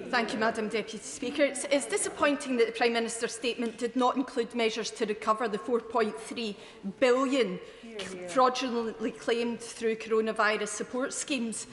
Thank you, Madam Deputy Speaker. It's disappointing that the Prime Minister's statement did not include measures to recover the £4.3 billion fraudulently claimed through coronavirus support schemes.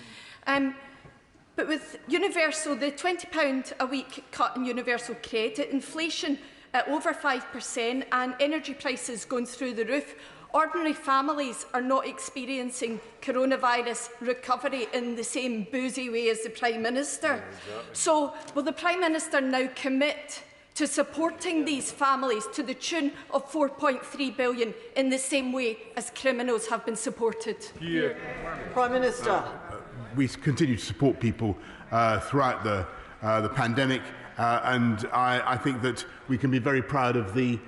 But with the £20 a week cut in universal credit, inflation at over 5% and energy prices going through the roof, ordinary families are not experiencing coronavirus recovery in the same boozy way as the Prime Minister. So, will the Prime Minister now commit to supporting these families to the tune of £4.3 billion in the same way as criminals have been supported? Prime Minister. We continue to support people throughout the pandemic, and I think that we can be very proud of the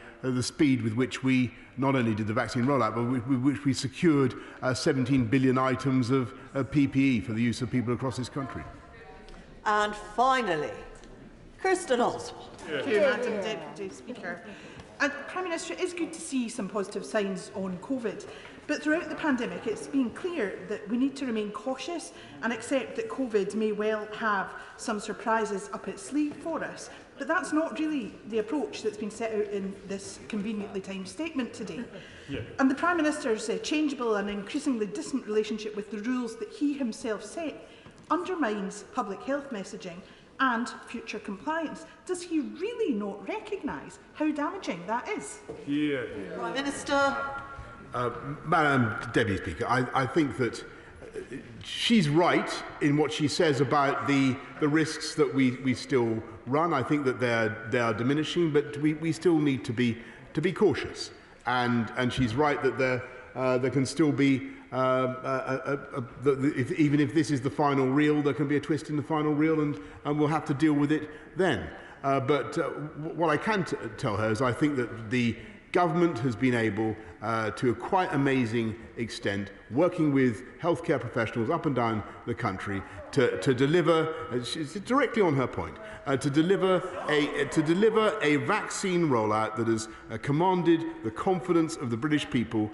speed with which we not only did the vaccine rollout, but with which we secured 17 billion items of PPE for the use of people across this country. And finally, Kirsten Oswald. Thank you, Madam Deputy Speaker. And Prime Minister, it is good to see some positive signs on COVID. But throughout the pandemic, it's been clear that we need to remain cautious and accept that COVID may well have some surprises up its sleeve for us. But that's not really the approach that's been set out in this conveniently timed statement today. And the Prime Minister's changeable and increasingly distant relationship with the rules that he himself set undermines public health messaging and future compliance. Does he really not recognise how damaging that is? Prime Minister. Madam Deputy Speaker, I think that she's right in what she says about the risks that we still run. I think that they are diminishing, but we still need to be cautious. And she's right that there can still be even if this is the final reel, there can be a twist in the final reel, and we'll have to deal with it then. But what I can tell her is I think that the government has been able, to a quite amazing extent, working with healthcare professionals up and down the country to deliver, directly on her point, to deliver a vaccine rollout that has commanded the confidence of the British people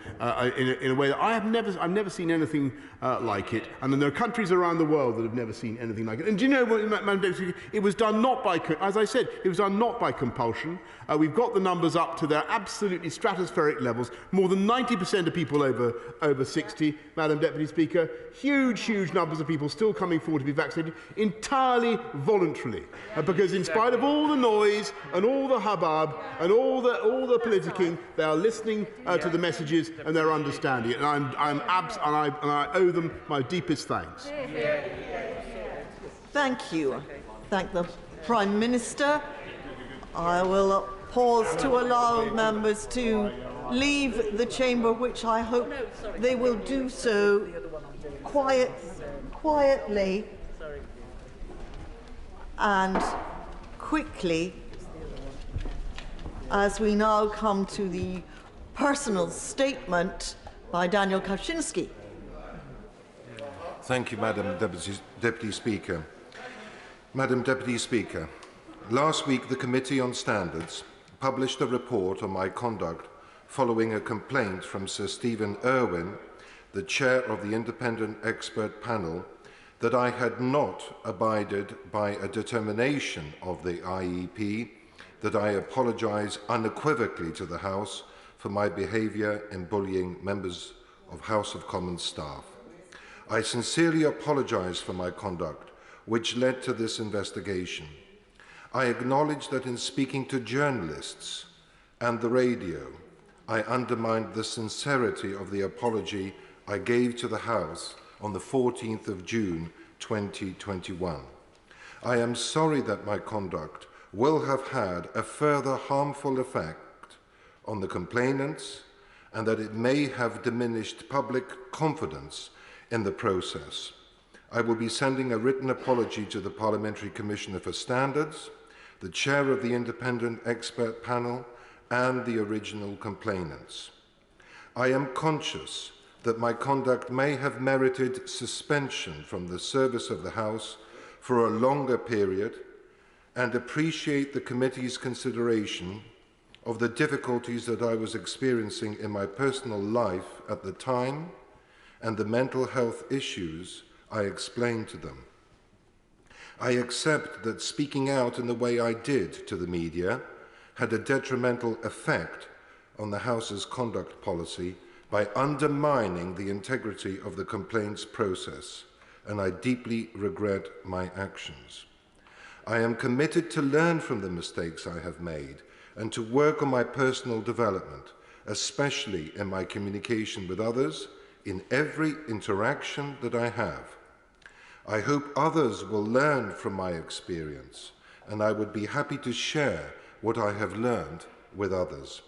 in a way that I've never seen anything like it, and there are countries around the world that have never seen anything like it. And do you know what, Madam Deputy, it was done not by, as I said, it was done not by compulsion. We've got the numbers up to their absolutely stratospheric levels. More than 90% of people over 60, Madam Deputy Speaker. Huge numbers of people still coming forward to be vaccinated entirely voluntarily, because in spite of all the noise and all the hubbub and all the politicking, they are listening to the messages and they're understanding it. And I owe them my deepest thanks. Thank you. Thank the Prime Minister. I will pause to allow members to leave the chamber, which I hope they will do so quietly and quickly, as we now come to the personal statement by Daniel Kaczynski. Thank you, Madam Deputy Speaker. Madam Deputy Speaker, last week the Committee on Standards published a report on my conduct following a complaint from Sir Stephen Irwin, the chair of the independent expert panel, that I had not abided by a determination of the IEP, that I apologise unequivocally to the House for my behaviour in bullying members of House of Commons staff. I sincerely apologise for my conduct, which led to this investigation. I acknowledge that in speaking to journalists and the radio, I undermined the sincerity of the apology I gave to the House on the 14th of June 2021. I am sorry that my conduct will have had a further harmful effect on the complainants and that it may have diminished public confidence in the process. I will be sending a written apology to the Parliamentary Commissioner for Standards, the chair of the independent expert panel, and the original complainants. I am conscious that my conduct may have merited suspension from the service of the House for a longer period and appreciate the committee's consideration of the difficulties that I was experiencing in my personal life at the time and the mental health issues I explained to them. I accept that speaking out in the way I did to the media had a detrimental effect on the House's conduct policy by undermining the integrity of the complaints process, and I deeply regret my actions. I am committed to learn from the mistakes I have made and to work on my personal development, especially in my communication with others in every interaction that I have. I hope others will learn from my experience, and I would be happy to share what I have learned with others.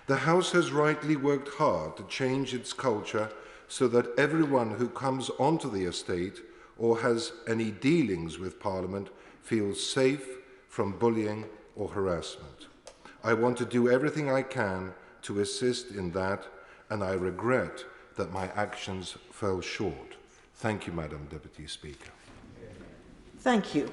The House has rightly worked hard to change its culture so that everyone who comes onto the estate or has any dealings with Parliament feels safe from bullying or harassment. I want to do everything I can to assist in that, and I regret that my actions fell short. Thank you, Madam Deputy Speaker. Thank you.